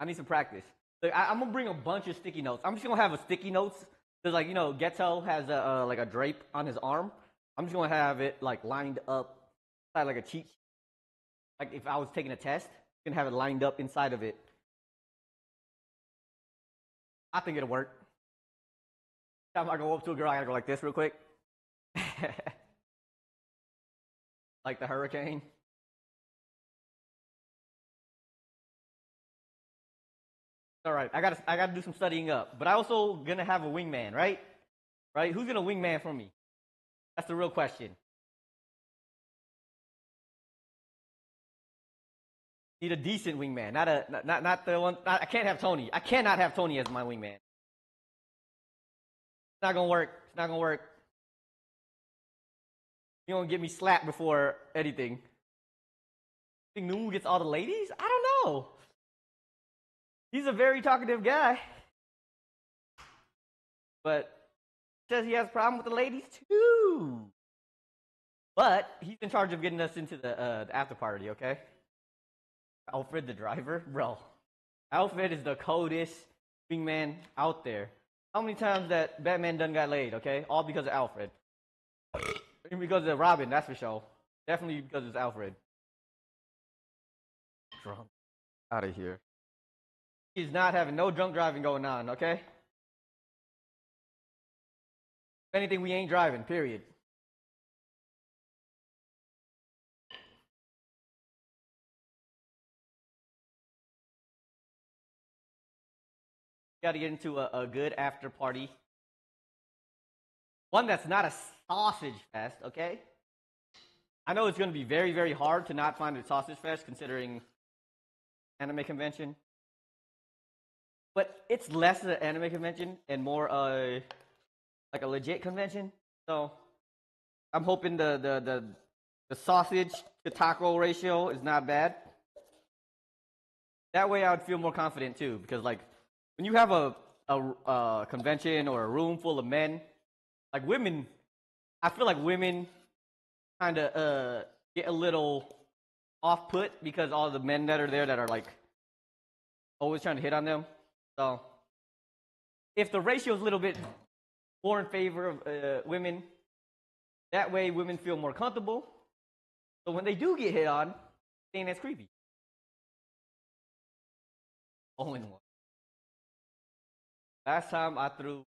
I need some practice. Look, I'm gonna bring a bunch of sticky notes. I'm just gonna have a sticky notes. There's like, you know, Ghetto has a like a drape on his arm. I'm just gonna have it like lined up like a cheat sheet. Like if I was taking a test, I'm gonna have it lined up inside of it. I think it'll work. Time I go up to a girl, I gotta go like this real quick. Like the hurricane. All right, I gotta do some studying up. But I also gonna have a wingman, right? Right? Who's gonna wingman for me? That's the real question. Need a decent wingman, not the one. I can't have Tony. I cannot have Tony as my wingman. It's not gonna work. It's not gonna work. You gonna get me slapped before anything. Think Numu gets all the ladies? I don't know. He's a very talkative guy, but says he has a problem with the ladies too. But he's in charge of getting us into the after party. Okay. Alfred the driver, bro. Alfred is the coldest wingman out there. How many times that Batman done got laid? Okay, all because of Alfred. And because of Robin, that's for sure. Definitely because it's Alfred. Drunk. Out of here. He's not having no drunk driving going on, okay? If anything, we ain't driving, period. Got to get into a good after party. One that's not a sausage fest, okay? I know it's going to be very, very hard to not find a sausage fest considering anime convention. But it's less an anime convention and more like a legit convention. So I'm hoping the sausage to taco ratio is not bad. That way I would feel more confident too, because like when you have a convention or a room full of men, like women, I feel like women kind of get a little off put because all the men that are there that are like always trying to hit on them. So if the ratio is a little bit more in favor of women, that way women feel more comfortable. So when they do get hit on, they ain't as creepy. All in one. Last time I threw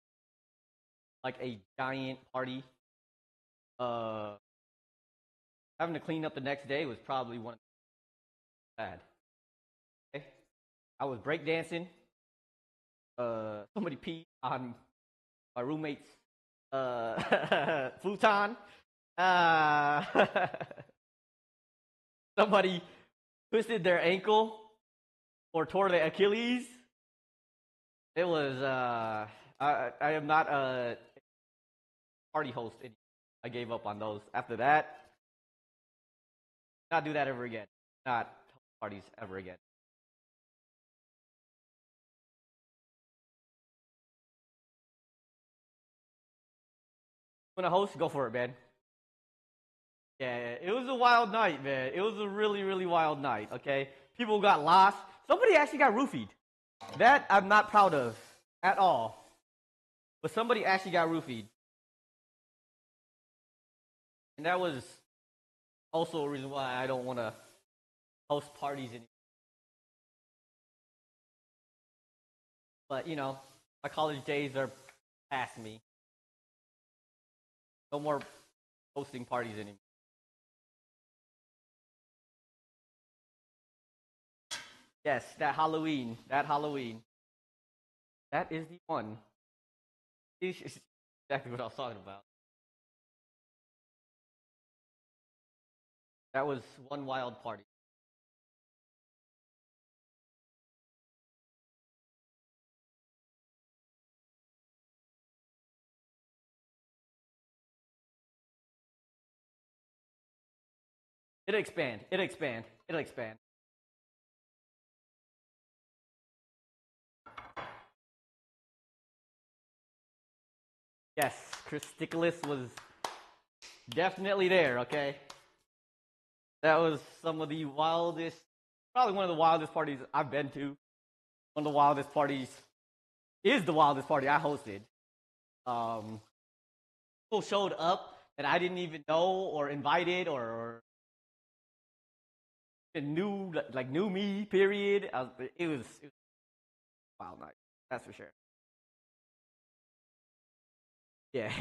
like a giant party, having to clean up the next day was probably one of the bad. Okay? I was breakdancing. Somebody peed on my roommate's futon. Somebody twisted their ankle or tore their Achilles. It was I am not a party host anymore. I gave up on those. After that, not do that ever again. Not host parties ever again. When a host, go for it, man. Yeah, it was a wild night, man. It was a really, really wild night. Okay, people got lost. Somebody actually got roofied. That I'm not proud of at all. But somebody actually got roofied. And that was also a reason why I don't want to host parties anymore. But, you know, my college days are past me. No more hosting parties anymore. Yes, that Halloween. That Halloween. That is the one. It's exactly what I was talking about. That was one wild party. It'll expand. It'll expand. It'll expand. Yes, Chris Nicholas was definitely there, okay? That was some of the wildest, probably one of the wildest parties I've been to. One of the wildest parties is the wildest party I hosted. Um, People showed up that I didn't even know or invited or knew me. Period. It was a wild night. That's for sure. Yeah.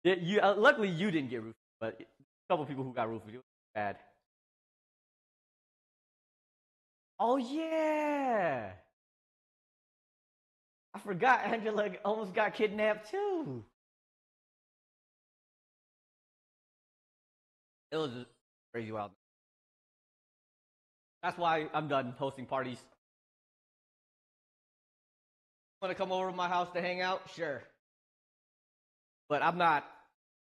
Yeah. You luckily you didn't get roofied, but a couple people who got roofied. It was bad. Oh yeah. I forgot Angela almost got kidnapped too. It was a crazy wild. That's why I'm done hosting parties. Want to come over to my house to hang out? Sure. But I'm not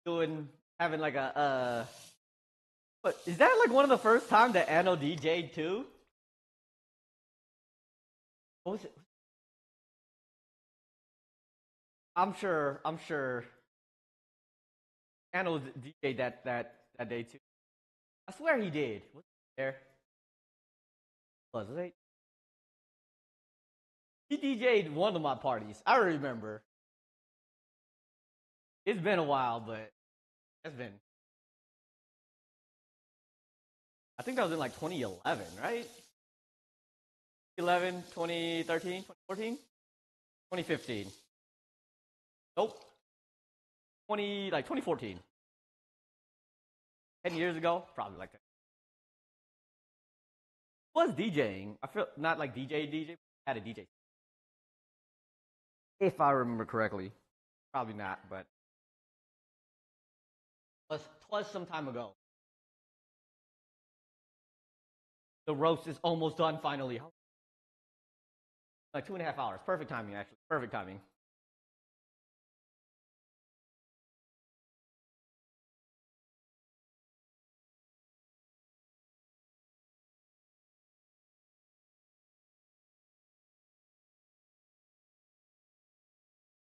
doing having like a. But is that like one of the first time that Anno DJ'd too? What was it? I'm sure. I'm sure. Anno DJ'd that day too. I swear he did. Was he there? Was it? He DJ'd one of my parties. I remember. It's been a while, but it's been. I think that was in like 2011, right? 11, 2013, 2014, 2015. Nope. 2014. 10 years ago, probably like that. Was DJing. I feel not like DJ, had a DJ. If I remember correctly. Probably not, but twas some time ago. The roast is almost done finally. Like 2.5 hours. Perfect timing, actually. Perfect timing.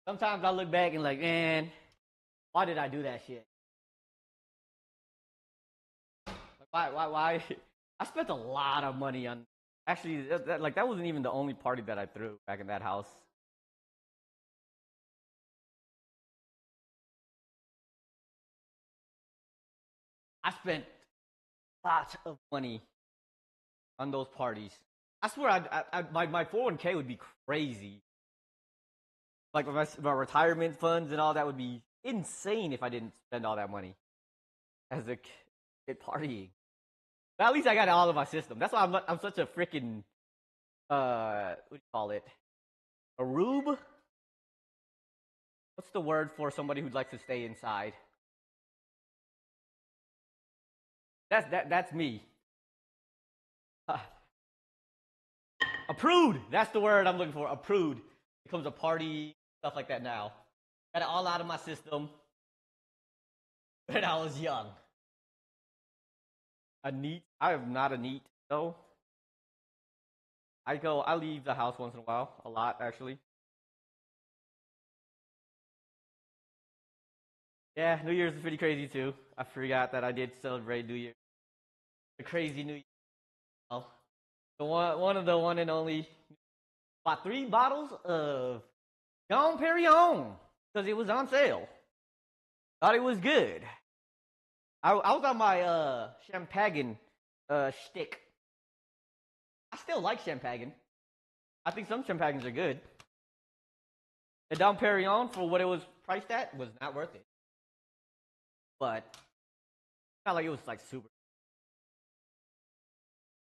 Sometimes I look back and like, man, why did I do that shit? Like, why? I spent a lot of money on Actually, that wasn't even the only party that I threw back in that house. I spent lots of money on those parties. I swear, my 401k would be crazy. Like my retirement funds and all that would be insane if I didn't spend all that money as a kid partying. But at least I got it all in my system. That's why I'm such a freaking what do you call it? A rube? What's the word for somebody who likes to stay inside? That's me. A prude. That's the word I'm looking for. A prude. Becomes a party, stuff like that now. Got it all out of my system when I was young. A neat. I am not a neat though. I leave the house once in a while. A lot actually. Yeah, New Year's is pretty crazy too. I forgot that I did celebrate New Year. The crazy New Year. Oh, one and only. Bought 3 bottles of Dom Perignon because it was on sale. Thought it was good. I was on my champagne shtick. I still like champagne. I think some champagnes are good. The Dom Perignon for what it was priced at was not worth it. But not like it was like super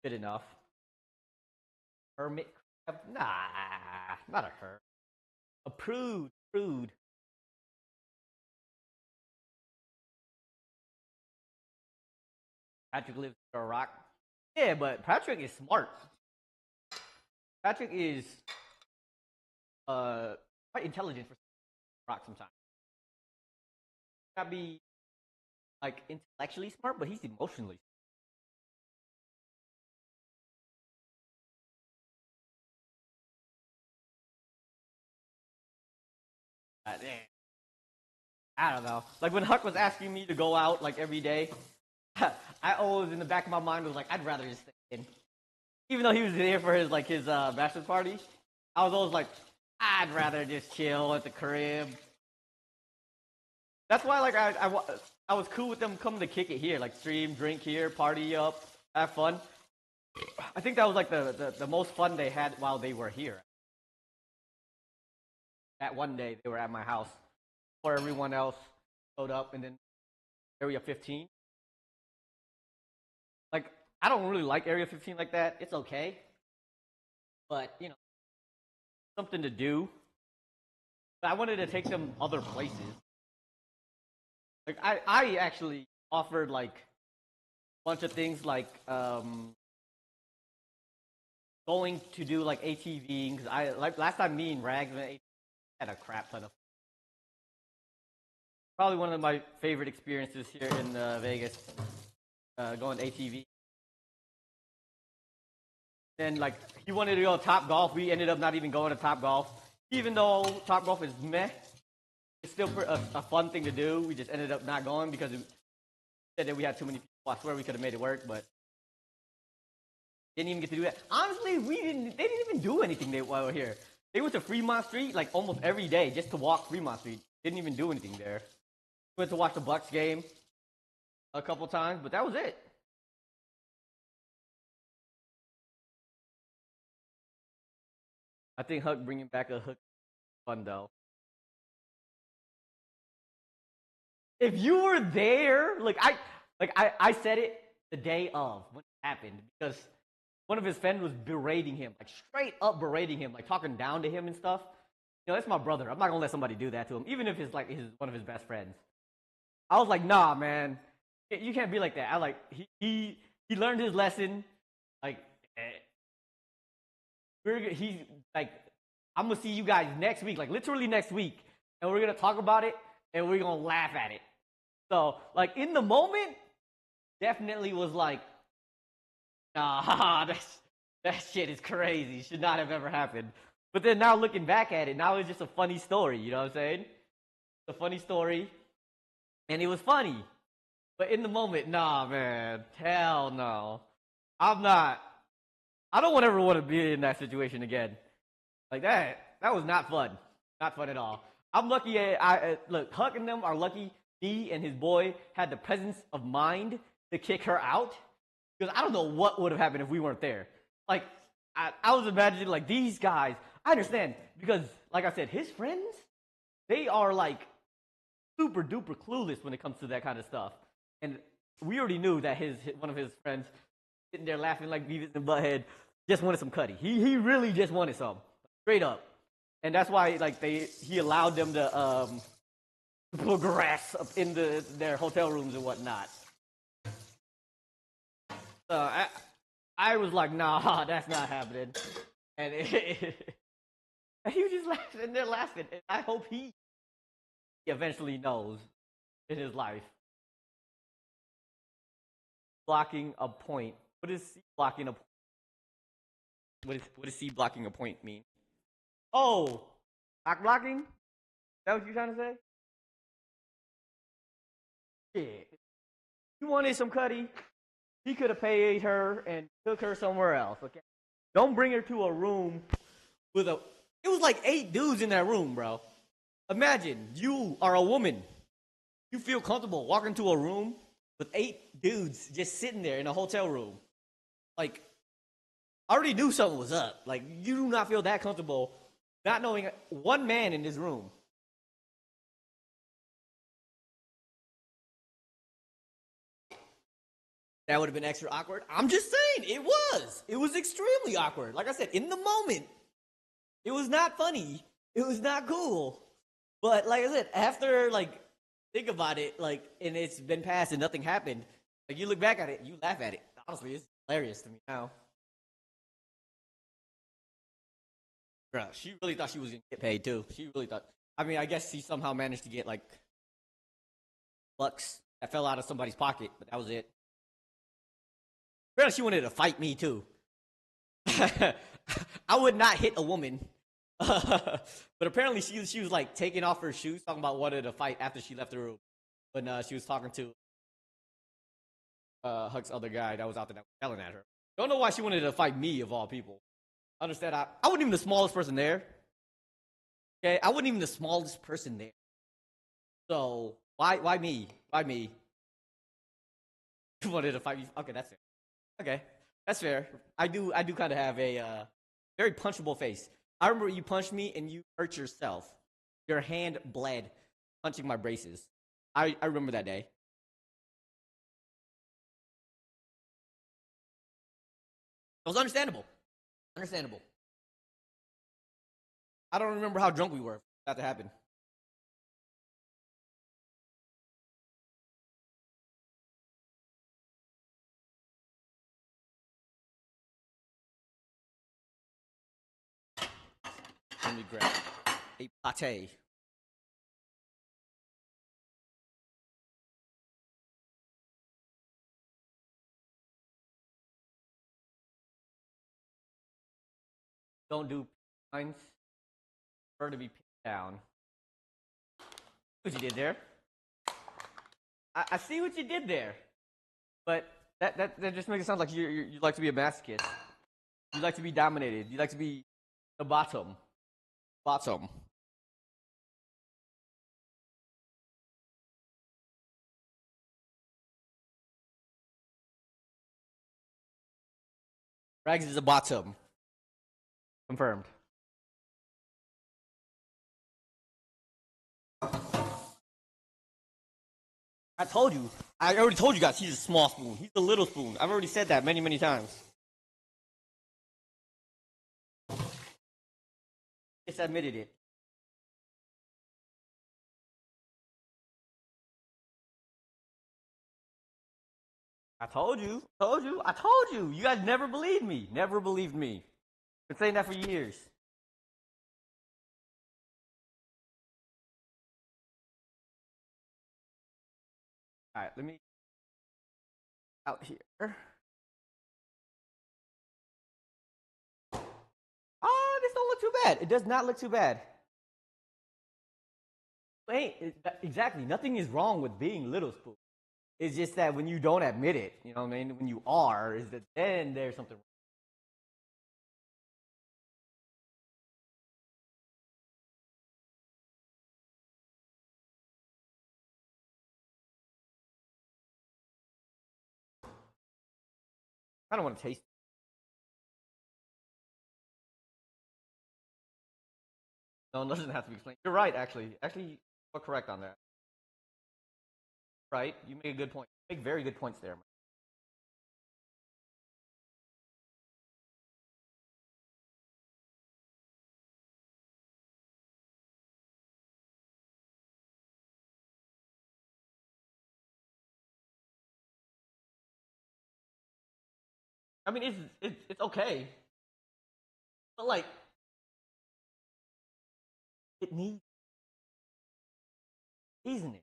good enough. Hermit crab? Nah, not a her. A prude, prude. Patrick lives under a rock. Yeah, but Patrick is smart. Patrick is quite intelligent for rock sometimes. Not be like intellectually smart, but he's emotionally. Yeah. I don't know. Like when Huck was asking me to go out like every day, I always in the back of my mind was like, I'd rather just stay in. Even though he was there for his bachelor party, I was always like, I'd rather just chill at the crib. That's why like I was cool with them coming to kick it here, like stream, drink here, party up, have fun. I think that was like the most fun they had while they were here. That one day they were at my house, before everyone else showed up, and then Area 15. Like I don't really like Area 15 like that. It's okay, but you know, something to do. But I wanted to take them other places. Like I actually offered like a bunch of things like going to do like ATVing because I like last time me and Rags went ATV, had a crap ton of probably one of my favorite experiences here in Vegas going ATV. Then like he wanted to go to Top Golf, we ended up not even going to Top Golf, even though Top Golf is meh. It's still a fun thing to do. We just ended up not going because it said that we had too many people. I swear we could have made it work, but didn't even get to do that. Honestly, we didn't. They didn't even do anything while we were here. They went to Fremont Street like almost every day just to walk Fremont Street. Didn't even do anything there. Went to watch the Bucks game a couple times, but that was it. I think Huck bringing back a Hook fun though. If you were there, I said it the day of when it happened because one of his friends was berating him, like straight up berating him, like talking down to him and stuff. You know, that's my brother. I'm not gonna let somebody do that to him, even if it's like his one of his best friends. I was like, nah, man, you can't be like that. I like he learned his lesson. Like he's like, I'm gonna see you guys next week, like literally next week, and we're gonna talk about it and we're gonna laugh at it. So like in the moment, definitely was like, nah, that shit is crazy. Should not have ever happened. But then now looking back at it, now it's just a funny story. You know what I'm saying? It's a funny story, and it was funny. But in the moment, nah, man, hell no. I'm not. I don't want ever want to be in that situation again. Like that. That was not fun. Not fun at all. I'm lucky. Look, Huck and them are lucky. Me and his boy had the presence of mind to kick her out because I don't know what would have happened if we weren't there. Like I was imagining like these guys. I understand because, like I said, his friends they are like super duper clueless when it comes to that kind of stuff. And we already knew that one of his friends sitting there laughing like Beavis and Butthead just wanted some cutty. He really just wanted some straight up, and that's why like he allowed them to progress up in their hotel rooms and whatnot. I was like, nah, that's not happening, and and he was just laughing, and they're laughing. And I hope he eventually knows in his life. Blocking a point. What is C blocking a point? What does C blocking a point mean? Oh, cock blocking? Is that what you're trying to say? Yeah. You wanted some cutty. He could have paid her and took her somewhere else. Okay. Don't bring her to a room with a. It was like 8 dudes in that room, bro. Imagine you are a woman. You feel comfortable walking to a room with 8 dudes just sitting there in a hotel room. Like, I already knew something was up. Like, you do not feel that comfortable not knowing one man in this room. That would have been extra awkward. I'm just saying, it was. It was extremely awkward. Like I said, in the moment, it was not funny. It was not cool. But like I said, after like think about it, like and it's been past and nothing happened. Like you look back at it, you laugh at it. Honestly, it's hilarious to me now. Bro, she really thought she was gonna get paid too. She really thought. I mean, I guess she somehow managed to get like bucks that fell out of somebody's pocket, but that was it. Apparently, she wanted to fight me too. I would not hit a woman, but apparently she was like taking off her shoes, talking about wanted to fight after she left the room. When she was talking to Huck's other guy that was out there that was yelling at her. Don't know why she wanted to fight me of all people. Understand? I wasn't even the smallest person there. Okay, I wasn't even the smallest person there. So why me? Why me? You wanted to fight me? Okay, that's fair. Okay, that's fair. I do kind of have a very punchable face. I remember you punched me and you hurt yourself. Your hand bled punching my braces. I remember that day. It was understandable. Understandable. I don't remember how drunk we were for that to happen. Let me grab a pate. Don't do lines. Prefer to be pinned down. What you did there? I see what you did there, but that just makes it sound like you like to be a masochist. You like to be dominated. You like to be the bottom. Bottom. Rags is a bottom. Confirmed. I told you. I already told you guys he's a small spoon. He's a little spoon. I've already said that many, many times. Just admitted it. I told you. Told you. I told you. You guys never believed me. Never believed me. Been saying that for years. All right, let me out here. Oh, this don't look too bad. It does not look too bad. Exactly. Nothing is wrong with being little spoon. It's just that when you don't admit it, you know what I mean? When you are, is that then there's something wrong. I don't want to taste it. No, it doesn't have to be explained. You're right, actually. Actually, you're correct on that. Right? You make a good point. You make very good points there, man. I mean, it's okay, but like it needs seasoning.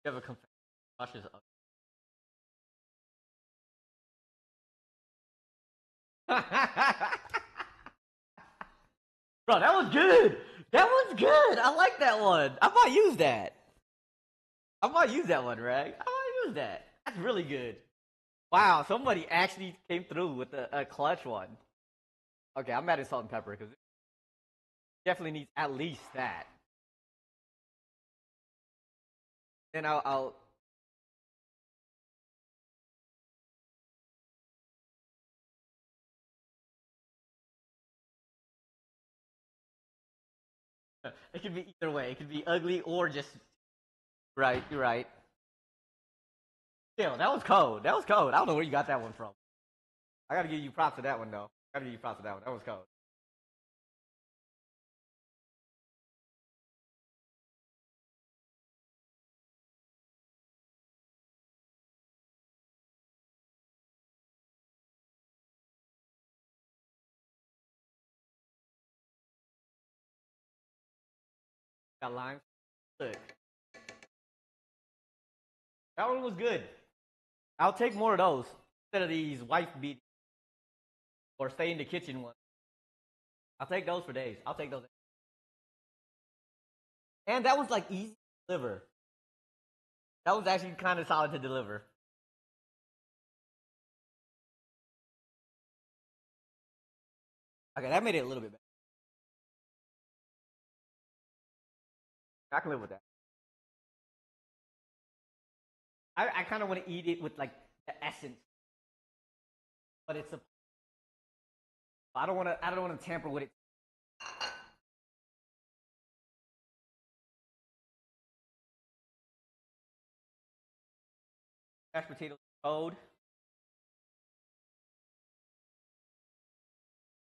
You have a confession. Josh is ugly. Bro, that was good. That was good. I like that one. I might use that. I might use that one, Rag. I might use that. That's really good. Wow, somebody actually came through with a clutch one. Okay, I'm mad at salt and pepper because it definitely needs at least that. Then I'll it could be either way. It could be ugly or just right. You're right. Still, that was cold. That was cold. I don't know where you got that one from. I gotta give you props to that one though. I gotta give you props to that one. That was cold. Got lime. Look, that one was good. I'll take more of those instead of these wife beat or stay in the kitchen ones. I'll take those for days. I'll take those. And that was like easy to deliver. That was actually kind of solid to deliver. Okay, that made it a little bit better. I can live with that. I kind of want to eat it with like the essence, but it's a. I don't want to. I don't want to tamper with it. Mashed potatoes cold.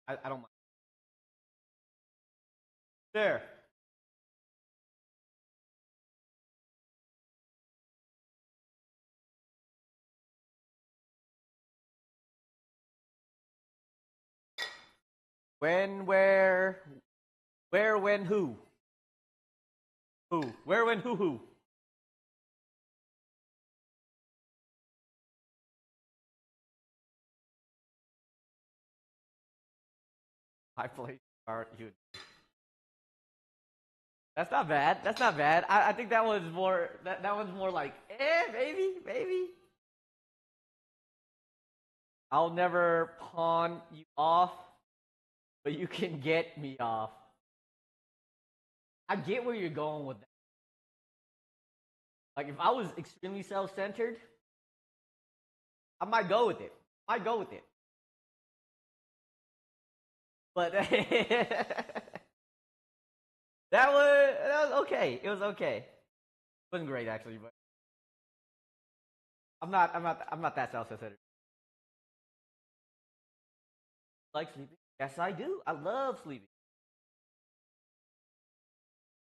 I don't mind. There. When, where, when, who? Who? Where, when, who? I play part you. That's not bad. That's not bad. I think that was more that was more like maybe. I'll never pawn you off, but you can get me off. I get where you're going with that. Like if I was extremely self-centered, I might go with it. I might go with it. But that was okay. It was okay. It wasn't great actually, but I'm not that self-centered. Like sleeping? Yes, I do. I love sleeping.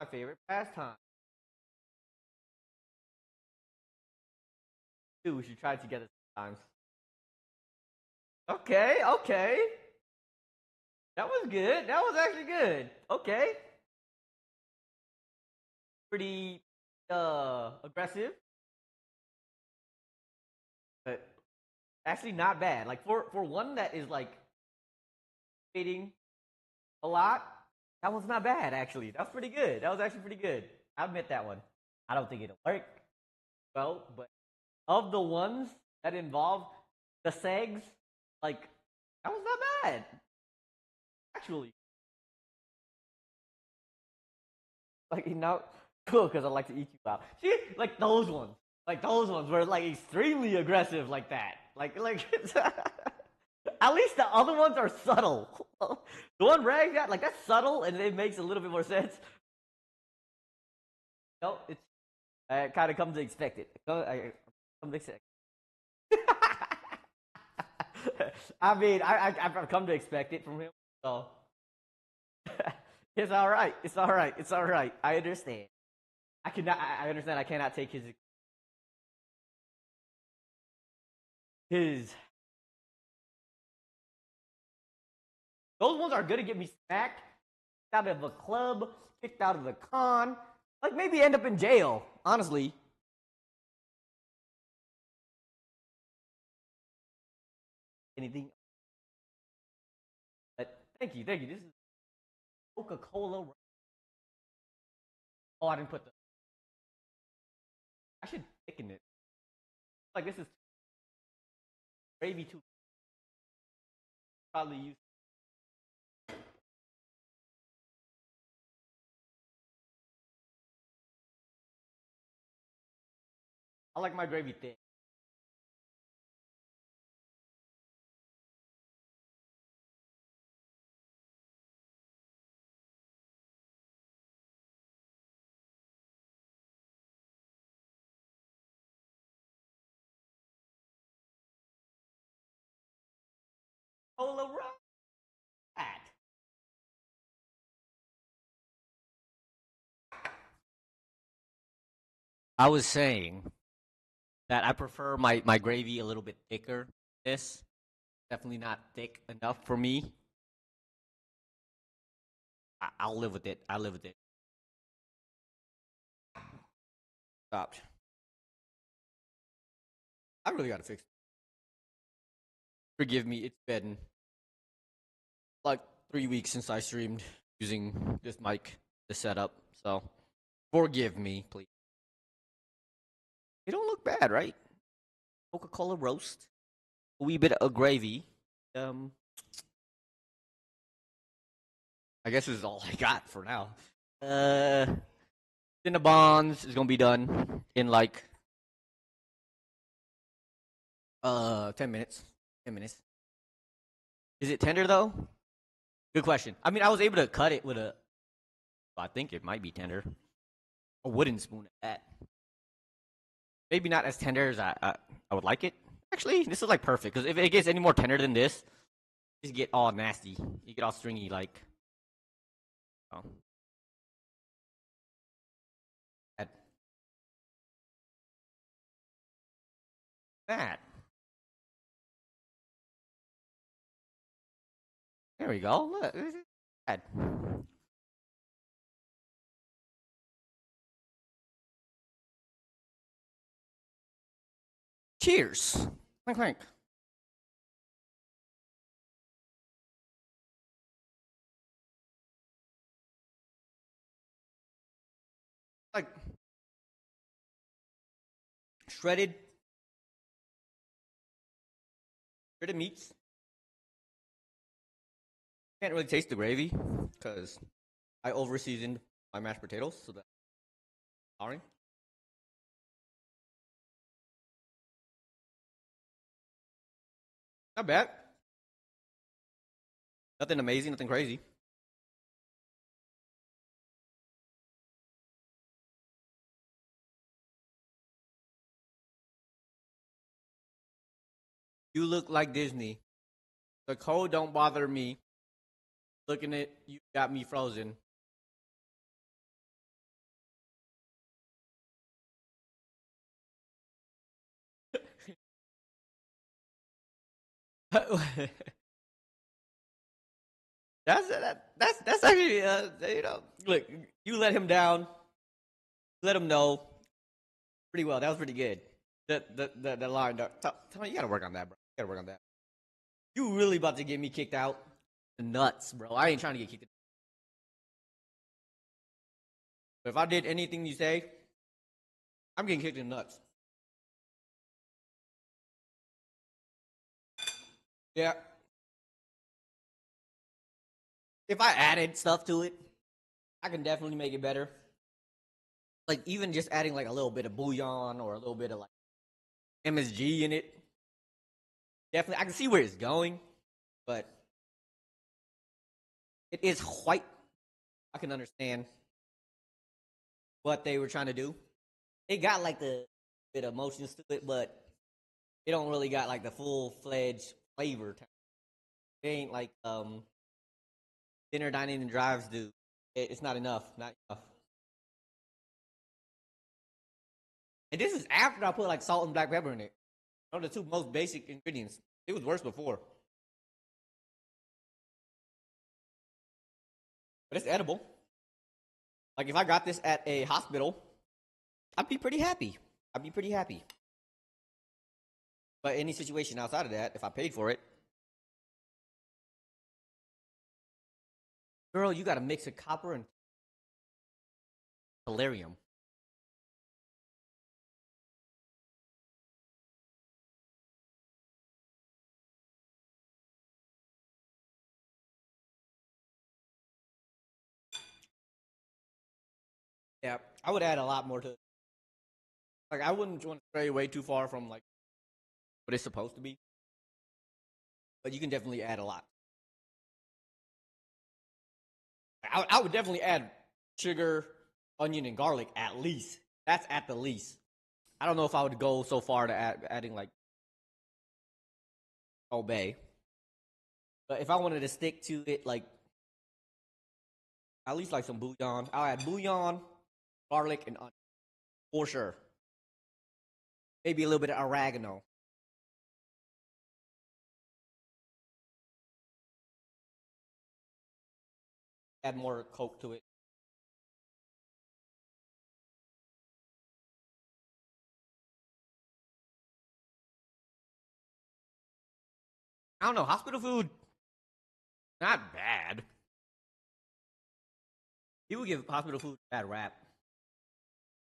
My favorite pastime. Dude, we should try it together sometimes. Okay, okay. That was good. That was actually good. Okay. Pretty aggressive, but actually not bad. Like for one that is like fading a lot, that one's not bad actually. That was pretty good. That was actually pretty good. I admit that one. I don't think it'll work well, but of the ones that involve the segs, like that was not bad. Actually. Like cool because I like to eat you out. See, like those ones. Like those ones were like extremely aggressive like that. Like at least the other ones are subtle. The one Rag got like that's subtle and it makes a little bit more sense. No, it's I kind of come to expect it. I come to expect. I mean, I've come to expect it from him. So it's all right. It's all right. It's all right. I understand. I cannot. I understand. I cannot take his. Those ones are gonna get me smacked out of a club, kicked out of the con, like maybe end up in jail. Honestly. Anything. But thank you, thank you. This is Coca-Cola. Oh, I didn't put the. I should thicken it. Like this is gravy too. Probably use. I like my gravy thick. Cola rat. I was saying that I prefer my gravy a little bit thicker. This definitely not thick enough for me. I'll live with it. I'll live with it. Stopped. I really gotta fix it. Forgive me. It's been like 3 weeks since I streamed using this mic, the setup. So forgive me, please. They don't look bad, right? Coca-Cola roast, a wee bit of gravy. Um, I guess this is all I got for now. Then the Buns is gonna be done in like 10 minutes. 10 minutes. Is it tender though? Good question. I mean, I was able to cut it with a. I think it might be tender. A wooden spoon at that. Maybe not as tender as I would like it. Actually, this is like perfect because if it gets any more tender than this, just get all nasty. You get all stringy like. Oh. That. There we go. Look, this is bad. Cheers. Clink clink. Like shredded, shredded meats. Can't really taste the gravy because I over seasoned my mashed potatoes, so that's sorry. Not bad. Nothing amazing, nothing crazy. You look like Disney. The cold don't bother me. Looking at you got me frozen. That's actually look, you let him down. Let him know pretty well. That was pretty good. The line. Tell me, you gotta work on that, bro. You gotta work on that. You really about to get me kicked out? Nuts, bro. I ain't trying to get kicked. But if I did anything you say, I'm getting kicked in the nuts. Yeah. If I added stuff to it, I can definitely make it better. like even just adding like a little bit of bouillon or a little bit of like MSG in it. Definitely, I can see where it's going, but it is quite. I can understand what they were trying to do. It got like the bit of emotions to it, but it don't really got like the full fledged flavor. It ain't like dinner dining and drives do. It's not enough. Not enough. And this is after I put like salt and black pepper in it. Those are the two most basic ingredients. It was worse before, but it's edible. Like if I got this at a hospital, I'd be pretty happy. I'd be pretty happy. But any situation outside of that, if I paid for it, girl, you got to mix of copper and tellurium. Yeah, I would add a lot more to it. Like I wouldn't want to stray away too far from like what it's supposed to be, but you can definitely add a lot. I would definitely add sugar, onion, and garlic at least. That's at the least. I don't know if I would go so far to adding like obey, but if I wanted to stick to it, like at least like some bouillon, I'll add bouillon, garlic, and onion for sure. Maybe a little bit of oregano. Add more coke to it. I don't know. Hospital food, not bad. People give hospital food a bad rap.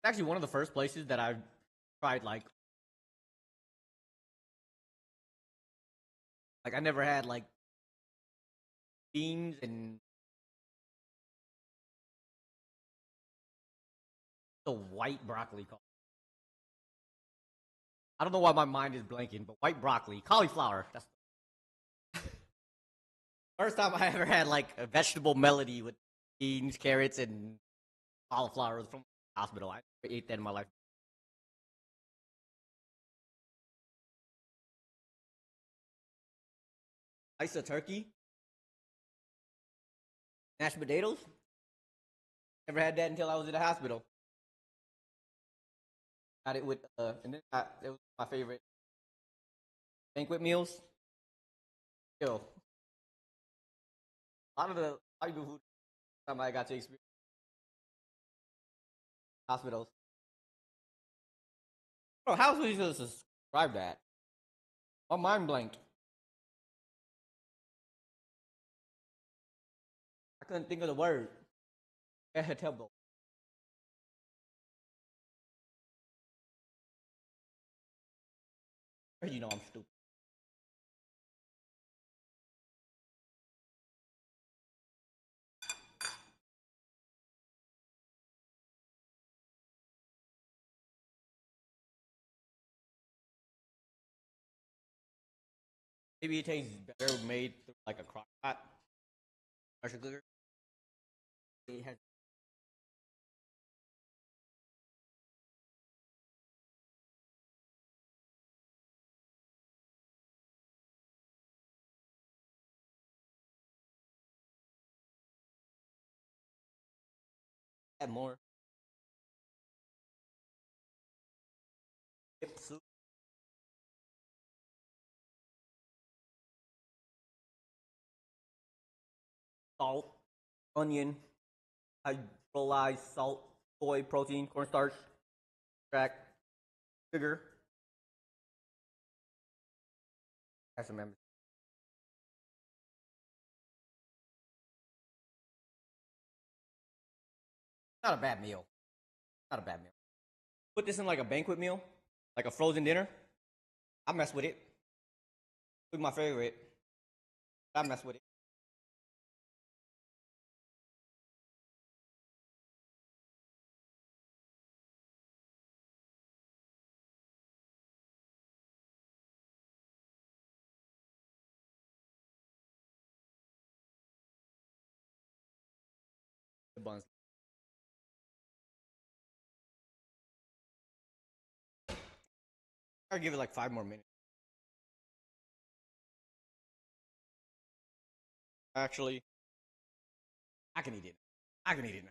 It's actually one of the first places that I tried like I never had like beans and the white broccoli. I don't know why my mind is blanking, but white broccoli, cauliflower. That's the first time I ever had like a vegetable melody with beans, carrots, and cauliflower was from the hospital. I never ate that in my life. Slice of turkey, mashed potatoes. Never had that until I was in the hospital. Got it with, and then it was my favorite banquet meals. Yo, a lot of the people who time I got to experience hospitals. Bro, how was we supposed to describe that? My mind blanked. I couldn't think of the word. Terrible. You know I'm stupid. Maybe it tastes better made through like a crock pot, pressure cooker. It has add more dip soup, salt, onion, hydrolyzed salt, soy protein, cornstarch, extract, sugar. That's some members. Not a bad meal. Not a bad meal. Put this in like a banquet meal, like a frozen dinner. I mess with it. It's my favorite. I mess with it. the buns. I'll give it like 5 more minutes. Actually, I can eat it. I can eat it now.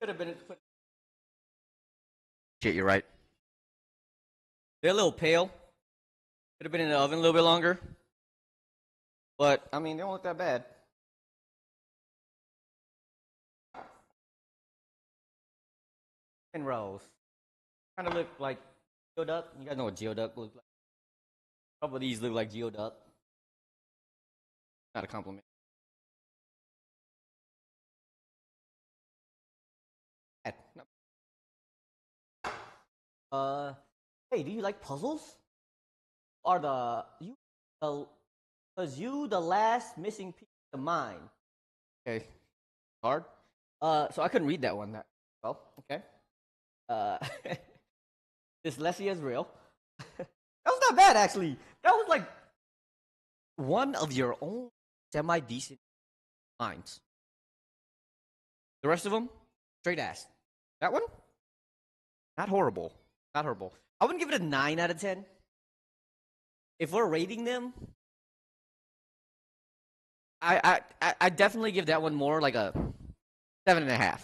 Could have been. Shit, you're right. They're a little pale. Could have been in the oven a little bit longer. But I mean, they don't look that bad. And rolls kind of look like geoduck. You guys know what geoduck looks like. A couple of these look like geoduck. Not a compliment. No. Hey, do you like puzzles? Are the last missing piece of mine? Okay, hard. So I couldn't read that one that well. Okay. Uh, dyslexia is real. That was not bad actually. That was like one of your own semi decent lines. The rest of them, straight ass. That one, not horrible. Not horrible. I wouldn't give it a 9 out of 10. If we're rating them, I definitely give that one more like a 7.5.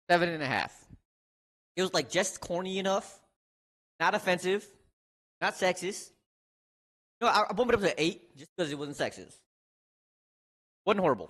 7.5. It was like just corny enough, not offensive, not sexist. No, I bumped it up to 8 just because it wasn't sexist. Wasn't horrible.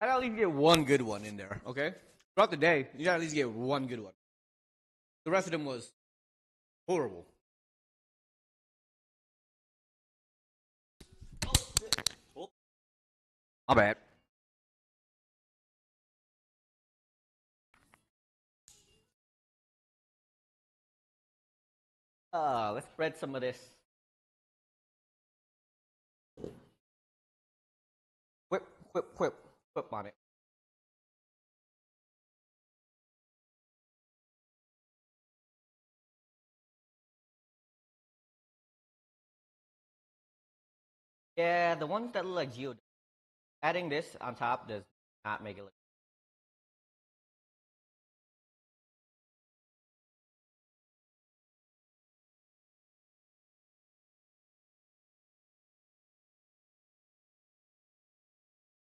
I gotta at least get one good one in there, okay? Throughout the day, you gotta at least get one good one. The rest of them was horrible. Oh, my bad. Let's spread some of this. Whip, whip, whip, whip on it. Yeah, the ones that look like geoduck. Adding this on top does not make it look.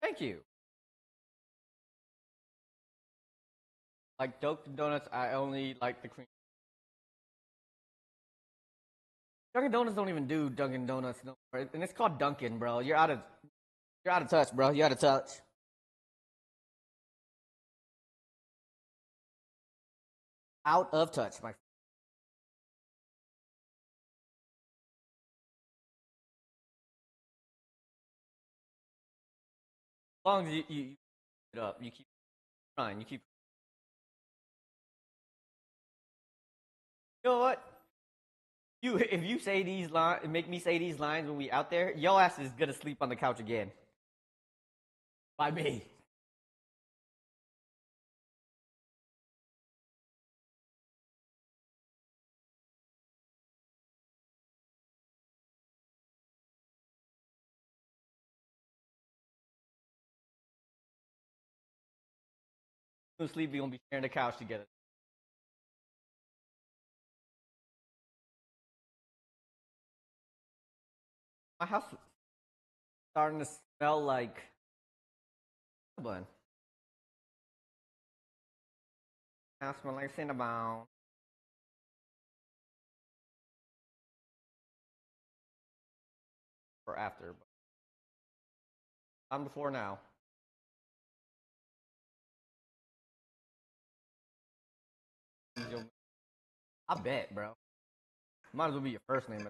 Thank you. Like Dunkin' Donuts, I only like the cream. Dunkin' Donuts don't even do Dunkin' Donuts no more, and it's called Dunkin', bro. You're out of touch, bro. You're out of touch. Out of touch, my. As long as you keep it up, you keep trying, you keep. You know what? You if you say these lines, make me say these lines when we out there, your ass is gonna sleep on the couch again. By me. Gonna sleep. We gonna be sharing the couch together. My house is starting to smell like cinnamon. Now smell like cinnamon. Or after, but I'm before now. I bet, bro. Might as well be your first name.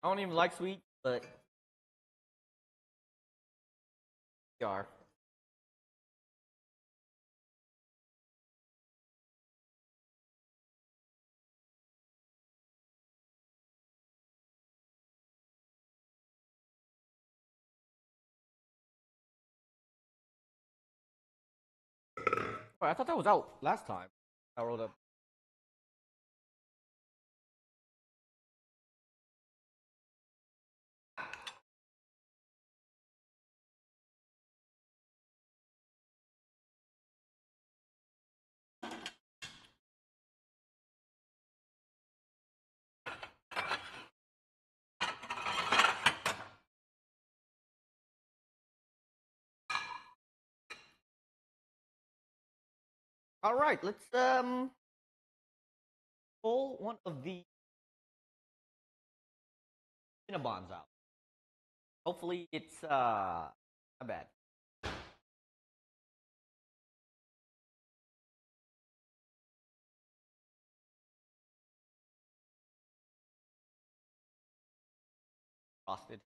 I don't even like sweet, but they are. Wait, I thought that was out last time. I rolled up. All right, let's pull one of the Cinnabons out. Hopefully it's not bad. Frosted.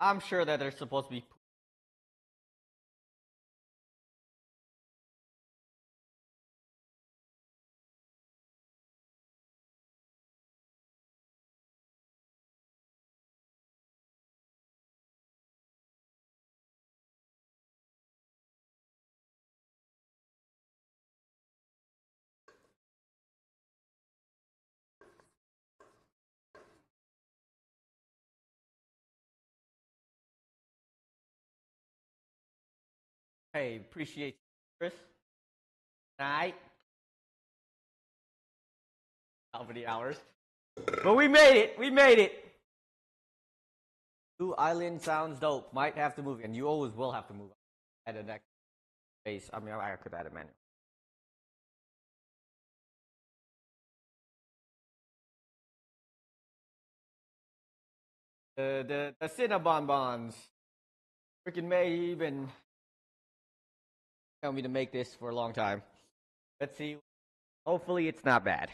I'm sure that they're supposed to be. Hey, appreciate you, Chris. Night. How many hours? But we made it. We made it. Two Island sounds dope. Might have to move, and you always will have to move at the next base. I mean, I could add a menu. The Cinnabon bonds. Freaking May even tell me to make this for a long time. Let's see. Hopefully, it's not bad.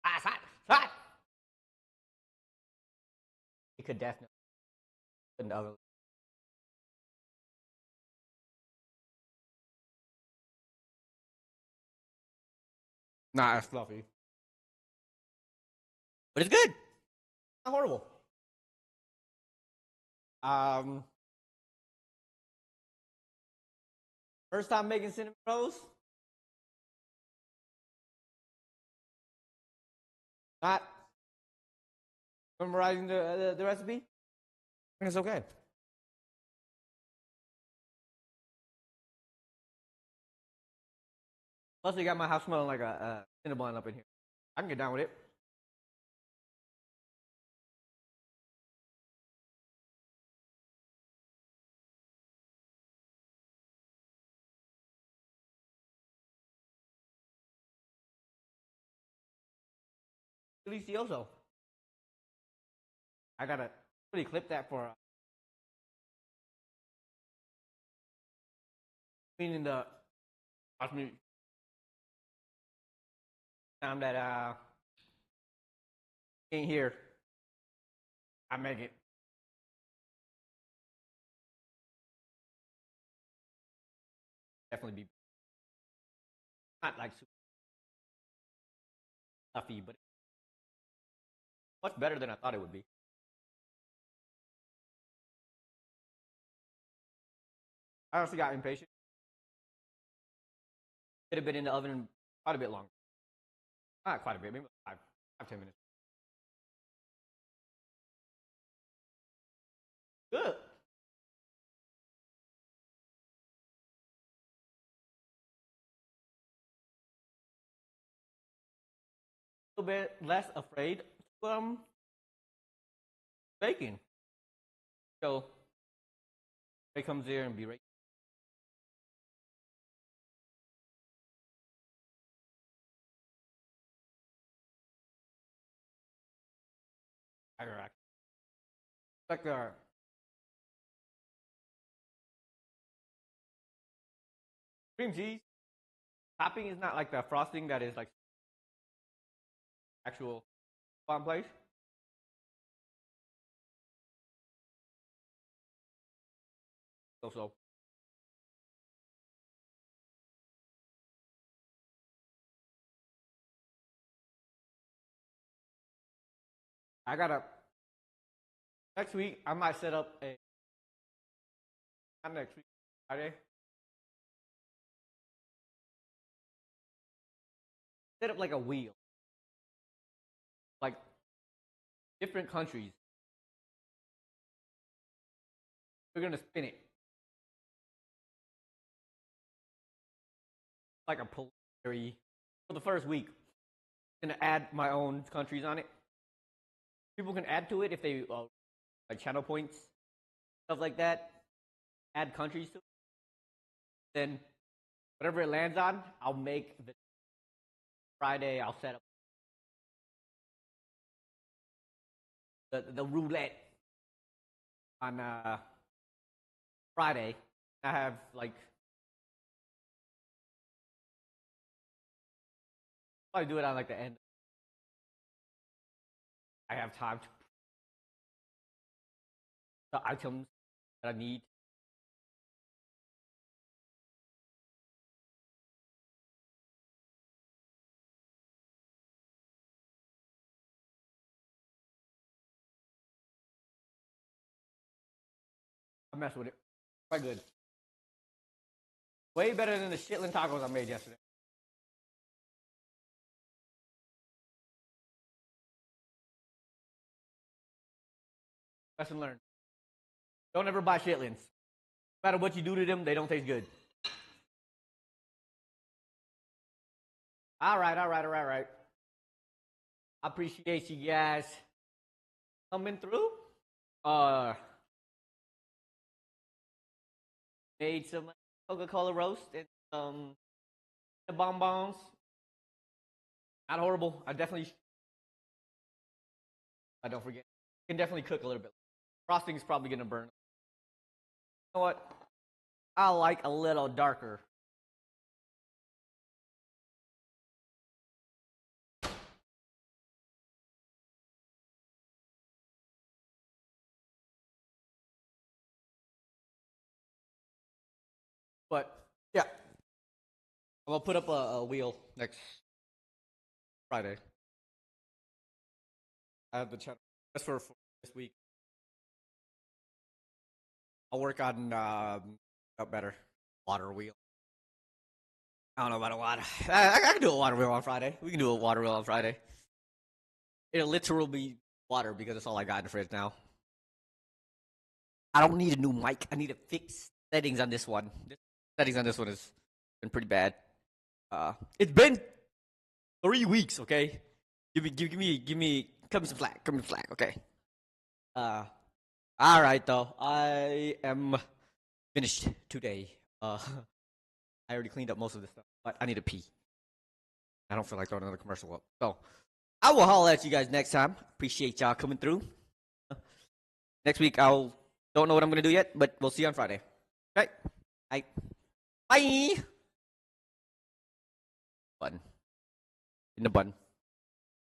Ah, it's hot. It's hot. It could definitely. No, nah, it's fluffy, but it's good. Not horrible. Um, First time making cinnamon rolls. Not memorizing the recipe. I think it's okay. Plus, we got my house smelling like a cinnamon up in here. I can get down with it. Delicioso. I gotta really clip that for cleaning the watch me time that ain't here. I make it. Definitely be not like super fluffy, but much better than I thought it would be. I honestly got impatient. Could have been in the oven quite a bit longer. Not quite a bit, maybe 10 minutes. Good. A little bit less afraid of baking. So it comes here and be right. Iraq. Like cream cheese topping is not like the frosting that is like actual bomb place. So I gotta next week I might set up a not next week Friday. Set up like a wheel. Like different countries. We're gonna spin it. Like a preliminary for the first week. I'm gonna add my own countries on it. People can add to it if they like channel points, stuff like that. Add countries to it. Then whatever it lands on, I'll make the Friday. I'll set up the roulette on Friday. I have like probably do it on like the end. I have time to the items that I need. I mess with it. Quite good. Way better than the shitlin tacos I made yesterday. Lesson learned. Don't ever buy shitlins. No matter what you do to them, they don't taste good. All right. I appreciate you guys coming through. Made some Coca-Cola roast and the bonbons. Not horrible. I don't forget. Can definitely cook a little bit. Frosting is probably gonna burn. You know what? I like a little darker. But yeah, I'm gonna put up a wheel next Friday. I have the channel just for this week. I'll work on a better water wheel. I don't know about a water. I can do a water wheel on Friday. We can do a water wheel on Friday. It'll literally be water because that's all I got in the fridge now. I don't need a new mic. I need to fix settings on this one. Settings on this one has been pretty bad. It's been 3 weeks. Okay, give me, cut me some slack. Cut me some slack. Okay. All right though. I am finished today. I already cleaned up most of this stuff, but I need to pee. I don't feel like throwing another commercial up. So I will holler at you guys next time. Appreciate y'all coming through. Next week don't know what I'm gonna do yet, but we'll see you on Friday. Okay. Bye. Bye. Button. In the button.